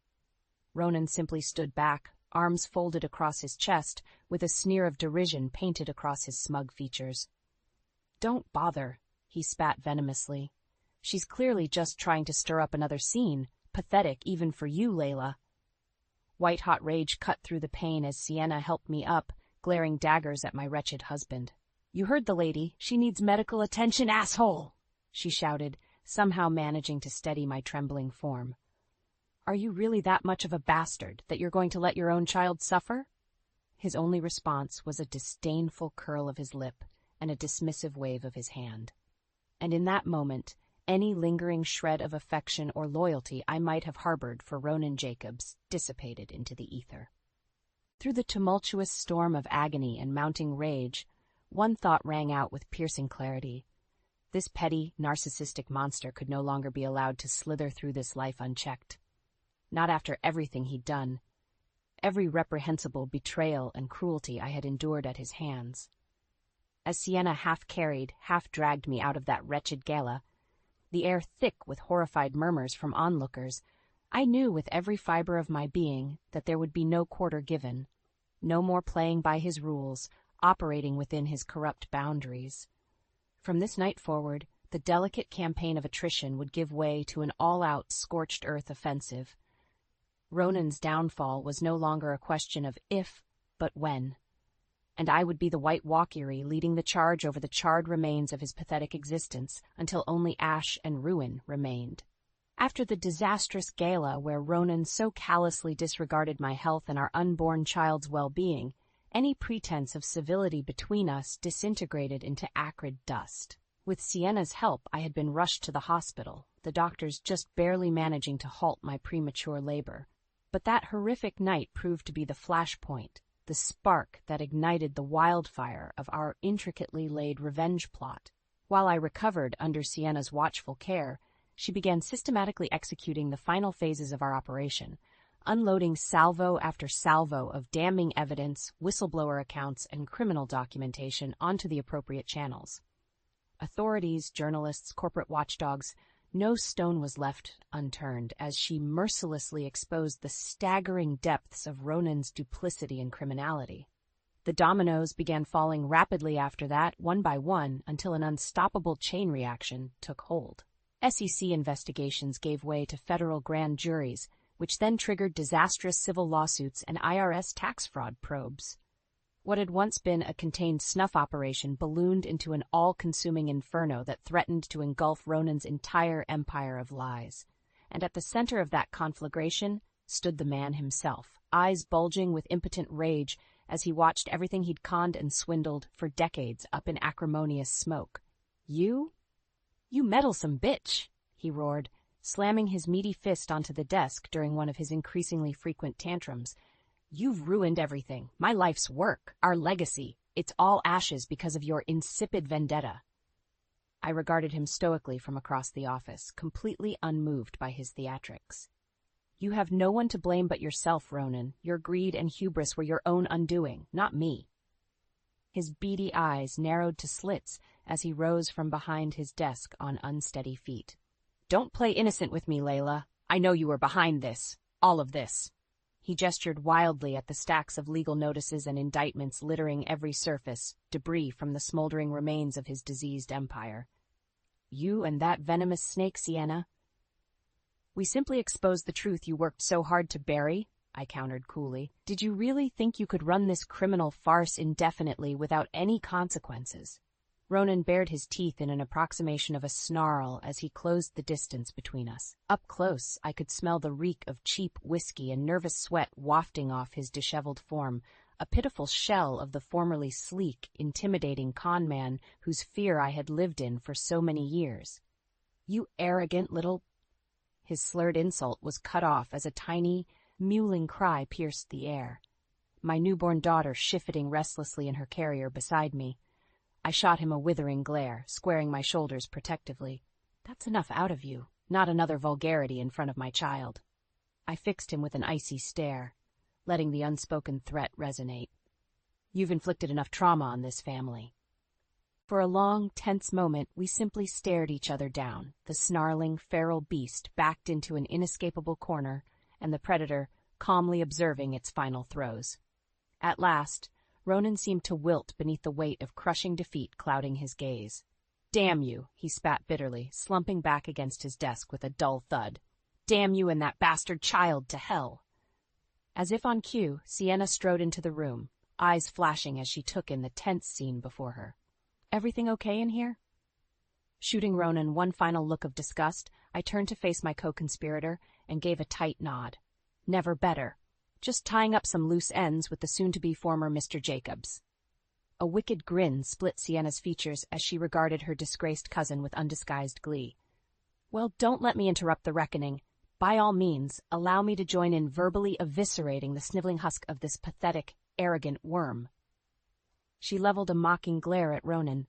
Ronan simply stood back, arms folded across his chest, with a sneer of derision painted across his smug features. "Don't bother," he spat venomously. "She's clearly just trying to stir up another scene. Pathetic even for you, Layla." White-hot rage cut through the pain as Sienna helped me up, glaring daggers at my wretched husband. "You heard the lady. She needs medical attention, asshole!" she shouted, somehow managing to steady my trembling form. "Are you really that much of a bastard that you're going to let your own child suffer?" His only response was a disdainful curl of his lip and a dismissive wave of his hand. And in that moment, any lingering shred of affection or loyalty I might have harbored for Ronan Jacobs dissipated into the ether. Through the tumultuous storm of agony and mounting rage, one thought rang out with piercing clarity. This petty, narcissistic monster could no longer be allowed to slither through this life unchecked. Not after everything he'd done, every reprehensible betrayal and cruelty I had endured at his hands. As Sienna half-carried, half-dragged me out of that wretched gala, the air thick with horrified murmurs from onlookers, I knew with every fiber of my being that there would be no quarter given, no more playing by his rules, operating within his corrupt boundaries. From this night forward, the delicate campaign of attrition would give way to an all-out scorched earth offensive. Ronan's downfall was no longer a question of if, but when. And I would be the White Walkyrie leading the charge over the charred remains of his pathetic existence until only ash and ruin remained. After the disastrous gala where Ronan so callously disregarded my health and our unborn child's well-being, any pretense of civility between us disintegrated into acrid dust. With Sienna's help, I had been rushed to the hospital, the doctors just barely managing to halt my premature labor. But that horrific night proved to be the flashpoint, the spark that ignited the wildfire of our intricately laid revenge plot. While I recovered under Sienna's watchful care, she began systematically executing the final phases of our operation, unloading salvo after salvo of damning evidence, whistleblower accounts, and criminal documentation onto the appropriate channels. Authorities, journalists, corporate watchdogs, no stone was left unturned as she mercilessly exposed the staggering depths of Ronan's duplicity and criminality. The dominoes began falling rapidly after that, one by one, until an unstoppable chain reaction took hold. SEC investigations gave way to federal grand juries, which then triggered disastrous civil lawsuits and IRS tax fraud probes. What had once been a contained snuff operation ballooned into an all-consuming inferno that threatened to engulf Ronan's entire empire of lies. And at the center of that conflagration stood the man himself, eyes bulging with impotent rage as he watched everything he'd conned and swindled for decades up in acrimonious smoke. You meddlesome bitch, he roared, slamming his meaty fist onto the desk during one of his increasingly frequent tantrums. You've ruined everything. My life's work, our legacy. It's all ashes because of your insipid vendetta. I regarded him stoically from across the office, completely unmoved by his theatrics. You have no one to blame but yourself, Ronan. Your greed and hubris were your own undoing, not me. His beady eyes narrowed to slits as he rose from behind his desk on unsteady feet. Don't play innocent with me, Layla. I know you were behind this. All of this. He gestured wildly at the stacks of legal notices and indictments littering every surface, debris from the smoldering remains of his diseased empire. You and that venomous snake, Sienna. We simply exposed the truth you worked so hard to bury, I countered coolly. Did you really think you could run this criminal farce indefinitely without any consequences? Ronan bared his teeth in an approximation of a snarl as he closed the distance between us. Up close, I could smell the reek of cheap whiskey and nervous sweat wafting off his disheveled form, a pitiful shell of the formerly sleek, intimidating con man whose fear I had lived in for so many years. You arrogant little... His slurred insult was cut off as a tiny, mewling cry pierced the air. My newborn daughter shifting restlessly in her carrier beside me. I shot him a withering glare, squaring my shoulders protectively. That's enough out of you, not another vulgarity in front of my child. I fixed him with an icy stare, letting the unspoken threat resonate. You've inflicted enough trauma on this family. For a long, tense moment, we simply stared each other down, the snarling, feral beast backed into an inescapable corner, and the predator calmly observing its final throes. At last, Ronan seemed to wilt beneath the weight of crushing defeat clouding his gaze. Damn you, he spat bitterly, slumping back against his desk with a dull thud. Damn you and that bastard child to hell. As if on cue, Sienna strode into the room, eyes flashing as she took in the tense scene before her. Everything okay in here? Shooting Ronan one final look of disgust, I turned to face my co-conspirator and gave a tight nod. Never better. Just tying up some loose ends with the soon-to-be former Mr. Jacobs. A wicked grin split Sienna's features as she regarded her disgraced cousin with undisguised glee. Well, don't let me interrupt the reckoning. By all means, allow me to join in verbally eviscerating the sniveling husk of this pathetic, arrogant worm. She leveled a mocking glare at Ronan.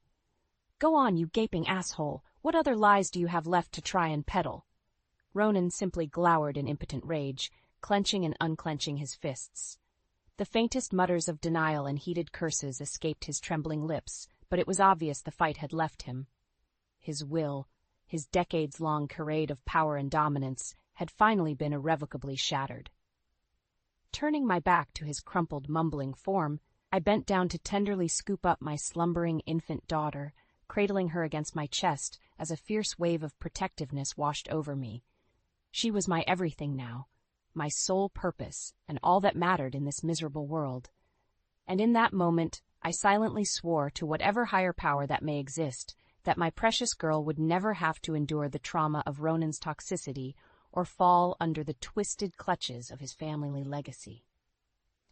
Go on, you gaping asshole. What other lies do you have left to try and peddle? Ronan simply glowered in impotent rage, clenching and unclenching his fists. The faintest mutters of denial and heated curses escaped his trembling lips, but it was obvious the fight had left him. His will, his decades-long charade of power and dominance, had finally been irrevocably shattered. Turning my back to his crumpled, mumbling form, I bent down to tenderly scoop up my slumbering infant daughter, cradling her against my chest as a fierce wave of protectiveness washed over me. She was my everything now, my sole purpose, and all that mattered in this miserable world. And in that moment, I silently swore to whatever higher power that may exist, that my precious girl would never have to endure the trauma of Ronan's toxicity or fall under the twisted clutches of his family legacy.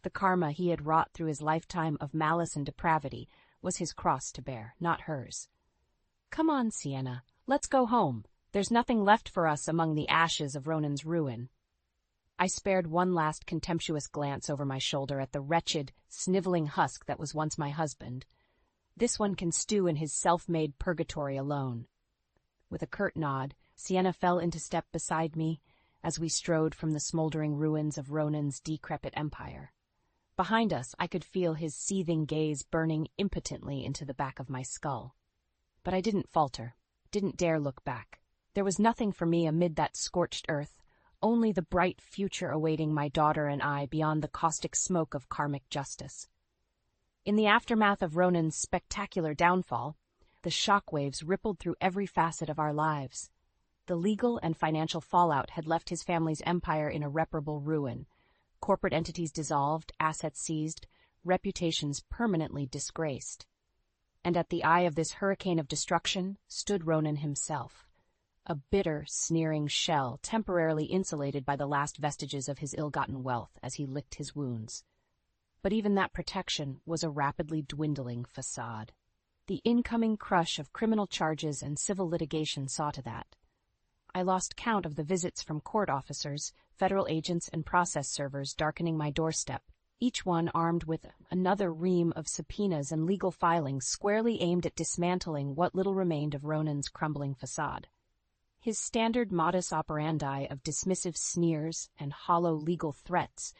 The karma he had wrought through his lifetime of malice and depravity was his cross to bear, not hers. Come on, Sienna. Let's go home. There's nothing left for us among the ashes of Ronan's ruin. I spared one last contemptuous glance over my shoulder at the wretched, sniveling husk that was once my husband. This one can stew in his self-made purgatory alone. With a curt nod, Sienna fell into step beside me as we strode from the smoldering ruins of Ronan's decrepit empire. Behind us, I could feel his seething gaze burning impotently into the back of my skull. But I didn't falter, didn't dare look back. There was nothing for me amid that scorched earth, only the bright future awaiting my daughter and I beyond the caustic smoke of karmic justice. In the aftermath of Ronan's spectacular downfall, the shockwaves rippled through every facet of our lives. The legal and financial fallout had left his family's empire in irreparable ruin. Corporate entities dissolved, assets seized, reputations permanently disgraced. And at the eye of this hurricane of destruction stood Ronan himself, a bitter, sneering shell temporarily insulated by the last vestiges of his ill-gotten wealth as he licked his wounds. But even that protection was a rapidly dwindling facade. The incoming crush of criminal charges and civil litigation saw to that. I lost count of the visits from court officers, federal agents, and process servers darkening my doorstep, each one armed with another ream of subpoenas and legal filings squarely aimed at dismantling what little remained of Ronan's crumbling facade. His standard modus operandi of dismissive sneers and hollow legal threats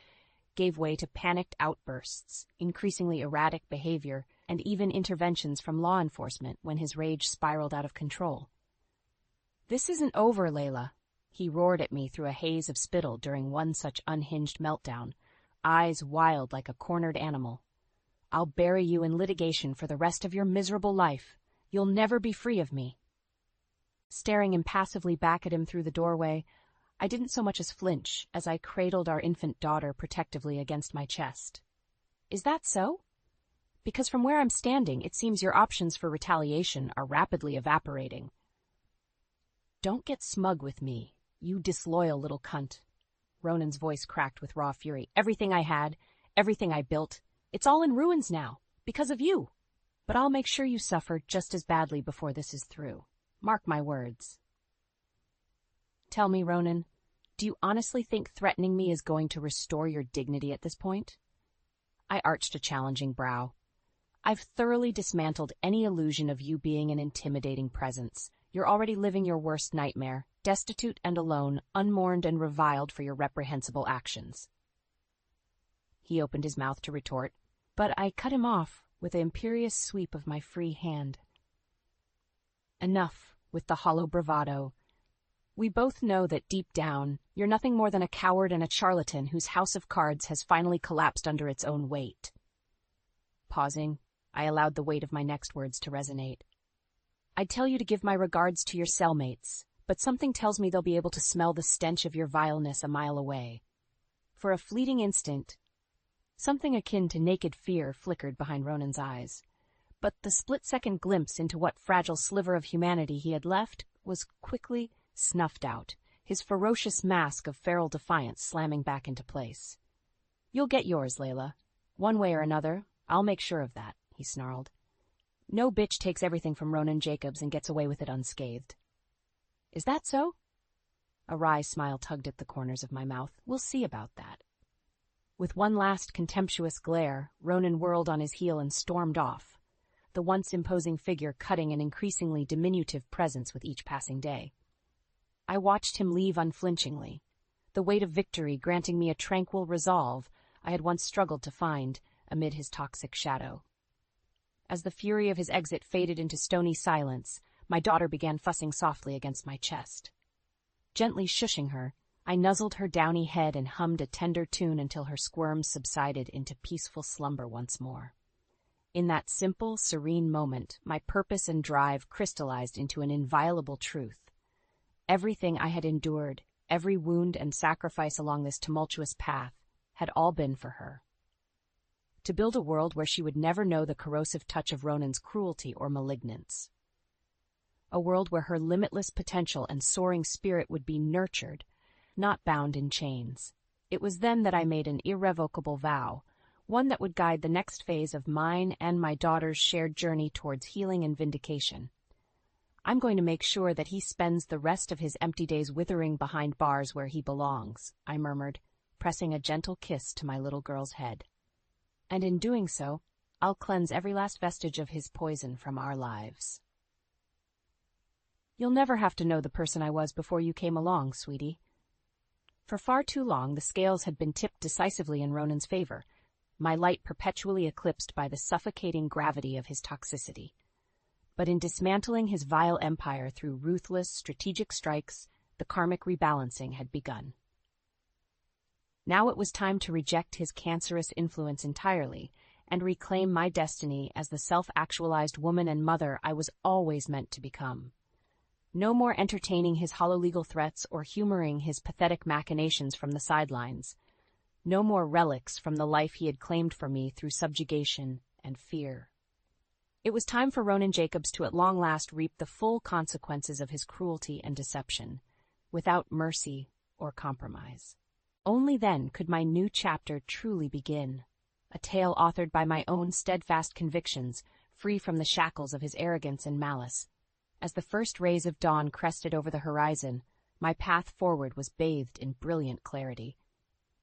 gave way to panicked outbursts, increasingly erratic behavior, and even interventions from law enforcement when his rage spiraled out of control. "This isn't over, Layla," he roared at me through a haze of spittle during one such unhinged meltdown, eyes wild like a cornered animal. "I'll bury you in litigation for the rest of your miserable life. You'll never be free of me." Staring impassively back at him through the doorway, I didn't so much as flinch as I cradled our infant daughter protectively against my chest. "Is that so? Because from where I'm standing, it seems your options for retaliation are rapidly evaporating." "Don't get smug with me, you disloyal little cunt." Ronan's voice cracked with raw fury. "Everything I had, everything I built, it's all in ruins now, because of you. But I'll make sure you suffer just as badly before this is through. Mark my words." "Tell me, Ronan, do you honestly think threatening me is going to restore your dignity at this point?" I arched a challenging brow. "I've thoroughly dismantled any illusion of you being an intimidating presence. You're already living your worst nightmare, destitute and alone, unmourned and reviled for your reprehensible actions." He opened his mouth to retort, but I cut him off with an imperious sweep of my free hand. "Enough with the hollow bravado. We both know that deep down, you're nothing more than a coward and a charlatan whose house of cards has finally collapsed under its own weight." Pausing, I allowed the weight of my next words to resonate. "I'd tell you to give my regards to your cellmates, but something tells me they'll be able to smell the stench of your vileness a mile away." For a fleeting instant, something akin to naked fear flickered behind Ronan's eyes, but the split-second glimpse into what fragile sliver of humanity he had left was quickly snuffed out, his ferocious mask of feral defiance slamming back into place. "You'll get yours, Layla. One way or another, I'll make sure of that," he snarled. "No bitch takes everything from Ronan Jacobs and gets away with it unscathed." "Is that so?" A wry smile tugged at the corners of my mouth. "We'll see about that." With one last contemptuous glare, Ronan whirled on his heel and stormed off, the once imposing figure cutting an increasingly diminutive presence with each passing day. I watched him leave unflinchingly, the weight of victory granting me a tranquil resolve I had once struggled to find amid his toxic shadow. As the fury of his exit faded into stony silence, my daughter began fussing softly against my chest. Gently shushing her, I nuzzled her downy head and hummed a tender tune until her squirms subsided into peaceful slumber once more. In that simple, serene moment, my purpose and drive crystallized into an inviolable truth. Everything I had endured, every wound and sacrifice along this tumultuous path, had all been for her. To build a world where she would never know the corrosive touch of Ronan's cruelty or malignance. A world where her limitless potential and soaring spirit would be nurtured, not bound in chains. It was then that I made an irrevocable vow, one that would guide the next phase of mine and my daughter's shared journey towards healing and vindication. I'm going to make sure that he spends the rest of his empty days withering behind bars where he belongs, I murmured, pressing a gentle kiss to my little girl's head. And in doing so, I'll cleanse every last vestige of his poison from our lives. You'll never have to know the person I was before you came along, sweetie. For far too long, the scales had been tipped decisively in Ronan's favor, my light perpetually eclipsed by the suffocating gravity of his toxicity. But in dismantling his vile empire through ruthless, strategic strikes, the karmic rebalancing had begun. Now it was time to reject his cancerous influence entirely and reclaim my destiny as the self-actualized woman and mother I was always meant to become. No more entertaining his hollow legal threats or humoring his pathetic machinations from the sidelines. No more relics from the life he had claimed for me through subjugation and fear. It was time for Ronan Jacobs to at long last reap the full consequences of his cruelty and deception, without mercy or compromise. Only then could my new chapter truly begin, a tale authored by my own steadfast convictions, free from the shackles of his arrogance and malice. As the first rays of dawn crested over the horizon, my path forward was bathed in brilliant clarity.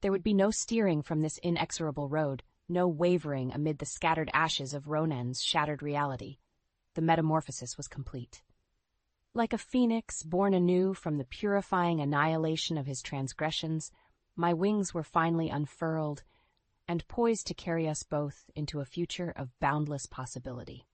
There would be no steering from this inexorable road, no wavering amid the scattered ashes of Ronan's shattered reality. The metamorphosis was complete. Like a phoenix born anew from the purifying annihilation of his transgressions, my wings were finally unfurled and poised to carry us both into a future of boundless possibility.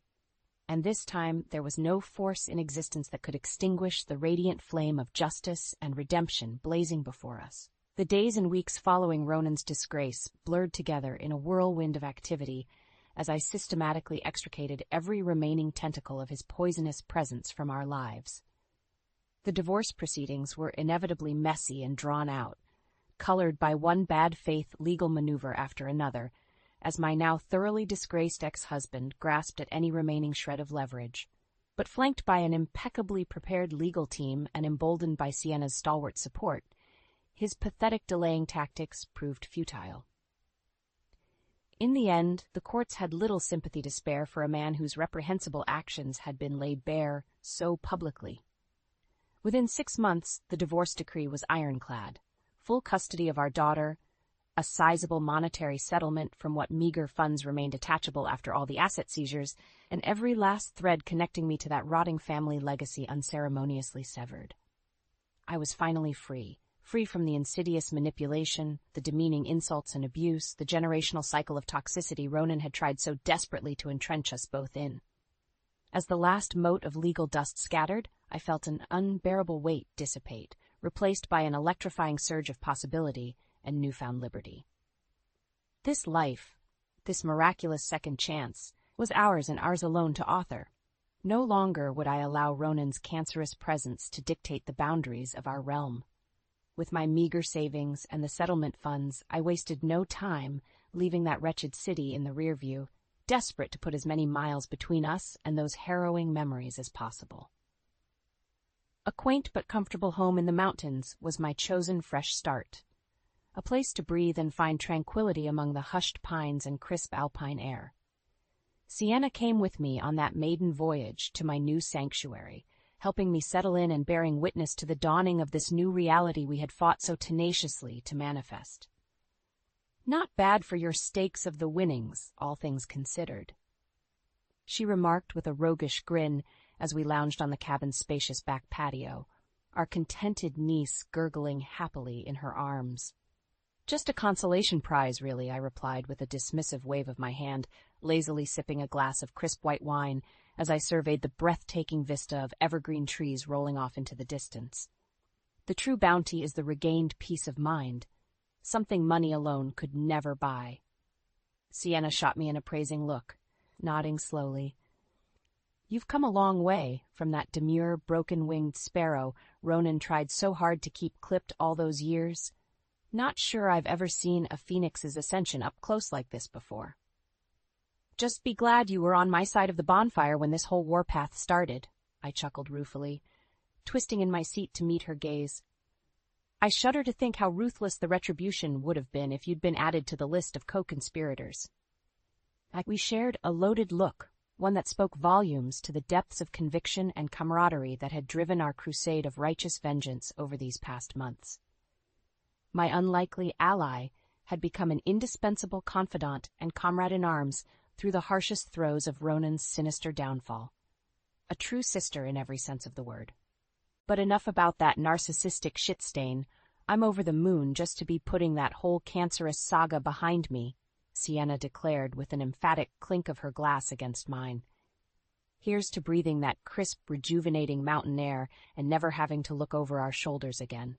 And this time there was no force in existence that could extinguish the radiant flame of justice and redemption blazing before us. The days and weeks following Ronan's disgrace blurred together in a whirlwind of activity as I systematically extricated every remaining tentacle of his poisonous presence from our lives. The divorce proceedings were inevitably messy and drawn out, colored by one bad faith legal maneuver after another, as my now thoroughly disgraced ex-husband grasped at any remaining shred of leverage. But flanked by an impeccably prepared legal team and emboldened by Sienna's stalwart support, his pathetic delaying tactics proved futile. In the end, the courts had little sympathy to spare for a man whose reprehensible actions had been laid bare so publicly. Within 6 months, the divorce decree was ironclad. Full custody of our daughter, a sizable monetary settlement from what meager funds remained attachable after all the asset seizures, and every last thread connecting me to that rotting family legacy unceremoniously severed. I was finally free from the insidious manipulation, the demeaning insults and abuse, the generational cycle of toxicity Ronan had tried so desperately to entrench us both in. As the last mote of legal dust scattered, I felt an unbearable weight dissipate, replaced by an electrifying surge of possibility and newfound liberty. This life, this miraculous second chance, was ours and ours alone to author. No longer would I allow Ronan's cancerous presence to dictate the boundaries of our realm. With my meager savings and the settlement funds, I wasted no time leaving that wretched city in the rear view, desperate to put as many miles between us and those harrowing memories as possible. A quaint but comfortable home in the mountains was my chosen fresh start, a place to breathe and find tranquility among the hushed pines and crisp alpine air. Sienna came with me on that maiden voyage to my new sanctuary, helping me settle in and bearing witness to the dawning of this new reality we had fought so tenaciously to manifest. Not bad for your stakes of the winnings, all things considered, she remarked with a roguish grin as we lounged on the cabin's spacious back patio, our contented niece gurgling happily in her arms. Just a consolation prize, really, I replied with a dismissive wave of my hand, lazily sipping a glass of crisp white wine as I surveyed the breathtaking vista of evergreen trees rolling off into the distance. The true bounty is the regained peace of mind, something money alone could never buy. Sienna shot me an appraising look, nodding slowly. You've come a long way from that demure, broken-winged sparrow Ronan tried so hard to keep clipped all those years. Not sure I've ever seen a phoenix's ascension up close like this before. Just be glad you were on my side of the bonfire when this whole warpath started, I chuckled ruefully, twisting in my seat to meet her gaze. I shudder to think how ruthless the retribution would have been if you'd been added to the list of co-conspirators. We shared a loaded look, one that spoke volumes to the depths of conviction and camaraderie that had driven our crusade of righteous vengeance over these past months. My unlikely ally had become an indispensable confidant and comrade in arms through the harshest throes of Ronan's sinister downfall. A true sister in every sense of the word. But enough about that narcissistic shit stain. I'm over the moon just to be putting that whole cancerous saga behind me, Sienna declared with an emphatic clink of her glass against mine. Here's to breathing that crisp, rejuvenating mountain air and never having to look over our shoulders again.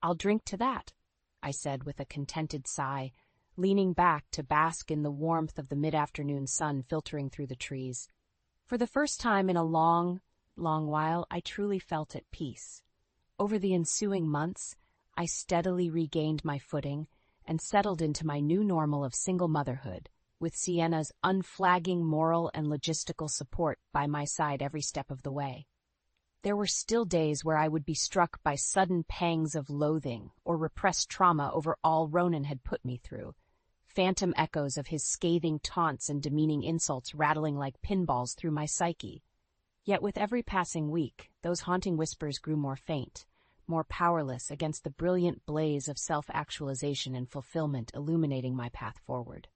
I'll drink to that, I said with a contented sigh, leaning back to bask in the warmth of the mid-afternoon sun filtering through the trees. For the first time in a long while, I truly felt at peace. Over the ensuing months, I steadily regained my footing and settled into my new normal of single motherhood, with Sienna's unflagging moral and logistical support by my side every step of the way. There were still days where I would be struck by sudden pangs of loathing or repressed trauma over all Ronan had put me through, phantom echoes of his scathing taunts and demeaning insults rattling like pinballs through my psyche. Yet with every passing week, those haunting whispers grew more faint, more powerless against the brilliant blaze of self-actualization and fulfillment illuminating my path forward.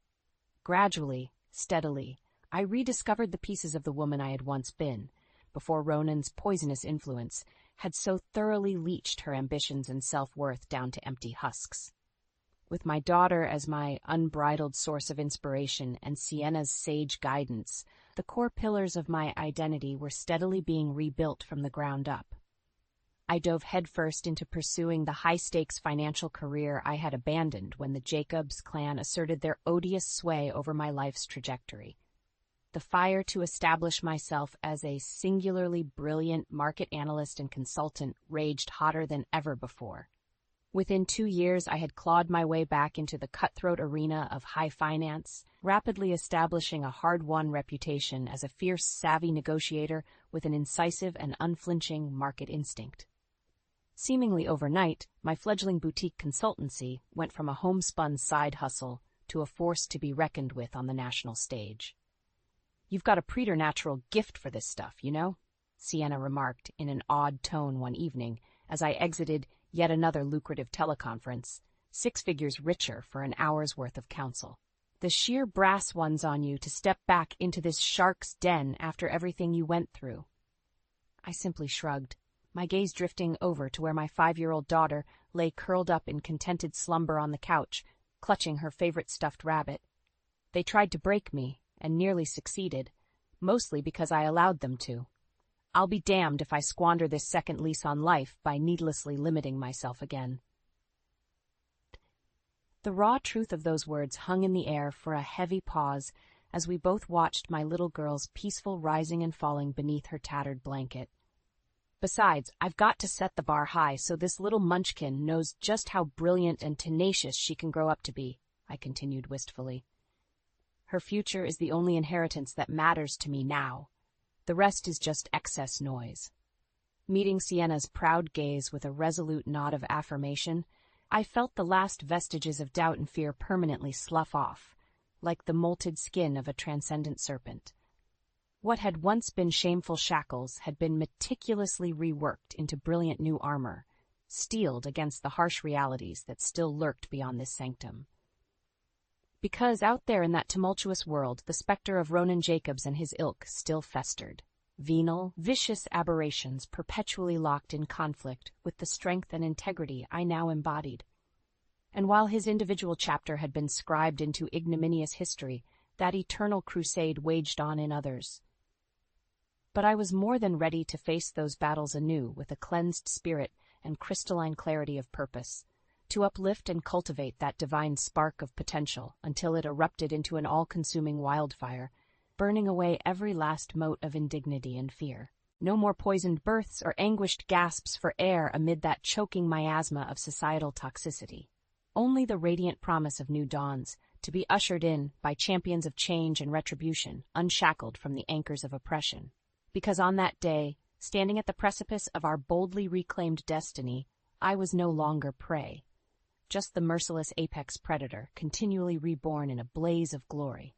Gradually, steadily, I rediscovered the pieces of the woman I had once been, before Ronan's poisonous influence had so thoroughly leached her ambitions and self-worth down to empty husks. With my daughter as my unbridled source of inspiration and Sienna's sage guidance, the core pillars of my identity were steadily being rebuilt from the ground up. I dove headfirst into pursuing the high-stakes financial career I had abandoned when the Jacobs clan asserted their odious sway over my life's trajectory. The fire to establish myself as a singularly brilliant market analyst and consultant raged hotter than ever before. Within 2 years, I had clawed my way back into the cutthroat arena of high finance, rapidly establishing a hard-won reputation as a fierce, savvy negotiator with an incisive and unflinching market instinct. Seemingly overnight, my fledgling boutique consultancy went from a homespun side hustle to a force to be reckoned with on the national stage. "You've got a preternatural gift for this stuff, you know," Sienna remarked in an odd tone one evening as I exited yet another lucrative teleconference, 6 figures richer for an hour's worth of counsel. "The sheer brass one's on you to step back into this shark's den after everything you went through." I simply shrugged, my gaze drifting over to where my 5-year-old daughter lay curled up in contented slumber on the couch, clutching her favorite stuffed rabbit. They tried to break me, and nearly succeeded, mostly because I allowed them to. I'll be damned if I squander this second lease on life by needlessly limiting myself again. The raw truth of those words hung in the air for a heavy pause as we both watched my little girl's peaceful rising and falling beneath her tattered blanket. Besides, I've got to set the bar high so this little munchkin knows just how brilliant and tenacious she can grow up to be, I continued wistfully. Her future is the only inheritance that matters to me now. The rest is just excess noise. Meeting Sienna's proud gaze with a resolute nod of affirmation, I felt the last vestiges of doubt and fear permanently slough off, like the molted skin of a transcendent serpent. What had once been shameful shackles had been meticulously reworked into brilliant new armor, steeled against the harsh realities that still lurked beyond this sanctum. Because out there in that tumultuous world, the specter of Ronan Jacobs and his ilk still festered. Venal, vicious aberrations perpetually locked in conflict with the strength and integrity I now embodied. And while his individual chapter had been scribed into ignominious history, that eternal crusade waged on in others. But I was more than ready to face those battles anew with a cleansed spirit and crystalline clarity of purpose, to uplift and cultivate that divine spark of potential until it erupted into an all-consuming wildfire, burning away every last mote of indignity and fear. No more poisoned births or anguished gasps for air amid that choking miasma of societal toxicity. Only the radiant promise of new dawns, to be ushered in by champions of change and retribution, unshackled from the anchors of oppression. Because on that day, standing at the precipice of our boldly reclaimed destiny, I was no longer prey, just the merciless apex predator, continually reborn in a blaze of glory.